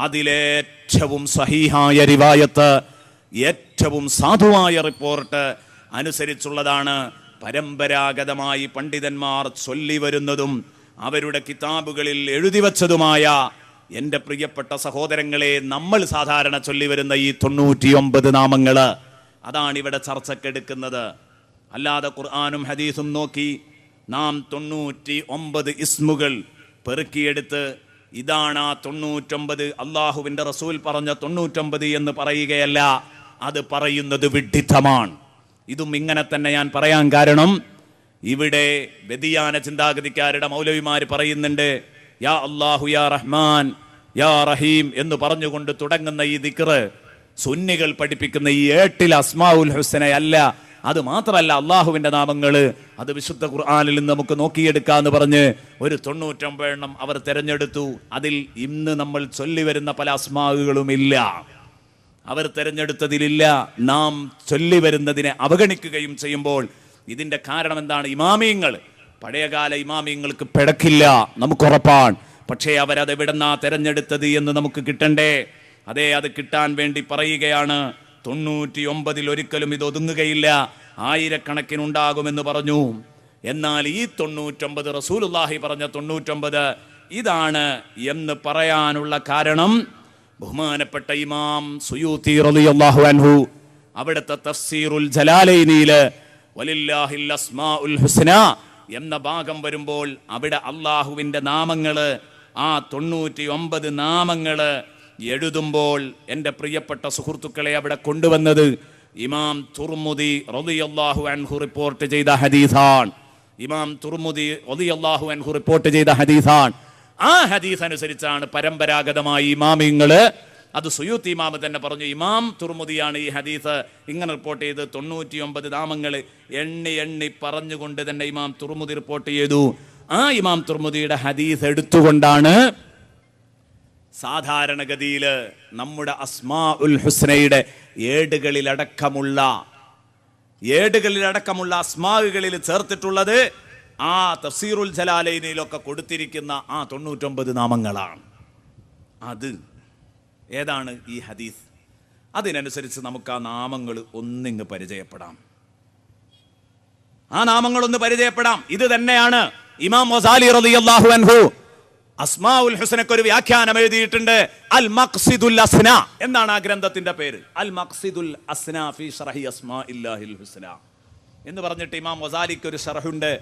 Speaker 1: അതിലേറ്റവും സഹീഹായ റിവായത്ത്, ഏറ്റവും സാധുവായ റിപ്പോർട്ട് അനുസരിച്ചുള്ളതാണ് പരമ്പരാഗതമായി പണ്ഡിതന്മാർ ചൊല്ലി വരുന്നതും അവരുടെ കിതാബുകളിൽ എഴുതി വച്ചതുമായ എൻ്റെ പ്രിയപ്പെട്ട സഹോദരങ്ങളെ, നമ്മൾ സാധാരണ ചൊല്ലി വരുന്ന ഈ 99 നാമങ്ങള്, അതാണ് ഇവിടെ ചർച്ചക്കെടുക്കുന്നത്. അല്ലാതെ ഖുർആനും ഹദീസും നോക്കി നാം 99 ഇസ്മുകൾ പെറുക്കിയെടുത്ത് ഇതാണ് ആ 99 അള്ളാഹുവിൻ്റെ റസൂൽ പറഞ്ഞ 99 എന്ന് പറയുകയല്ല. അത് പറയുന്നത് വിഡ്ഢിത്തമാണ്. ഇതും ഇങ്ങനെ തന്നെ ഞാൻ പറയാൻ കാരണം, ഇവിടെ വ്യതിയാന ചിന്താഗതിക്കാരുടെ മൗലവിമാർ പറയുന്നുണ്ട്, യാ അല്ലാഹു യാ റഹ്മാൻ യാ റഹീം എന്ന് പറഞ്ഞുകൊണ്ട് തുടങ്ങുന്ന ഈ ദിക്ർ സുന്നികൾ പഠിപ്പിക്കുന്ന ഈ 8 അസ്മാഉൽ ഹുസ്നയല്ല. അത് മാത്രമല്ല, അള്ളാഹുവിന്റെ നാമങ്ങള് അത് വിശുദ്ധ ഖുർആനിൽ നിന്ന് നമുക്ക് നോക്കിയെടുക്കാന്ന് പറഞ്ഞ് ഒരു 99 എണ്ണം അവർ തെരഞ്ഞെടുത്തു. അതിൽ ഇന്ന് നമ്മൾ ചൊല്ലി വരുന്ന പല അസ്മാഉകളുമില്ല, അവർ തെരഞ്ഞെടുത്തതിലില്ല. നാം ചൊല്ലി വരുന്നതിനെ അവഗണിക്കുകയും ചെയ്യുമ്പോൾ ഇതിന്റെ കാരണം എന്താണ്? ഇമാമിയങ്ങൾ, പഴയകാല ഇമാമിയങ്ങൾക്ക് പിഴക്കില്ല, നമുക്കുറപ്പാണ്. പക്ഷേ അവരതെവിടുന്നാ തെരഞ്ഞെടുത്തത് എന്ന് നമുക്ക് കിട്ടണ്ടേ? അതെ, അത് കിട്ടാൻ വേണ്ടി പറയുകയാണ്. 99 ഒരിക്കലും ഇത് ഒതുങ്ങുകയില്ല, ആയിരക്കണക്കിനുണ്ടാകുമെന്ന് പറഞ്ഞു. എന്നാൽ ഈ 99 റസൂലുള്ളാഹി പറഞ്ഞ 99 ഇതാണ് എന്ന് പറയാനുള്ള കാരണം ബഹുമാനപ്പെട്ട ഇമാം സുയൂത്തി റളിയല്ലാഹു അൻഹു അവിടുത്തെ തഫ്സീറുൽ ജലാലൈനിയില് വലില്ലാഹിൽ അസ്മാഉൽ ഹുസ്ന എന്ന ഭാഗം വരുമ്പോൾ അവിടെ അള്ളാഹുവിന്റെ നാമങ്ങള്, ആ 99 നാമങ്ങള് എഴുതുമ്പോൾ എൻ്റെ പ്രിയപ്പെട്ട സുഹൃത്തുക്കളെ അവിടെ കൊണ്ടുവന്നത് ഇമാം തുർമുദി റളിയല്ലാഹു അൻഹു റിപ്പോർട്ട് ചെയ്ത ഹദീസാണ്. ഇമാം തുർമുദി റളിയല്ലാഹു അൻഹു റിപ്പോർട്ട് ചെയ്ത ഹദീസാണ്. ആ ഹദീസ് അനുസരിച്ചാണ് പരമ്പരാഗതമായി ഇമാമിങ്ങള്, അത് സുയൂത്തി ഇമാം തന്നെ പറഞ്ഞു, ഇമാം തുർമുദിയാണ് ഈ ഹദീസ് ഇങ്ങനെ റിപ്പോർട്ട് ചെയ്ത് 99 നാമങ്ങൾ എണ്ണി പറഞ്ഞുകൊണ്ട് തന്നെ ഇമാം തുർമുദി റിപ്പോർട്ട് ചെയ്തു. ആ ഇമാം തുർമുദിയുടെ ഹദീസ് എടുത്തുകൊണ്ടാണ് സാധാരണഗതിയിൽ നമ്മുടെ അസ്മാഉൽ ഹുസ്നയുടെ ഏടുകളിലടക്കമുള്ള അസ്മാഉകളിൽ ചേർത്തിട്ടുള്ളത് ആ തഫ്സീറുൽ ജലാലൈനിലൊക്കെ കൊടുത്തിരിക്കുന്ന ആ 99 നാമങ്ങളാണ്. അത് ഏതാണ് ഈ ഹദീസ്? അതിനനുസരിച്ച് നമുക്ക് ആ നാമങ്ങൾ ഒന്നിങ്ങ് പരിചയപ്പെടാം. ഇത് തന്നെയാണ് ഇമാം ഗസാലി റളിയല്ലാഹു അൻഹു അസ്മാഉൽ ഹുസ്നക്ക് ഒരു വ്യാഖ്യാനം എഴുതിയിട്ടുണ്ട്. അൽ മഖ്സിദുൽ അസ്ന എന്നാണ് ആ ഗ്രന്ഥത്തിന്റെ പേര്. അൽ മഖ്സിദുൽ അസ്ന ഫീ ശറഹി അസ്മാഇല്ലാഹിൽ ഹുസ്ന എന്ന് പറഞ്ഞിട്ട് ഇമാം ഗസാലിക്ക് ഒരു ശറഹുണ്ട്.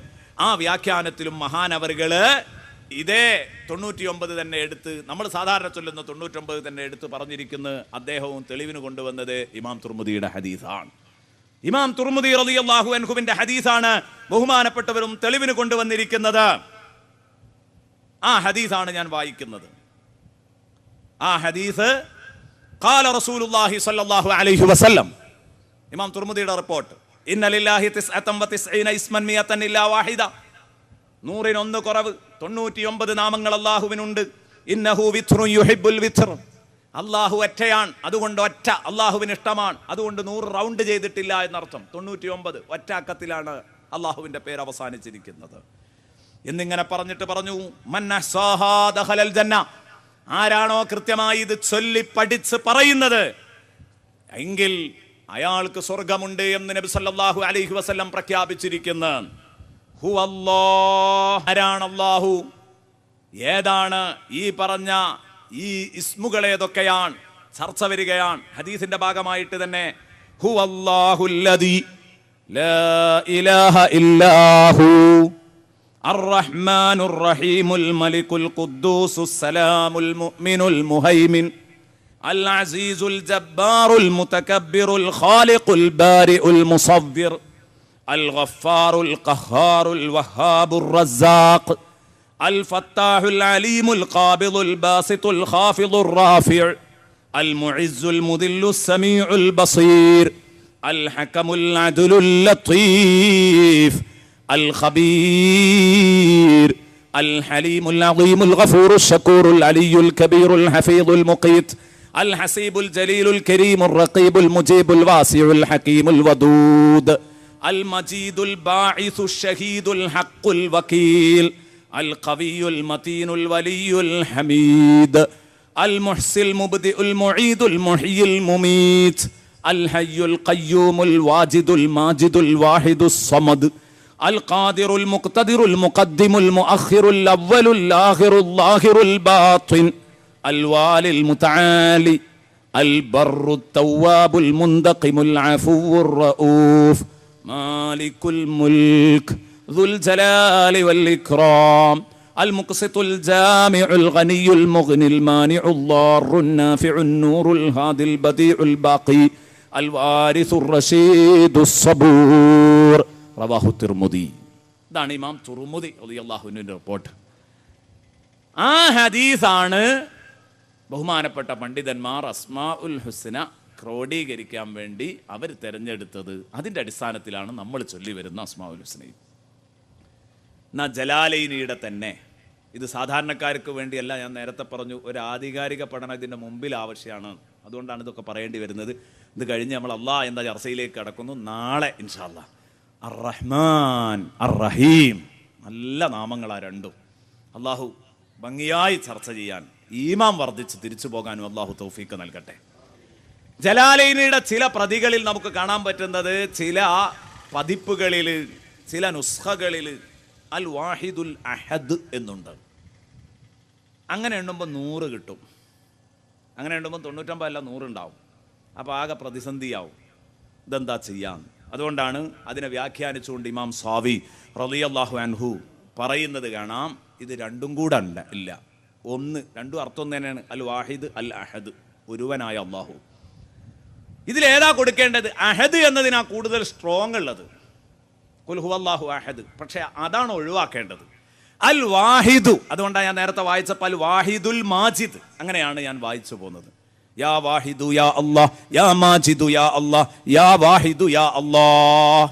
Speaker 1: ആ വ്യാഖ്യാനത്തിലും മഹാനവറുകള് ഇതേ 99 തന്നെ എടുത്ത്, നമ്മൾ സാധാരണ ചൊല്ലുന്ന 99 തന്നെ എടുത്ത് പറഞ്ഞിരിക്കുന്ന അദ്ദേഹവും തെളിവിന് കൊണ്ടുവന്നത് ഇമാം തുർമുദിയുടെ ഹദീസാണ്. ഇമാം തുർമുദി റളിയല്ലാഹു അൻഹുവിന്റെ ഹദീസാണ് ബഹുമാനപ്പെട്ടവരും തെളിവിന് കൊണ്ടുവന്നിരിക്കുന്നത്. ആ ഹദീസാണ് ഞാൻ വായിക്കുന്നത്. ആ ഹദീസ് ഖാല റസൂലുള്ളാഹി സ്വല്ലല്ലാഹു അലൈഹി വസല്ലം, ഇമാം തുർമുദിയുടെ റിപ്പോർട്ട്. ഇന്ന ലില്ലാഹി 99 ഇസ്മൻ മിയതൻ ഇല്ലാ വാഹിദ, 101 കുറവ്, 99 നാമങ്ങൾ അല്ലാഹുവിനുണ്ട്. ഇന്നഹു വിത്റുൻ യുഹിബ്ബുൽ വിത്ർ, അല്ലാഹു ഒറ്റയാണ്, അതുകൊണ്ട് ഒറ്റ അല്ലാഹുവിന് ഇഷ്ടമാണ്, അതുകൊണ്ട് 100 റൗണ്ട് ചെയ്തിട്ടില്ല എന്നർത്ഥം. 99 ഒറ്റ അക്കത്തിലാണ് അല്ലാഹുവിന്റെ പേര് അവസാനിച്ചിരിക്കുന്നത് എന്നിങ്ങനെ പറഞ്ഞിട്ട് പറഞ്ഞു, മൻ അഹ്സാഹാ ദഖലൽ ജന്ന, ആരാണോ കൃത്യമായി ഇത് ചൊല്ലി പഠിച്ച് പറയുന്നത് എങ്കിൽ അയാൾക്ക് സ്വർഗമുണ്ട് എന്ന് നബി സല്ലല്ലാഹു അലൈഹി വസല്ലം പ്രഖ്യാപിച്ചിരിക്കുന്നു. ആരാണ് അല്ലാഹു? ഏതാണ് ഈ പറഞ്ഞ ഈ ഇസ്മുകൾ ഏതൊക്കെയാണ്? ചർച്ച വരികയാണ് ഹദീസിന്റെ ഭാഗമായിട്ട് തന്നെ. ഹുവല്ലാഹുല്ലദീ ലാ ഇലാഹ ഇല്ലാഹു അർറഹ്മാനുർ റഹീമുൽ മലിക്കുൽ ഖുദ്ദൂസുസ് സലാമുൽ മുഅ്മിനുൽ മുഹൈമിൻ അൽ അസീസുൽ ജബ്ബാറുൽ മുതകബ്ബിറുൽ ഖാലിഖുൽ ബാരിഉൽ മുസവ്വിർ الغفار القهار الوهاب الرزاق الفتاح العليم القابض الباسط الخافض الرافع المعز المذل السميع البصير الحكم العدل اللطيف الخبير الحليم العظيم الغفور الشكور العلي الكبير الحفيظ المقيت الحسيب الجليل الكريم الرقيب المجيب الواسع الحكيم الودود المجيد الباعث الشهيد الحق الوكيل القوي المتين الولي الحميد المحصي المبدئ المعيد المحيي المميت الحي القيوم الواجد الماجد الواحد الصمد القادر المقتدر المقدم المؤخر الأول الآخر الظاهر الباطن الوالي المتعالي البر التواب المنتقم العفو الرؤوف مالك الملك ذو الجلال والإكرام المقسط الجامع الغني المغني المانع الضار النافع النور الهادي البديع الباقي الوارث الرشيد الصبور رواه الترمذي. ഇതാണ് ഇമാം തുർമുദി റളിയല്ലാഹു അൻഹുവിന്റെ റിപ്പോർട്ട്. ആ ഹദീസാണ്
Speaker 2: ബഹുമാനപ്പെട്ട പണ്ഡിതന്മാർ അസ്മാ ഉൽ ഹുസ്ന ക്രോഡീകരിക്കാൻ വേണ്ടി അവർ തിരഞ്ഞെടുത്തത്. അതിൻ്റെ അടിസ്ഥാനത്തിലാണ് നമ്മൾ ചൊല്ലി വരുന്ന അസ്മാ ഉൽ ഹുസ്നയും. എന്നാൽ ജലാലൈനിയുടെ തന്നെ, ഇത് സാധാരണക്കാർക്ക് വേണ്ടിയല്ല, ഞാൻ നേരത്തെ പറഞ്ഞു ഒരു ആധികാരിക പഠനം ഇതിൻ്റെ മുമ്പിൽ ആവശ്യമാണ്, അതുകൊണ്ടാണ് ഇതൊക്കെ പറയേണ്ടി വരുന്നത്. ഇത് കഴിഞ്ഞ് നമ്മൾ അള്ളാഹ് എന്ന ചർച്ചയിലേക്ക് കടക്കുന്നു. നാളെ ഇൻഷാ അല്ലാഹ് അർ റഹ്മാൻ അർ റഹീം, നല്ല നാമങ്ങളാ രണ്ടും. അള്ളാഹു ഭംഗിയായി ചർച്ച ചെയ്യാൻ, ഈമാൻ വർദ്ധിച്ച് തിരിച്ചു പോകാനും അള്ളാഹു തൗഫീക്ക് നൽകട്ടെ. ജലാലൈനിയുടെ ചില പ്രതികളിൽ നമുക്ക് കാണാൻ പറ്റുന്നത്, ചില പതിപ്പുകളിൽ, ചില നുസ്ഖകളിൽ അൽ വാഹിദുൽ അഹദ് എന്നുണ്ട്. അങ്ങനെ എണ്ണുമ്പോൾ 100 കിട്ടും. അങ്ങനെ എണ്ണുമ്പോൾ 99 അല്ല 100 ഉണ്ടാവും. അപ്പോൾ ആകെ പ്രതിസന്ധിയാവും. ഇതെന്താ ചെയ്യാം? അതുകൊണ്ടാണ് അതിനെ വ്യാഖ്യാനിച്ചുകൊണ്ട് ഇമാം സ്വാവി റളിയല്ലാഹു അൻഹു പറയുന്നത് കാണാം, ഇത് രണ്ടും കൂടെ ഇല്ല. രണ്ടും അർത്ഥം തന്നെയാണ്. അൽ വാഹിദ് അൽ അഹദ്, ഒരുവനായ അള്ളാഹു. ഇതിലേതാ കൊടുക്കേണ്ടത്? അഹദ് എന്നതിനാ കൂടുതൽ സ്ട്രോങ് ഉള്ളത്, ഖുൽ ഹുവല്ലാഹു അഹദ്. പക്ഷെ അതാണ് ഒഴിവാക്കേണ്ടത്, അൽ വാഹിദു. അതുകൊണ്ടാണ് ഞാൻ നേരത്തെ വായിച്ചപ്പോൾ അൽ വാഹിദുൽ മാജിദ്, അങ്ങനെയാണ് ഞാൻ വായിച്ചു പോകുന്നത്. യാ വാഹിദു യാ അല്ലാഹ്, യാ മാജിദു യാ അല്ലാഹ്, യാ വാഹിദു യാ അല്ലാഹ്,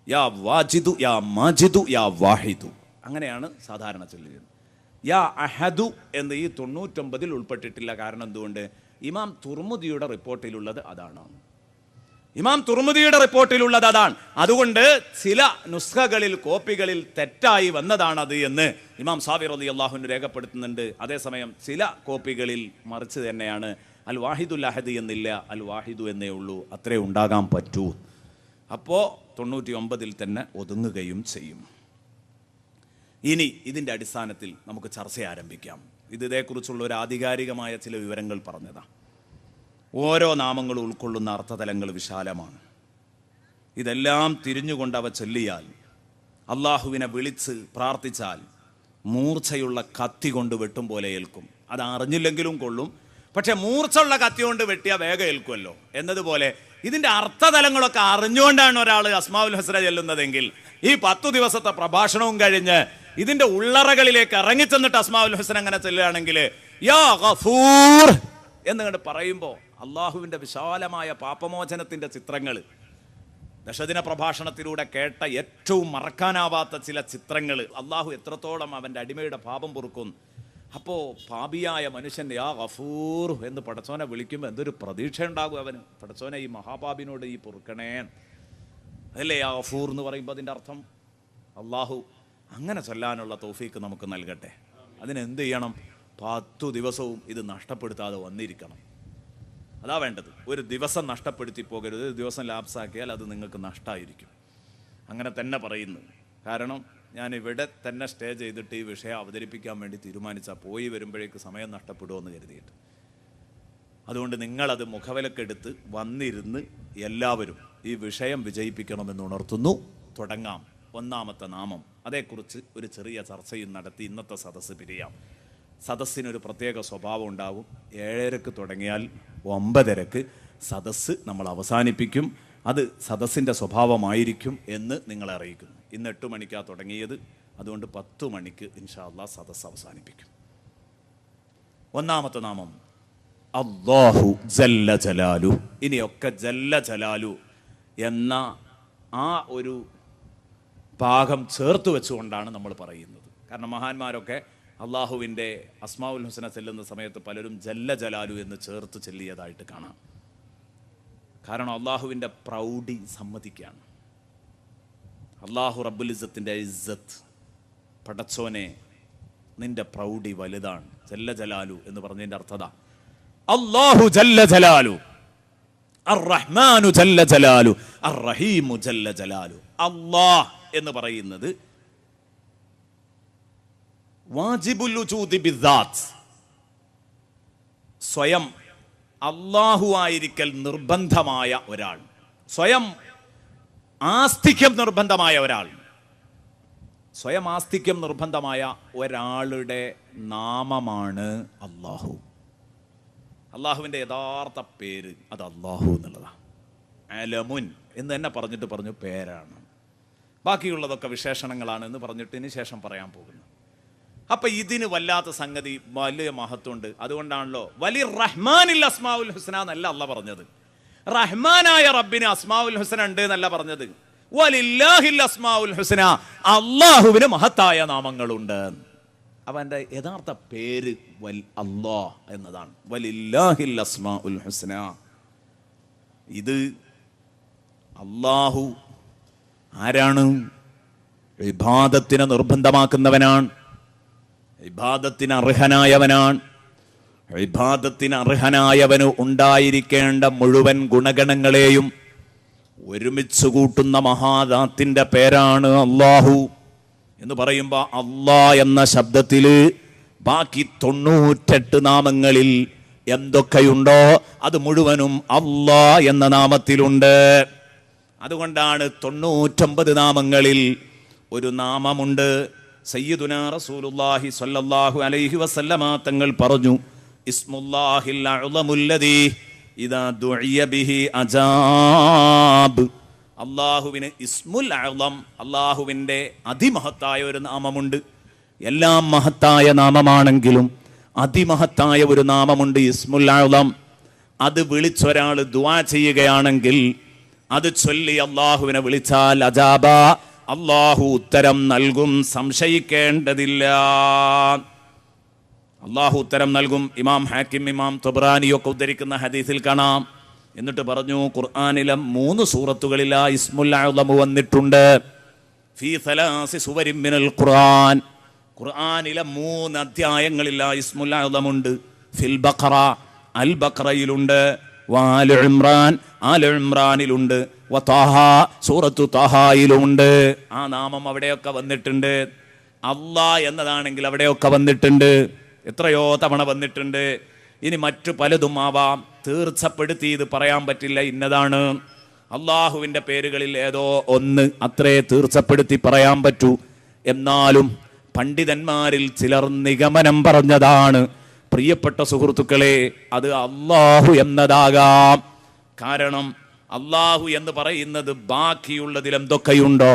Speaker 2: യാ വാജിദു യാ മാജിദു യാ വാഹിദു, അങ്ങനെയാണ് സാധാരണ ചൊല്ലുന്നത്. യാ അഹദു എന്ന് ഈ 99 ഉൾപ്പെട്ടിട്ടില്ല. കാരണം എന്തുകൊണ്ട്? ഇമാം തുർമുദിയുടെ റിപ്പോർട്ടിലുള്ളത് അതാണ്. ഇമാം തുർമുദിയുടെ റിപ്പോർട്ടിലുള്ളത് അതാണ്. അതുകൊണ്ട് ചില നുസ്ഖകളിൽ, കോപ്പികളിൽ തെറ്റായി വന്നതാണത് എന്ന് ഇമാം സാബി റളിയല്ലാഹു അൻഹു രേഖപ്പെടുത്തുന്നുണ്ട്. അതേസമയം ചില കോപ്പികളിൽ മറിച്ച് തന്നെയാണ്. അൽ വാഹിദുൽ അഹദ് എന്നില്ല, അൽ വാഹിദു എന്നേ ഉള്ളൂ. അത്രേ ഉണ്ടാകാൻ പറ്റൂ. അപ്പോൾ 99 തന്നെ ഒതുങ്ങുകയും ചെയ്യും. ഇനി ഇതിൻ്റെ അടിസ്ഥാനത്തിൽ നമുക്ക് ചർച്ച ആരംഭിക്കാം. ഇതേക്കുറിച്ചുള്ള ഒരു ആധികാരികമായ ചില വിവരങ്ങൾ പറഞ്ഞതാണ്. ഓരോ നാമങ്ങളും ഉൾക്കൊള്ളുന്ന അർത്ഥതലങ്ങൾ വിശാലമാണ്. ഇതെല്ലാം തിരിഞ്ഞുകൊണ്ട് അവ ചൊല്ലിയാൽ, അള്ളാഹുവിനെ വിളിച്ച് പ്രാർത്ഥിച്ചാൽ മൂർച്ചയുള്ള കത്തി കൊണ്ട് വെട്ടും പോലെ ഏൽക്കും. അത് അറിഞ്ഞില്ലെങ്കിലും കൊള്ളും, പക്ഷെ മൂർച്ചയുള്ള കത്തി കൊണ്ട് വെട്ടിയാൽ വേഗം ഏൽക്കുമല്ലോ എന്നതുപോലെ ഇതിൻ്റെ അർത്ഥതലങ്ങളൊക്കെ അറിഞ്ഞുകൊണ്ടാണ് ഒരാൾ അസ്മാഉൽ ഹുസ്ന ചെല്ലുന്നതെങ്കിൽ, ഈ 10 ദിവസത്തെ പ്രഭാഷണവും കഴിഞ്ഞ് ഇതിൻ്റെ ഉള്ളറകളിലേക്ക് ഇറങ്ങിച്ചെന്നിട്ട് അസ്മാഉൽ ഹുസ്ന അങ്ങനെ ചെല്ലുകയാണെങ്കിൽ, യാ ഗഫൂർ എന്നിങ്ങോട്ട് പറയുമ്പോൾ അള്ളാഹുവിൻ്റെ വിശാലമായ പാപമോചനത്തിൻ്റെ ചിത്രങ്ങൾ, ദശദിന പ്രഭാഷണത്തിലൂടെ കേട്ട ഏറ്റവും മറക്കാനാവാത്ത ചില ചിത്രങ്ങൾ, അള്ളാഹു എത്രത്തോളം അവൻ്റെ അടിമയുടെ പാപം പൊറുക്കും. അപ്പോൾ പാപിയായ മനുഷ്യൻ യാ ഗഫൂർ എന്ന് പടച്ചോനെ വിളിക്കുമ്പോൾ എന്തൊരു പ്രതീക്ഷ ഉണ്ടാകും അവന്. പടച്ചോനെ ഈ മഹാപാപിനോട് ഈ പൊറുക്കണേ, അതല്ലേ യാ ഗഫൂർ എന്ന് പറയുമ്പോൾ അതിൻ്റെ അർത്ഥം. അള്ളാഹു അങ്ങനെ ചൊല്ലാനുള്ള തൗഫീക്ക് നമുക്ക് നൽകട്ടെ. അതിനെന്ത് ചെയ്യണം? 10 ദിവസവും ഇത് നഷ്ടപ്പെടുത്താതെ വന്നിരിക്കണം. അതാ വേണ്ടത്. ഒരു ദിവസം നഷ്ടപ്പെടുത്തി പോകരുത്. ഒരു ദിവസം ലാപ്സാക്കിയാൽ അത് നിങ്ങൾക്ക് നഷ്ടമായിരിക്കും. അങ്ങനെ തന്നെ പറയുന്നു. കാരണം ഞാൻ ഇവിടെ തന്നെ സ്റ്റേ ചെയ്തിട്ട് ഈ വിഷയം അവതരിപ്പിക്കാൻ വേണ്ടി തീരുമാനിച്ചാൽ പോയി വരുമ്പോഴേക്ക് സമയം നഷ്ടപ്പെടുമെന്ന് കരുതിയിട്ട്. അതുകൊണ്ട് നിങ്ങളത് മുഖവിലക്കെടുത്ത് വന്നിരുന്ന് എല്ലാവരും ഈ വിഷയം വിജയിപ്പിക്കണമെന്ന് ഉണർത്തുന്നു. തുടങ്ങാം. ഒന്നാമത്തെ നാമം, അതേക്കുറിച്ച് ഒരു ചെറിയ ചർച്ചയും നടത്തി ഇന്നത്തെ സദസ്സ് പിരിയാം. സദസ്സിനൊരു പ്രത്യേക സ്വഭാവം ഉണ്ടാവും. 7:30 തുടങ്ങിയാൽ 9:30 സദസ്സ് നമ്മൾ അവസാനിപ്പിക്കും. അത് സദസ്സിൻ്റെ സ്വഭാവമായിരിക്കും എന്ന് നിങ്ങളെ അറിയിക്കുന്നു. ഇന്ന് 8 മണിക്കാണ് തുടങ്ങിയത്. അതുകൊണ്ട് 10 മണിക്ക് ഇൻഷാ അല്ലാഹ് സദസ്സ് അവസാനിപ്പിക്കും. ഒന്നാമത്തെ നാമം അല്ലാഹു ജല്ല ജലാലു. ഇനിയൊക്കെ ജല്ല ജലാലു എന്ന ആ ഒരു ഭാഗം ചേർത്ത് വെച്ചുകൊണ്ടാണ് നമ്മൾ പറയുന്നത്. കാരണം മഹാന്മാരൊക്കെ അള്ളാഹുവിൻ്റെ അസ്മാഉൽ ഹുസ്ന ചെല്ലുന്ന സമയത്ത് പലരും ജല്ല ജലാലു എന്ന് ചേർത്ത് ചെല്ലിയതായിട്ട് കാണാം. കാരണം അള്ളാഹുവിൻ്റെ പ്രൗഢി സമ്മതിക്കുകയാണ്. അള്ളാഹു റബ്ബുൽ ഇസ്സത്തിൻ്റെ ഇസ്സത്ത്, പടച്ചോനെ നിന്റെ പ്രൗഢി വലുതാണ്. ജല്ല ജലാലു എന്ന് പറഞ്ഞതിൻ്റെ അർത്ഥത അല്ലാഹു ജല്ല ജലാലു, അർ റഹ്മാനു ജല്ല ജലാലു, അർ റഹീമു ജല്ല ജലാലു. അല്ലാഹ് എന്ന് പറയുന്നത് വാജിബുൽ വുജൂദി ബിദ്ദാത്ത്, സ്വയം അല്ലാഹു ആയിരിക്കൽ നിർബന്ധമായ ഒരാൾ, സ്വയം ആസ്തിക്യം നിർബന്ധമായ ഒരാൾ, സ്വയം ആസ്തിക്യം നിർബന്ധമായ ഒരാളുടെ നാമമാണ് അല്ലാഹു. അള്ളാഹുവിൻ്റെ യഥാർത്ഥ പേര് അത് അല്ലാഹു എന്നുള്ളതാണ്. അലമുൻ എന്ന് തന്നെ പറഞ്ഞു പേരാണ്. ബാക്കിയുള്ളതൊക്കെ വിശേഷണങ്ങളാണ് എന്ന് പറഞ്ഞിട്ട് ഇനി ശേഷം പറയാൻ പോകുന്നു. അപ്പൊ ഇതിന് വല്ലാത്ത സംഗതി, വലിയ മഹത്വമുണ്ട്. അതുകൊണ്ടാണല്ലോ വലി റഹ്മാനിൽ അസ്മാഉൽ ഹുസ്ന എന്നല്ല അല്ലാഹ് പറഞ്ഞത്. റഹ്മാനായ റബ്ബിന് അസ്മാഉൽ ഹുസ്ന ഉണ്ട് എന്നല്ല പറഞ്ഞത്. വലില്ലാഹിൽ അസ്മാഉൽ ഹുസ്ന, അല്ലാഹുവിന് മഹത്തായ നാമങ്ങളുണ്ട്. അവന്റെ യഥാർത്ഥ പേര് അല്ലാഹ് എന്നതാണ്. വലില്ലാഹിൽ അസ്മാഉൽ ഹുസ്ന. ഇത് അല്ലാഹു ആരാണ്? ഇബാദത്തിനെ നിർബന്ധമാക്കുന്നവനാണ്, ഇബാദത്തിന് അർഹനായവനാണ്. ഇബാദത്തിന് അർഹനായവന് ഉണ്ടായിരിക്കേണ്ട മുഴുവൻ ഗുണഗണങ്ങളെയും ഒരുമിച്ച് കൂട്ടുന്ന മഹാദാത്തിന്റെ പേരാണ് അല്ലാഹു എന്ന് പറയുമ്പോൾ അല്ലാ എന്ന ശബ്ദത്തില് ബാക്കി 98 നാമങ്ങളിൽ എന്തൊക്കെയുണ്ടോ അത് മുഴുവനും അല്ലാ എന്ന നാമത്തിലുണ്ട്. അതുകൊണ്ടാണ് 99 നാമങ്ങളിൽ ഒരു നാമമുണ്ട്. സയ്യിദുനാ റസൂലുള്ളാഹി സ്വല്ലല്ലാഹു അലൈഹി വസല്ലമ തങ്ങൾ പറഞ്ഞു, ഇസ്മുല്ലാഹിൽ അഅ്ളമുല്ലദീ ഇദാ ദുഇയ ബിഹി അജാബ്. അല്ലാഹുവിന് ഇസ്മുൽ അഅ്ളം, അല്ലാഹുവിൻ്റെ അതിമഹത്തായ ഒരു നാമമുണ്ട്. എല്ലാം മഹത്തായ നാമമാണെങ്കിലും അതിമഹത്തായ ഒരു നാമമുണ്ട്, ഇസ്മുൽ അഅ്ളം. അത് വിളിച്ചൊരാൾ ദുആ ചെയ്യുകയാണെങ്കിൽ, അത് ചൊല്ലി അല്ലാഹുവിനെ വിളിച്ചാൽ അജാബ, അല്ലാഹു ഉത്തരം നൽകും, സംശയിക്കേണ്ടതില്ല. അല്ലാഹു ഉത്തരം നൽകും. ഇമാം ഹാക്കിം, ഇമാം തൊബ്രാനിയൊക്കെ ഉദ്ധരിക്കുന്ന ഹദീസിൽ കാണാം. എന്നിട്ട് പറഞ്ഞു, ഖുർആനിലെ 3 സൂറത്തുകളിൽ ആ ഇസ്മുൽ അഅ്ളം വന്നിട്ടുണ്ട്. ഫീ 3 സുവരിൻ മിനൽ ഖുർആൻ, ഖുർആനിലെ 3 അധ്യായങ്ങളിൽ ആ ഇസ്മുൽ അഅ്ളം ഉണ്ട്. ഫിൽ ബഖറ, അൽ ബഖറയിലുണ്ട്. ആൽ ഇംറാൻ, ആൽ ഇംറാനിലുണ്ട്. വതാഹ, സൂറത്തു താഹയിലുണ്ട്. ആ നാമം അവിടെയൊക്കെ വന്നിട്ടുണ്ട്. അല്ലാഹ് എന്നതാണെങ്കിൽ അവിടെയൊക്കെ വന്നിട്ടുണ്ട്. എത്രയോ തവണ വന്നിട്ടുണ്ട്. ഇനി മറ്റു പലതും ആവാം, തീർച്ചപ്പെടുത്തി ഇത് പറയാൻ പറ്റില്ല ഇന്നതാണ്. അള്ളാഹുവിൻ്റെ പേരുകളിൽ ഏതോ ഒന്ന് അത്രേ തീർച്ചപ്പെടുത്തി പറയാൻ പറ്റൂ. എന്നാലും പണ്ഡിതന്മാരിൽ ചിലർ നിഗമനം പറഞ്ഞതാണ്, പ്രിയപ്പെട്ട സുഹൃത്തുക്കളെ, അത് അള്ളാഹു എന്നതാകാം. കാരണം അള്ളാഹു എന്ന് പറയുന്നത് ബാക്കിയുള്ളതിൽ എന്തൊക്കെയുണ്ടോ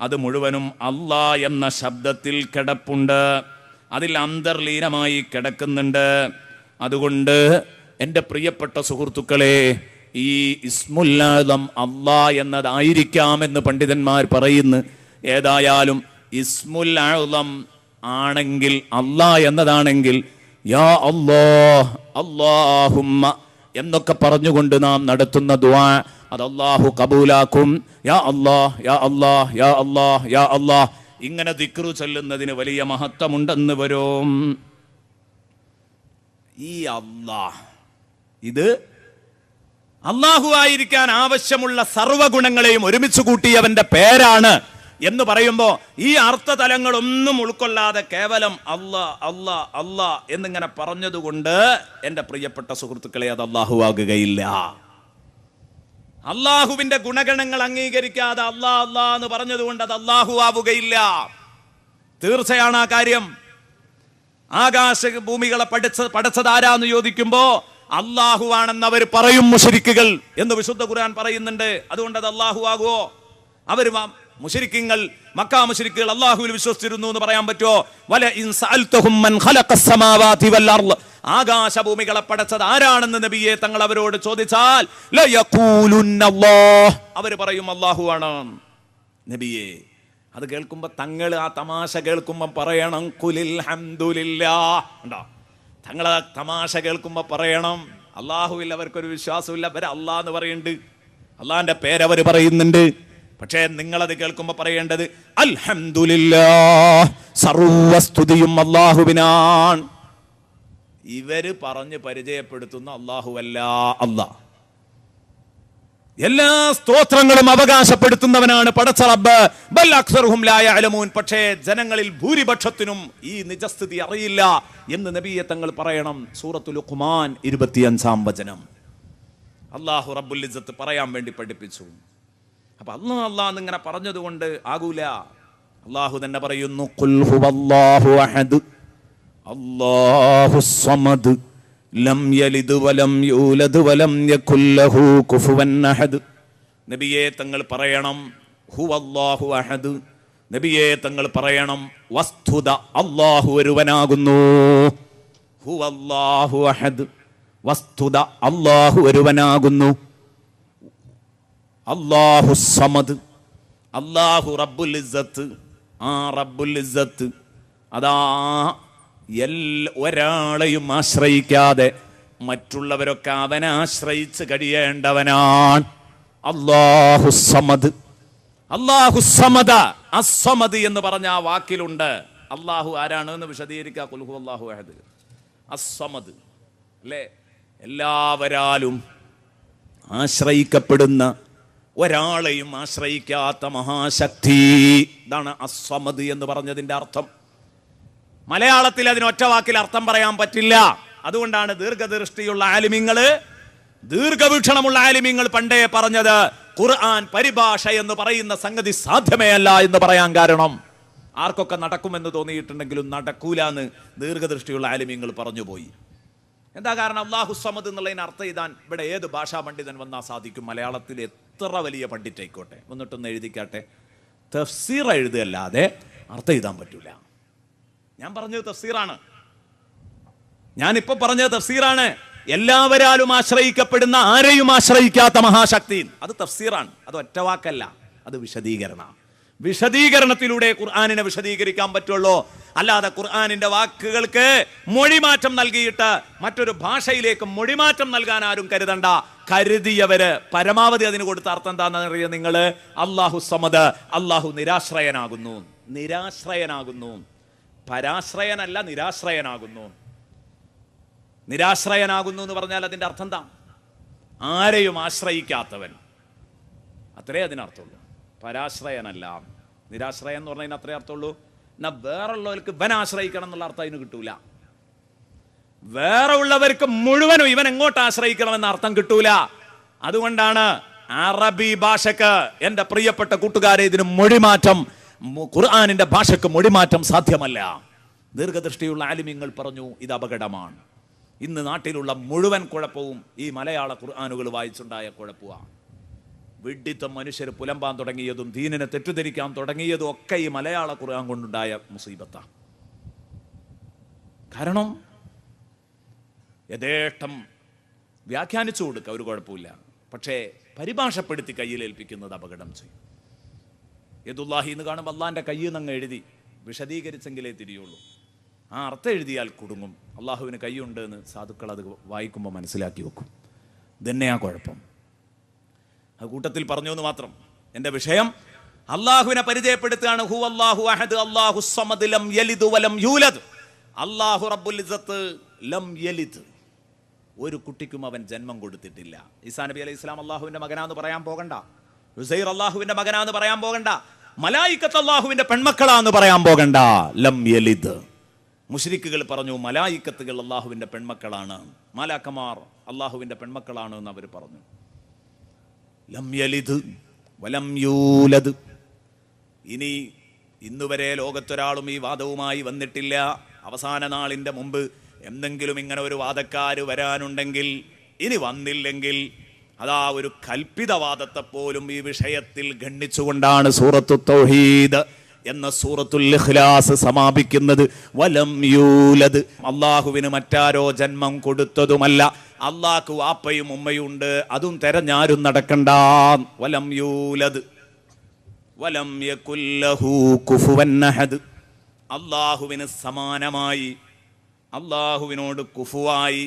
Speaker 2: അത് മുഴുവനും അല്ലാ എന്ന ശബ്ദത്തിൽ കിടപ്പുണ്ട്, അതിൽ അന്തർലീനമായി കിടക്കുന്നുണ്ട്. അതുകൊണ്ട് എൻ്റെ പ്രിയപ്പെട്ട സുഹൃത്തുക്കളെ, ഈ ഇസ്മുൽ അഅ്ളം അല്ലാ എന്നതായിരിക്കാമെന്ന് പണ്ഡിതന്മാർ പറയുന്നു. ഏതായാലും ഇസ്മുൽ അഅ്ളം ആണെങ്കിൽ, അല്ലാ എന്നതാണെങ്കിൽ, യാ അല്ലാഹ്, അല്ലാഹുമ്മ എന്നൊക്കെ പറഞ്ഞുകൊണ്ട് നാം നടത്തുന്ന ദുആ അത് അല്ലാഹു കബൂലാക്കും. യാ അല്ലാഹ്, യാ അല്ലാഹ്, യാ അല്ലാഹ്, യാ അല്ലാഹ്, ഇങ്ങനെ ദിക്റ് ചൊല്ലുന്നതിന് വലിയ മഹത്വമുണ്ടെന്ന് വരും. ഈ അല്ലാഹ്, ഇത് അല്ലാഹു ആയിരിക്കാൻ ആവശ്യമുള്ള സർവ്വഗുണങ്ങളെയും ഒരുമിച്ച് കൂട്ടിയവന്റെ പേരാണ് എന്ന് പറയുമ്പോൾ ഈ അർത്ഥതലങ്ങളൊന്നും ഉൾക്കൊള്ളാതെ കേവലം അല്ലാ അല്ലാ അല്ലാ എന്നിങ്ങനെ പറഞ്ഞതുകൊണ്ട് എൻ്റെ പ്രിയപ്പെട്ട സുഹൃത്തുക്കളെ, അത് അല്ലാഹു ആകുകയില്ല. അല്ലാഹുവിന്റെ ഗുണഗണങ്ങൾ അംഗീകരിക്കാതെ അല്ലാ അല്ലാ എന്ന് പറഞ്ഞതുകൊണ്ട് അത് അല്ലാഹു ആവുകയില്ല. തീർച്ചയാണ് ആ കാര്യം. ആകാശ ഭൂമികളെ പടച്ചത് ആരാന്ന് ചോദിക്കുമ്പോ അല്ലാഹു ആണെന്ന് അവർ പറയും, മുശ്രിക്കുകൾ എന്ന് വിശുദ്ധ ഖുർആൻ പറയുന്നുണ്ട്. അതുകൊണ്ട് അത് അല്ലാഹു ആകുമോ? അവർ മുശ്രിക്കുകൾ, മക്കാ മുശ്രിക്കുകൾ അല്ലാഹുവിൽ വിശ്വസിച്ചിരുന്നു എന്ന് പറയാൻ പറ്റുമോ? വല ഇൻ സഅൽതഹും മൻ ഖലഖസ് സമാവാതി വൽ അർള്, ആകാശഭൂമികളെ പടച്ചത് ആരാണെന്ന് നബിയെ തങ്ങൾ അവരോട് ചോദിച്ചാൽ ലയഖൂലുന്ന അല്ലാഹ്, അവർ പറയും അല്ലാഹു ആണ്. നബിയെ, അത് കേൾക്കുമ്പോൾ തങ്ങൾ ആ തമാശ കേൾക്കുമ്പോൾ പറയണം ഖുലിൽ ഹംദുലില്ലാഹ്. ഉണ്ടോ? തങ്ങൾ ആ തമാശ കേൾക്കുമ്പോൾ പറയണം അല്ലാഹുവിൽ അവർക്കൊരു വിശ്വാസമില്ല, അവർ അല്ലാഹ് എന്ന് പറയുന്നുണ്ട്, അള്ളാഹിന്റെ പേരവർ പറയുന്നുണ്ട്. പക്ഷേ നിങ്ങളത് കേൾക്കുമ്പോൾ പറയേണ്ടത് അൽഹംദുലില്ലാഹ്, സർവസ്തുതിയും അല്ലാഹുവിനാണ്. ഇവര് പറഞ്ഞ് പരിചയപ്പെടുത്തുന്ന അല്ലാഹുവല്ല അല്ലാഹ്. എല്ലാ സ്തോത്രങ്ങളും അവകാശപ്പെടുത്തുന്നവനാണ് പടച്ച റബ്ബ്. ബൽ അക്സറുഹും ലാ യഅലമൂൻ, പക്ഷേ ജനങ്ങളിൽ ഭൂരിപക്ഷത്തിനും ഈ നിജസ്ഥിതി അറിയില്ല എന്ന് നബിയെ തങ്ങൾ പറയണം. സൂറത്തുൽ ലുഖ്മാൻ 25-ാം വചനം അല്ലാഹു റബ്ബുൽ ഇസ്സത്ത് പറയാൻ വേണ്ടി പഠിപ്പിച്ചു. അപ്പൊ അല്ലാഹ് അല്ലാഹ് എന്നിങ്ങനെ പറഞ്ഞതുകൊണ്ട് ആകൂല. അല്ലാഹു തന്നെ പറയുന്നു, ഖുൽ ഹുവല്ലാഹു അഹദ് അല്ലാഹുസ് സമദ് ലം യലിദ് വലം യൂലദ് വലം യകുൽ ലഹു കുഫുവൻ അഹദ്. നബിയെ തങ്ങൾ പറയണം, ഹുവല്ലാഹു അഹദ്, നബിയെ തങ്ങൾ പറയണം, വസ്തുത അല്ലാഹു ഒരുവനാകുന്നു. ഹുവല്ലാഹു അഹദ്. വസ്തുത അല്ലാഹു ഒരുവനാകുന്നു. അല്ലാഹു സമദ്. അല്ലാഹു റബ്ബുൽ ഇസ്സത്ത്. ആ റബ്ബുൽ ഇസ്സത്ത് അതാ ഒരാളെയും ആശ്രയിക്കാതെ മറ്റുള്ളവരൊക്കെ അവനെ ആശ്രയിച്ച് കഴിയേണ്ടവനാണ്. അല്ലാഹു സമദ്. അല്ലാഹു സമദ. അസ്സമദ് എന്ന് പറഞ്ഞ ആ വാക്കിലുണ്ട് അല്ലാഹു ആരാണ് എന്ന് വിശദീകരിക്കുക. ഖുൽ ഹുവല്ലാഹു അഹദ്. അസ്സമദ് അല്ലേ, എല്ലാവരാലും ആശ്രയിക്കപ്പെടുന്ന, ഒരാളെയും ആശ്രയിക്കാത്ത മഹാശക്തി. ഇതാണ് അസ്സമദ് എന്ന് പറഞ്ഞതിന്റെ അർത്ഥം. മലയാളത്തിൽ അതിന് ഒറ്റ വാക്കിൽ അർത്ഥം പറയാൻ പറ്റില്ല. അതുകൊണ്ടാണ് ദീർഘദൃഷ്ടിയുള്ള ആലിമീങ്ങള്, ദീർഘവീക്ഷണമുള്ള ആലിമീങ്ങൾ പണ്ടേ പറഞ്ഞത് ഖുർആൻ പരിഭാഷ എന്ന് പറയുന്ന സംഗതി സാധ്യമേ അല്ല എന്ന് പറയാൻ കാരണം, ആർക്കൊക്കെ നടക്കുമെന്ന് തോന്നിയിട്ടുണ്ടെങ്കിലും നടക്കൂലെന്ന് ദീർഘദൃഷ്ടിയുള്ള ആലിമീങ്ങൾ പറഞ്ഞുപോയി. എന്താ കാരണം? അല്ലാഹു സമദ് എന്നുള്ളതിന് അർത്ഥം എഴുതാൻ ഇവിടെ ഏത് ഭാഷാ പണ്ഡിതൻ വന്നാൽ സാധിക്കും. മലയാളത്തിൽ എത്ര വലിയ പണ്ഡിറ്റായിക്കോട്ടെ, വന്നിട്ടൊന്ന് എഴുതിക്കാട്ടെ, തഫ്സീർ എഴുതല്ലാതെ അർത്ഥം എഴുതാൻ പറ്റൂല. ഞാൻ പറഞ്ഞത് തഫ്സീറാണ്. ഞാനിപ്പോ പറഞ്ഞത് തഫ്സീറാണ്. എല്ലാവരാലും ആശ്രയിക്കപ്പെടുന്ന, ആരെയും ആശ്രയിക്കാത്ത മഹാശക്തി, അത് തഫ്സീറാണ്. അത് ഒറ്റ വാക്കല്ല, അത് വിശദീകരണ. വിശദീകരണത്തിലൂടെ ഖുർആനിനെ വിശദീകരിക്കാൻ പറ്റുള്ളൂ. അല്ലാതെ ഖുർആനിന്റെ വാക്കുകൾക്ക് മൊഴിമാറ്റം നൽകിയിട്ട് മറ്റൊരു ഭാഷയിലേക്ക് മൊഴിമാറ്റം നൽകാൻ ആരും കരുതണ്ട. കരുതിയവര് പരമാവധി അതിന് കൊടുത്ത അർത്ഥം എന്താണെന്ന് അറിയാം നിങ്ങള്? അല്ലാഹു സമദ്, അല്ലാഹു നിരാശ്രയനാകുന്നു. നിരാശ്രയനാകുന്നു, പരാശ്രയനല്ല, നിരാശ്രയനാകുന്നു. നിരാശ്രയനാകുന്നു എന്ന് പറഞ്ഞാൽ അതിന്റെ അർത്ഥം എന്താ? ആരെയും ആശ്രയിക്കാത്തവൻ, അത്രേ അതിനർത്ഥമുള്ളൂ. പരാശ്രയനല്ല. നിരാശ്രയൻ എന്ന് പറഞ്ഞതിന് അത്രേ അർത്ഥമുള്ളൂ. എന്നാ വേറുള്ളവർക്ക് ഇവൻ ആശ്രയിക്കണം എന്നുള്ള അർത്ഥം അതിന് കിട്ടൂല. വേറെ ഉള്ളവർക്ക് മുഴുവനും ഇവൻ എങ്ങോട്ട് ആശ്രയിക്കണമെന്ന അർത്ഥം കിട്ടൂല. അതുകൊണ്ടാണ് അറബി ഭാഷക്ക്, എന്റെ പ്രിയപ്പെട്ട കൂട്ടുകാരെ, ഇതിന് മൊഴിമാറ്റം, ഖുർആനിന്റെ ഭാഷക്ക് മൊഴിമാറ്റം സാധ്യമല്ല. ദീർഘദൃഷ്ടിയുള്ള ആലിമീങ്ങൾ പറഞ്ഞു ഇത് അപകടമാണ്. ഇന്ന് നാട്ടിലുള്ള മുഴുവൻ കുഴപ്പവും ഈ മലയാള ഖുർആനുകൾ വായിച്ചുണ്ടായ കുഴപ്പമാണ്. വിഡ്ഢിത്തം മനുഷ്യർ പുലമ്പാൻ തുടങ്ങിയതും ദീനിനെ തെറ്റിദ്ധരിക്കാൻ തുടങ്ങിയതും ഒക്കെ ഈ മലയാള ഖുർആൻ കൊണ്ടുണ്ടായ മുസീബത്താണ്. കാരണം യഥേഷ്ടം വ്യാഖ്യാനിച്ചു കൊടുക്കുക, ഒരു കുഴപ്പമില്ല. പക്ഷേ പരിഭാഷപ്പെടുത്തി കയ്യിലേൽപ്പിക്കുന്നത് അപകടം ചെയ്യും. യദുല്ലാഹി എന്ന് കാണുമ്പോൾ അള്ളാഹിൻ്റെ കയ്യിൽ നിന്ന് അങ്ങ് എഴുതി വിശദീകരിച്ചെങ്കിലേ തിരിയുള്ളൂ. ആ അർത്ഥം എഴുതിയാൽ കുടുങ്ങും. അള്ളാഹുവിന് കൈയുണ്ട് എന്ന് സാധുക്കൾ അത് വായിക്കുമ്പോൾ മനസ്സിലാക്കി വെക്കും. ഇതന്നെയാ കുഴപ്പം. ആ കൂട്ടത്തിൽ പറഞ്ഞു എന്ന് മാത്രം. എൻ്റെ വിഷയം അള്ളാഹുവിനെ പരിചയപ്പെടുത്തുകയാണ്. ഹു അല്ലാഹു അഹദ് അല്ലാഹു സമദ് ലം യലിദ് വലം യൂലദ്. അല്ലാഹു റബ്ബുൽ ഇസ്സത്ത് ലം യലിദ്. ഒരു കുട്ടിക്കും അവൻ ജന്മം കൊടുത്തിട്ടില്ല. ഈസാ നബി അലൈഹി ഇസ്ലാം അള്ളാഹുവിന്റെ മകനാന്ന് പറയാൻ പോകണ്ട. ഉസൈർ അള്ളാഹുവിന്റെ മകനാന്ന് പറയാൻ പോകണ്ട. മലായിക്കത്ത് അള്ളാഹുവിന്റെ പെൺമക്കളാന്ന് പറയാൻ പോകണ്ട. ലം യലിദ്. മുശ്രിക്കുകൾ പറഞ്ഞു മലായിക്കത്തുകൾ അള്ളാഹുവിന്റെ പെൺമക്കളാണ്, മാലാക്കമാർ അള്ളാഹുവിന്റെ പെൺമക്കളാണ് എന്ന് അവർ പറഞ്ഞു. ലം യലിദ് വലം യൂലദ്. ഇനി ഇന്നുവരെ ലോകത്തൊരാളും ഈ വാദവുമായി വന്നിട്ടില്ല. അവസാന നാളിന്റെ മുമ്പ് എന്തെങ്കിലും ഇങ്ങനെ ഒരു വാദക്കാര് വരാനുണ്ടെങ്കിൽ, ഇനി വന്നില്ലെങ്കിൽ അതാ ഒരു കൽപ്പിതവാദത്തെ പോലും ഈ വിഷയത്തിൽ ഗണ്ണിച്ചുകൊണ്ടാണ് സൂറത്തു തൗഹീദ് എന്ന സൂറത്തുൽ ഇഖ്ലാസ് സമാപിക്കുന്നത്. വലം യൂലദ്. അള്ളാഹുവിന് മറ്റാരോ ജന്മം കൊടുത്തതുമല്ല. അള്ളാഹ്ക്ക് വാപ്പയും ഉമ്മയും ഉണ്ട്, അതും തെരഞ്ഞാരും നടക്കണ്ട. വലം യൂലദ് വലം യകുൽ ലഹു കുഫുവൻ അഹദ്. അള്ളാഹുവിന് സമാനമായി, അള്ളാഹുവിനോട് കുഫുവായി,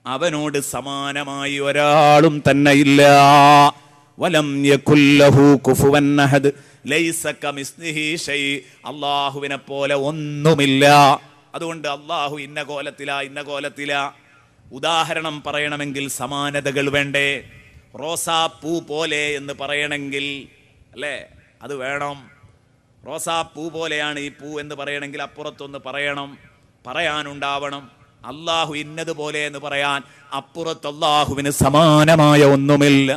Speaker 2: അവനോട് സമാനമായി ഒരാളും തന്നെ ഇല്ല. വലം യകുൽ ലഹു കുഫുവൻ അഹദ്. ലൈസ കമിസ്ലിഹി ഷൈ. അള്ളാഹുവിനെ പോലെ ഒന്നുമില്ല. അതുകൊണ്ട് അള്ളാഹു ഇന്ന കോലത്തില. ഉദാഹരണം പറയണമെങ്കിൽ സമാനതകൾ വേണ്ടേ? റോസാപ്പൂ പോലെ എന്ന് പറയണമെങ്കിൽ അല്ലേ, അത് വേണം. റോസാപ്പൂ പോലെയാണ് ഈ പൂ എന്ന് പറയണമെങ്കിൽ അപ്പുറത്തൊന്ന് പറയാനുണ്ടാവണം. അള്ളാഹു ഇന്നതുപോലെ എന്ന് പറയാൻ അപ്പുറത്ത് അള്ളാഹുവിന് സമാനമായ ഒന്നുമില്ല.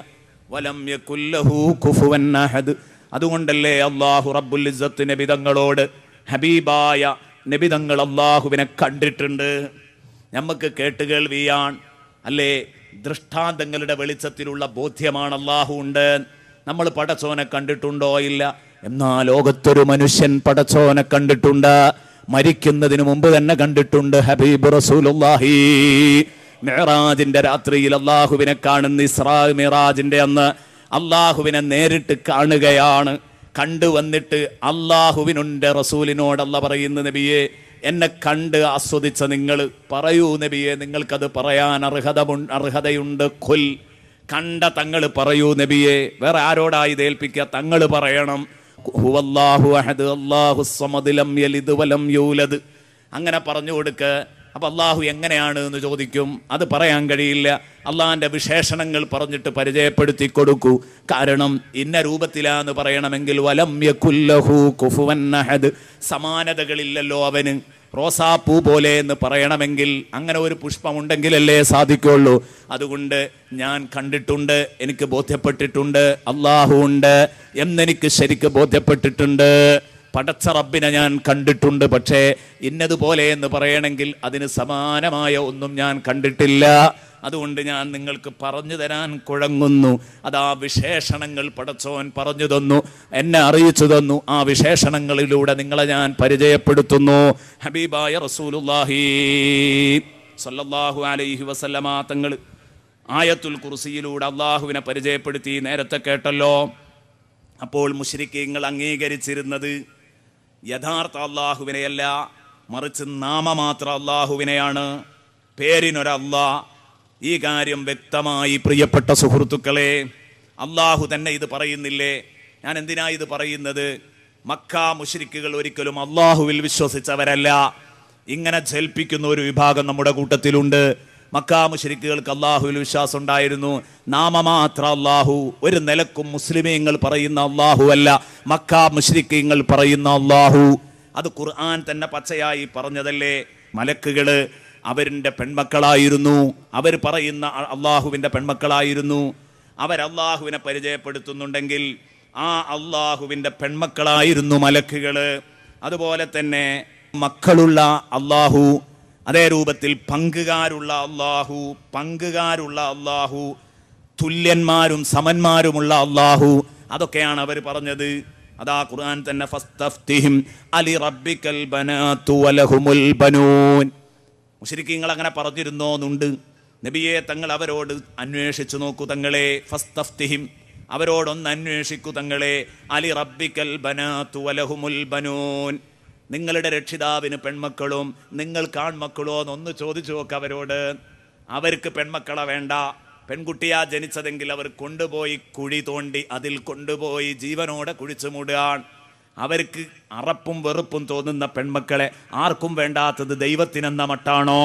Speaker 2: വലം യകുൽ ലഹു കുഫുവൻ അഹദ്. അതുകൊണ്ടല്ലേ അള്ളാഹു റബ്ബുൽ ഇസ്സത്ത് നബിതങ്ങളോട്, ഹബീബായ നബിതങ്ങൾ അള്ളാഹുവിനെ കണ്ടിട്ടുണ്ട്. നമുക്ക് കേട്ടുകേൾവിയാൻ അല്ലേ, ദൃഷ്ടാന്തങ്ങളുടെ വെളിച്ചത്തിലുള്ള ബോധ്യമാണ് അള്ളാഹു ഉണ്ട്. നമ്മൾ പടച്ചോനെ കണ്ടിട്ടുണ്ടോ? ഇല്ല.
Speaker 1: എന്നാ ലോകത്തൊരു മനുഷ്യൻ പടച്ചോനെ കണ്ടിട്ടുണ്ട്, മരിക്കുന്നതിന് മുമ്പ് തന്നെ കണ്ടിട്ടുണ്ട്. ഹബീബ് റസൂലുള്ളാഹി മിഅ്റാജിന്റെ രാത്രിയിൽ അള്ളാഹുവിനെ കാണുന്ന ഇസ്രാ മിഅ്റാജിന്റെ അന്ന് അള്ളാഹുവിനെ നേരിട്ട് കാണുകയാണ്. കണ്ടുവന്നിട്ട് അള്ളാഹുവിനുണ്ട് റസൂലിനോട് അല്ലാഹ് പറയുന്നു, നബിയെ എന്നെ കണ്ട് ആസ്വദിച്ച നിങ്ങൾ പറയൂ നബിയെ, നിങ്ങൾക്കത് പറയാൻ അർഹതയുണ്ട്. ഖുൽ, കണ്ട തങ്ങൾ പറയൂ നബിയെ, വേറെ ആരോടാ ഇത് ഏൽപ്പിക്കുക? തങ്ങൾ പറയണം. ഹുവല്ലാഹു അഹദ് അല്ലാഹുസ് സമദ് ലം യലിദ് വലം യൂലദ്. അങ്ങനെ പറഞ്ഞു കൊടുക്ക. അപ്പൊ അള്ളാഹു എങ്ങനെയാണ് എന്ന് ചോദിക്കും. അത് പറയാൻ കഴിയില്ല. അള്ളാഹിന്റെ വിശേഷണങ്ങൾ പറഞ്ഞിട്ട് പരിചയപ്പെടുത്തി കൊടുക്കൂ. കാരണം ഇന്ന രൂപത്തിലാന്ന് പറയണമെങ്കിൽ വലം യകുല്ലഹു കുഫുവൻ അഹദ്, സമാനതകളില്ലല്ലോ അവന്. റോസാപ്പൂ പോലെ എന്ന് പറയണമെങ്കിൽ അങ്ങനെ ഒരു പുഷ്പമുണ്ടെങ്കിലല്ലേ സാധിക്കുള്ളൂ. അതുകൊണ്ട് ഞാൻ കണ്ടിട്ടുണ്ട്, എനിക്ക് ബോധ്യപ്പെട്ടിട്ടുണ്ട്, അള്ളാഹു ഉണ്ട് എന്നെനിക്ക് ശരിക്ക് ബോധ്യപ്പെട്ടിട്ടുണ്ട്. പടച്ച റബ്ബിനെ ഞാൻ കണ്ടിട്ടുണ്ട്. പക്ഷേ ഇന്നതുപോലെ എന്ന് പറയണമെങ്കിൽ അതിന് സമാനമായ ഒന്നും ഞാൻ കണ്ടിട്ടില്ല. അതുകൊണ്ട് ഞാൻ നിങ്ങൾക്ക് പറഞ്ഞു തരാൻ കുഴങ്ങുന്നു. അതാ വിശേഷണങ്ങൾ പടച്ചോൻ പറഞ്ഞു തന്നു, എന്നെ അറിയിച്ചു തന്നു. ആ വിശേഷണങ്ങളിലൂടെ നിങ്ങളെ ഞാൻ പരിചയപ്പെടുത്തുന്നു. ഹബീബായ റസൂലുള്ളാഹി സ്വല്ലല്ലാഹു അലൈഹി വസല്ലമ തങ്ങൾ ആയത്തുൽ കുർസിയിലൂടെ അള്ളാഹുവിനെ പരിചയപ്പെടുത്തി. നേരത്തെ കേട്ടല്ലോ. അപ്പോൾ മുശ്രിക്കീങ്ങൾ അംഗീകരിച്ചിരുന്നത് യഥാർത്ഥ അള്ളാഹുവിനെയല്ല, മറിച്ച് നാമമാത്ര അള്ളാഹുവിനെയാണ്, പേരിനൊരല്ലാ. ഈ കാര്യം വ്യക്തമായി പ്രിയപ്പെട്ട സുഹൃത്തുക്കളെ, അള്ളാഹു തന്നെ ഇത് പറയുന്നില്ലേ? ഞാൻ എന്തിനാ ഇത് പറയുന്നത്? മക്ക മുശ്രിക്കുകൾ ഒരിക്കലും അള്ളാഹുവിൽ വിശ്വസിച്ചവരല്ല. ഇങ്ങനെ ജൽപ്പിക്കുന്ന ഒരു വിഭാഗം നമ്മുടെ കൂട്ടത്തിലുണ്ട്. മക്ക മുശ്രിക്കുകൾക്ക് അള്ളാഹുവിൽ വിശ്വാസം ഉണ്ടായിരുന്നു. നാമമാത്ര അള്ളാഹു, ഒരു നിലക്കും മുസ്ലിമീങ്ങൾ പറയുന്ന അള്ളാഹു അല്ല, മക്ക മുശ്രിക്കീങ്ങൾ പറയുന്ന അള്ളാഹു. അത് ഖുർആൻ തന്നെ പച്ചയായി പറഞ്ഞതല്ലേ. മലക്കുകള് അവരിൻ്റെ പെൺമക്കളായിരുന്നു, അവർ പറയുന്ന അള്ളാഹുവിൻ്റെ പെൺമക്കളായിരുന്നു. അവരല്ലാഹുവിനെ പരിചയപ്പെടുത്തുന്നുണ്ടെങ്കിൽ ആ അള്ളാഹുവിൻ്റെ പെൺമക്കളായിരുന്നു മലക്കുകള്. അതുപോലെ തന്നെ മക്കളുള്ള അള്ളാഹു, അതേ രൂപത്തിൽ പങ്കുകാരുള്ള അള്ളാഹു, തുല്യന്മാരും സമന്മാരുമുള്ള അള്ളാഹു, അതൊക്കെയാണ് അവർ പറഞ്ഞത്. അതാ ഖുർആൻ തന്നെ ഫസ്തഫ്തിഹിം അലി റബ്ബിക്കൽ ബനാതു വലഹുമുൽ ബനൂൻ. മുശ്രിക്കീങ്ങൾ അങ്ങനെ പറഞ്ഞിരുന്നോന്നുണ്ട്. നബിയെ തങ്ങൾ അവരോട് അന്വേഷിച്ചു നോക്കൂ തങ്ങളെ. ഫസ്തഫ്തിഹിം, അവരോടൊന്ന് അന്വേഷിക്കൂ തങ്ങളെ. അലി റബ്ബിക്കൽ ബനാതു വലഹുമുൽ ബനൂൻ, നിങ്ങളുടെ രക്ഷിതാവിന് പെൺമക്കളും നിങ്ങൾക്ക് ആൺമക്കളോ എന്നൊന്ന് ചോദിച്ചു നോക്ക് അവരോട്. അവർക്ക് പെൺമക്കളെ വേണ്ട, പെൺകുട്ടിയാ ജനിച്ചതെങ്കിൽ അവർ കൊണ്ടുപോയി കുഴി തോണ്ടി അതിൽ കൊണ്ടുപോയി ജീവനോടെ കുഴിച്ചു മൂടുകയാണ്. അവർക്ക് അറപ്പും വെറുപ്പും തോന്നുന്ന പെൺമക്കളെ ആർക്കും വേണ്ടാത്തത് ദൈവത്തിനെന്ന മട്ടാണോ?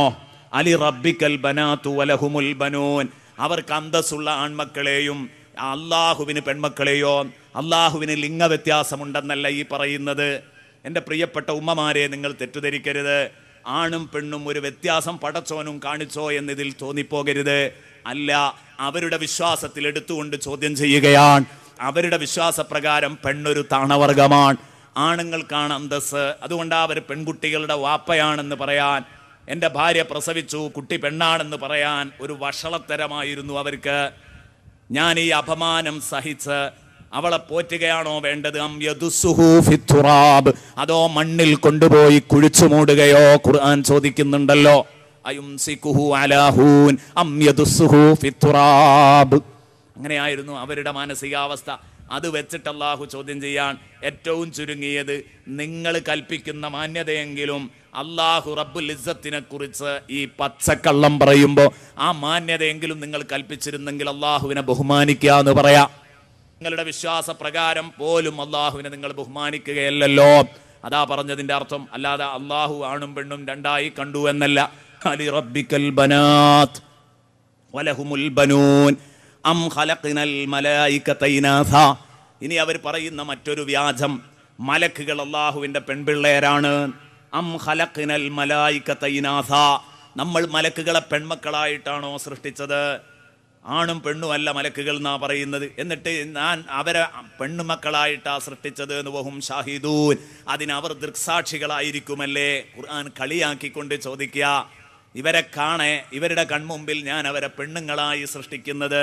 Speaker 1: അലി റബ്ബിക്കൽ ബനാതു വലഹുമുൽ ബനൂൻ, അവർക്ക് അന്തസ്സുള്ള ആൺമക്കളെയും അള്ളാഹുവിന് പെൺമക്കളെയോ, അള്ളാഹുവിന് ലിംഗവ്യത്യാസമുണ്ടെന്നല്ല ഈ പറയുന്നത്. എൻ്റെ പ്രിയപ്പെട്ട ഉമ്മമാരെ, നിങ്ങൾ തെറ്റിദ്ധരിക്കരുത്. ആണും പെണ്ണും ഒരു വ്യത്യാസം പടച്ചോനും കാണിച്ചോ എന്നതിൽ തോന്നിപ്പോകരുത്. അല്ല, അവരുടെ വിശ്വാസത്തിൽ എടുത്തുകൊണ്ട് ചോദ്യം ചെയ്യുകയാണ്. അവരുടെ വിശ്വാസപ്രകാരം പെണ്ണൊരു താണവർഗമാണ്, ആണുങ്ങൾക്കാണ് അന്തസ്. അതുകൊണ്ട് അവർ പെൺകുട്ടികളുടെ വാപ്പയാണെന്ന് പറയാൻ, എൻ്റെ ഭാര്യ പ്രസവിച്ചു കുട്ടി പെണ്ണാണെന്ന് പറയാൻ ഒരു വഷളത്തരമായിരുന്നു അവർക്ക്. ഞാൻ ഈ അപമാനം സഹിച്ച് അവളെ പോറ്റുകയാണോ വേണ്ടത്? അം യദുസ്സുഹു ഫിത്തുറാബ്, അതോ മണ്ണിൽ കൊണ്ടുപോയി കുഴിച്ചു മൂടുകയോ? ഖുർആൻ ചോദിക്കുന്നുണ്ടല്ലോ. അയുംസികുഹു അലാ ഹൂൻ അം യദുസ്സുഹു ഫിത്തുറാബ്. അങ്ങനെയായിരുന്നു അവരുടെ മാനസികാവസ്ഥ. അത് വെച്ചിട്ട് അല്ലാഹു ചോദ്യം ചെയ്യാൻ, ഏറ്റവും ചുരുങ്ങിയത് നിങ്ങൾ കൽപ്പിക്കുന്ന മാന്യതയെങ്കിലും അല്ലാഹു റബ്ബുൽ ഇസ്സത്തിനെ കുറിച്ച് ഈ പച്ചക്കള്ളം പറയുമ്പോൾ ആ മാന്യതയെങ്കിലും നിങ്ങൾ കൽപ്പിച്ചിരുന്നെങ്കിൽ അല്ലാഹുവിനെ ബഹുമാനിക്കുക എന്ന് പറയാം. നിങ്ങളുടെ വിശ്വാസ പ്രകാരം പോലും അള്ളാഹുവിനെ നിങ്ങൾ ബഹുമാനിക്കുകയല്ലോ. അതാ പറഞ്ഞതിന്റെ അർത്ഥം. അല്ലാതെ അള്ളാഹു ആണും പെണ്ണും രണ്ടായി കണ്ടു എന്നല്ല. അലി റബ്ബിക്കൽ ബനാത് വലഹുമുൽ ബനൂൻ അം ഖലഖ്നൽ മലായികത ഇനാസ. ഇനി അവർ പറയുന്ന മറ്റൊരു വ്യാജം, മലക്കുകൾ അള്ളാഹുവിന്റെ പെൺപിള്ളേരാണ്. അം ഖലഖ്നൽ മലായികത ഇനാസ, നമ്മൾ മലക്കുകളെ പെൺമക്കളായിട്ടാണോ സൃഷ്ടിച്ചത്? ആണും പെണ്ണുമല്ല മലക്കുകൾ എന്നാ പറയുന്നത്. എന്നിട്ട് ഞാൻ അവരെ പെണ്ണുമക്കളായിട്ടാ സൃഷ്ടിച്ചത് എന്ന് വഹും ഷാഹിദൂൻ, അതിനവർ ദൃക്സാക്ഷികളായിരിക്കുമല്ലേ? ഖുർആൻ കളിയാക്കിക്കൊണ്ട് ചോദിക്കുക, ഇവരെ കാണെ ഇവരുടെ കൺമുമ്പിൽ ഞാൻ അവരെ പെണ്ണുങ്ങളായി സൃഷ്ടിക്കുന്നത്,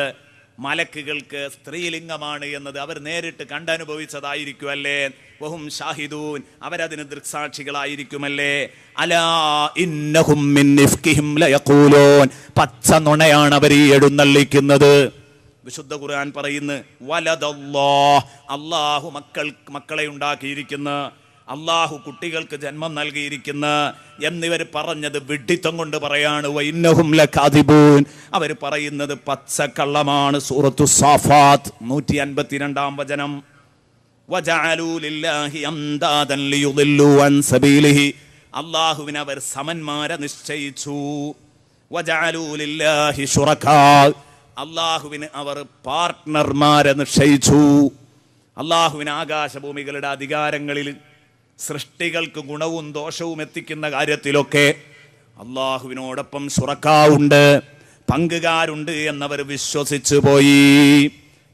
Speaker 2: മലക്കുകൾക്ക് സ്ത്രീലിംഗമാണ് എന്നത് അവർ നേരിട്ട് കണ്ടനുഭവിച്ചതായിരിക്കുമല്ലേ? വഹും ഷാഹിദൂൻ, അവരതിന് ദൃക്സാക്ഷികളായിരിക്കുമല്ലേ? അലാ ഇന്നഹും മിൻ ഇഫ്കിഹിം ലയഖൂലൂൻ, പച്ച നുണയാണ് അവർ ഈ എഴുന്നള്ളിക്കുന്നത്. വിശുദ്ധ ഖുർആൻ പറയുന്നു വലദല്ലാഹ്, അല്ലാഹു മക്കളെ ഉണ്ടാക്കിയിരിക്കുന്നു, അല്ലാഹു കുട്ടികൾക്ക് ജന്മം നൽകിയിരിക്കുന്ന എന്നിവർ പറഞ്ഞത് വിഡ്ഢിത്തം കൊണ്ട് പറയാണ്. വഇന്നഹും ലകാദിബൂൻ, അവർ പറയുന്നത് പച്ചക്കള്ളമാണ്. സൂറത്തു സാഫാത്ത് 152-ാം വചനം. വജഅലൂ ലില്ലാഹി അംദാദൻ ലിയുദില്ലൂ അൻ സബീലിഹി, അല്ലാഹുവിനെ അവർ സമന്മാരെ നിശ്ചയിച്ചു. വജഅലൂ ലില്ലാഹി ശുറകാ, അല്ലാഹുവിന് അവർ പാർട്ട്ണർമാരെ നിശ്ചയിച്ചു. അല്ലാഹുവിന് ആകാശഭൂമികളുടെ അധികാരങ്ങളിൽ സൃഷ്ടികൾക്ക് ഗുണവും ദോഷവും എത്തിക്കുന്ന കാര്യത്തിലൊക്കെ അല്ലാഹുവിനോടൊപ്പം ശുറക്കാവുണ്ട്, പങ്കുകാരുണ്ട് എന്നവർ വിശ്വസിച്ചു പോയി.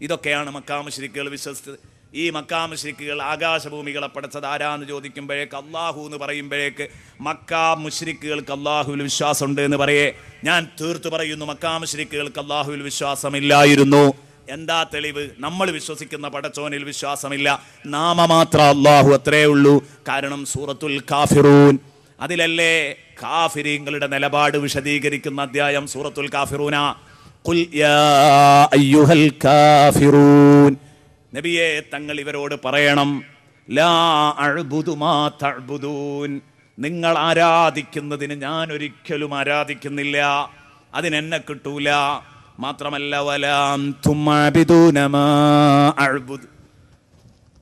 Speaker 2: ഇതൊക്കെയാണ് മക്കാ മുശ്രിക്കുകൾ വിശ്വസിച്ചത്. ഈ മക്കാ മുശ്രിക്കുകൾ ആകാശഭൂമികളെ പടച്ചത് ആരാന്ന് ചോദിക്കുമ്പോഴേക്ക് അല്ലാഹു എന്ന് പറയുമ്പോഴേക്ക് മക്കാ മുശ്രിക്കുകൾക്ക് അല്ലാഹുവിൽ വിശ്വാസമുണ്ട് എന്ന് പറയേ. ഞാൻ തീർത്തു പറയുന്നു, മക്കാ മുശ്രിക്കുകൾക്ക് അല്ലാഹുവിൽ വിശ്വാസമില്ലായിരുന്നു. എന്താ തെളിവ്? നമ്മൾ വിശ്വസിക്കുന്ന പടച്ചോനിൽ വിശ്വാസമില്ല, നാമമാത്ര അല്ലാഹു, അത്രേ ഉള്ളൂ. കാരണം സൂറത്തുൽ കാഫിറൂൻ, അതിലല്ലേ കാഫിരീങ്ങളുടെ നിലപാട് വിശദീകരിക്കുന്ന അധ്യായം സൂറത്തുൽ കാഫിറൂന. ഖുൽ യാ അയ്യുഹൽ കാഫിറൂൻ, നബിയെ തങ്ങൾ ഇവരോട് പറയണം, ലാ അഅ്ബുദു മാ തഅ്ബുദൂൻ, നിങ്ങൾ ആരാധിക്കുന്നതിന് ഞാൻ ഒരിക്കലും ആരാധിക്കുന്നില്ല, അതിനെന്നെ കിട്ടൂല. മാത്രമല്ല വലാം തുമാബിദൂന മാ അഅ്ബുദ്,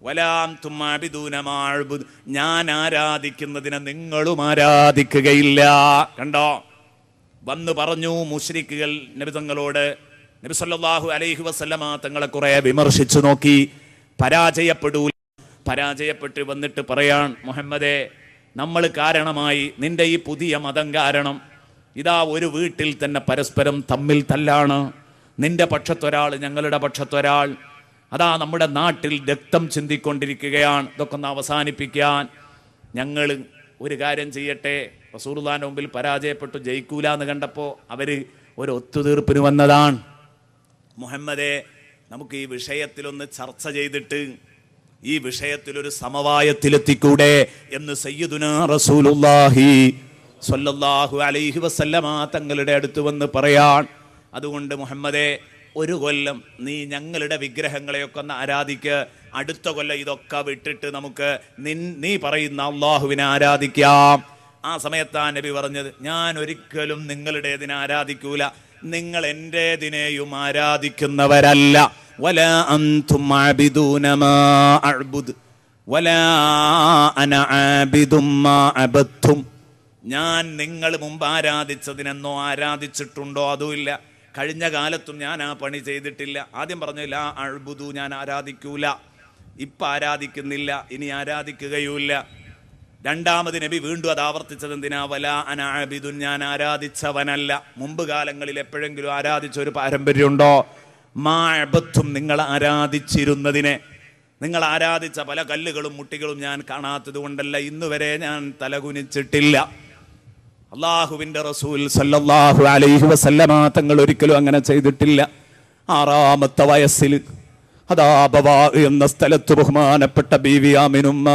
Speaker 2: വലാം തുമാബിദൂന മാ അഅ്ബുദ്, ഞാൻ ആരാധിക്കുന്നതിനെ നിങ്ങളും ആരാധിക്കുകയില്ല. കണ്ടോ, വന്നു പറഞ്ഞു മുശ്രിക്കുകൾ നബി തങ്ങളോട്. നബി സല്ലല്ലാഹു അലൈഹി വസല്ലമ തങ്ങളെ കുറെ വിമർശിച്ചു നോക്കി, പരാജയപ്പെടൂല. പരാജയപ്പെട്ട് വന്നിട്ട് പറയാൻ, മുഹമ്മദേ, നമ്മൾ കാരണമായി, നിന്റെ ഈ പുതിയ മതം കാരണം ഇതാ ഒരു വീട്ടിൽ തന്നെ പരസ്പരം തമ്മിൽ തല്ലാണ്. നിന്റെ പക്ഷത്തൊരാൾ, ഞങ്ങളുടെ പക്ഷത്തൊരാൾ. അതാ നമ്മുടെ നാട്ടിൽ രക്തം ചിന്തിക്കൊണ്ടിരിക്കുകയാണ്. ഇതൊക്കെ ഒന്ന് അവസാനിപ്പിക്കാൻ ഞങ്ങൾ ഒരു കാര്യം ചെയ്യട്ടെ. റസൂലുള്ളാഹിന്റെ മുമ്പിൽ പരാജയപ്പെട്ടു, ജയിക്കൂല എന്ന് കണ്ടപ്പോൾ അവര് ഒരു ഒത്തുതീർപ്പിന് വന്നതാണ്. മുഹമ്മദേ, നമുക്ക് ഈ വിഷയത്തിലൊന്ന് ചർച്ച ചെയ്തിട്ട് ഈ വിഷയത്തിലൊരു സമവായത്തിലെത്തിക്കൂടെ എന്ന് സയ്യിദുനാ റസൂലുള്ളാഹി സ്വല്ലല്ലാഹു അലൈഹി വസല്ലമ തങ്ങളുടെ അടുത്ത് വന്ന് പറയാൻ. അതുകൊണ്ട് മുഹമ്മദേ, ഒരു കൊല്ലം നീ ഞങ്ങളുടെ വിഗ്രഹങ്ങളെയൊക്കെ ഒന്ന് ആരാധിക്ക്, അടുത്ത കൊല്ലം ഇതൊക്കെ വിട്ടിട്ട് നമുക്ക് നീ പറയുന്ന അള്ളാഹുവിനെ ആരാധിക്കാം. ആ സമയത്താ നബി പറഞ്ഞത്, ഞാൻ ഒരിക്കലും നിങ്ങളുടേതിനെ ആരാധിക്കൂല, നിങ്ങൾ എന്റേതിനെയും ആരാധിക്കുന്നവരല്ല. വലാ അൻതും ആബിദൂന മാ അഅ്ബുദ് വലാ അന ആബിദും മാ അബദ്തും, ഞാൻ നിങ്ങൾ മുമ്പ് ആരാധിച്ചതിനെന്നോ ആരാധിച്ചിട്ടുണ്ടോ അതുമില്ല, കഴിഞ്ഞ കാലത്തും ഞാൻ ആ പണി ചെയ്തിട്ടില്ല. ആദ്യം പറഞ്ഞു ലാ അഅ്ബുദു, ഞാൻ ആരാധിക്കൂല, ഇപ്പം ആരാധിക്കുന്നില്ല, ഇനി ആരാധിക്കുകയുമില്ല. രണ്ടാമത് നബി വീണ്ടും അത് ആവർത്തിച്ചത് എന്തിനാ? വലാ അന ആബിദുൻ, ഞാൻ ആരാധിച്ചവനല്ല. മുമ്പ് കാലങ്ങളിൽ എപ്പോഴെങ്കിലും ആരാധിച്ച ഒരു പാരമ്പര്യമുണ്ടോ? മാ അബദ്തും, നിങ്ങൾ ആരാധിച്ചിരുന്നതിനെ, നിങ്ങൾ ആരാധിച്ച പല കല്ലുകളും മുട്ടികളും ഞാൻ കാണാത്തത് കൊണ്ടല്ല ഇന്നുവരെ ഞാൻ തലകുനിച്ചിട്ടില്ല. അള്ളാഹുവിന്റെ റസൂൽ സല്ലല്ലാഹു അലൈഹി വസല്ലമ തങ്ങൾ ഒരിക്കലും അങ്ങനെ ചെയ്തിട്ടില്ല. 6-ാമത്തെ വയസ്സിൽ അതാ ബവാ എന്ന സ്ഥലത്ത് ബഹുമാനപ്പെട്ട ബീവി ആമിനുമ്മ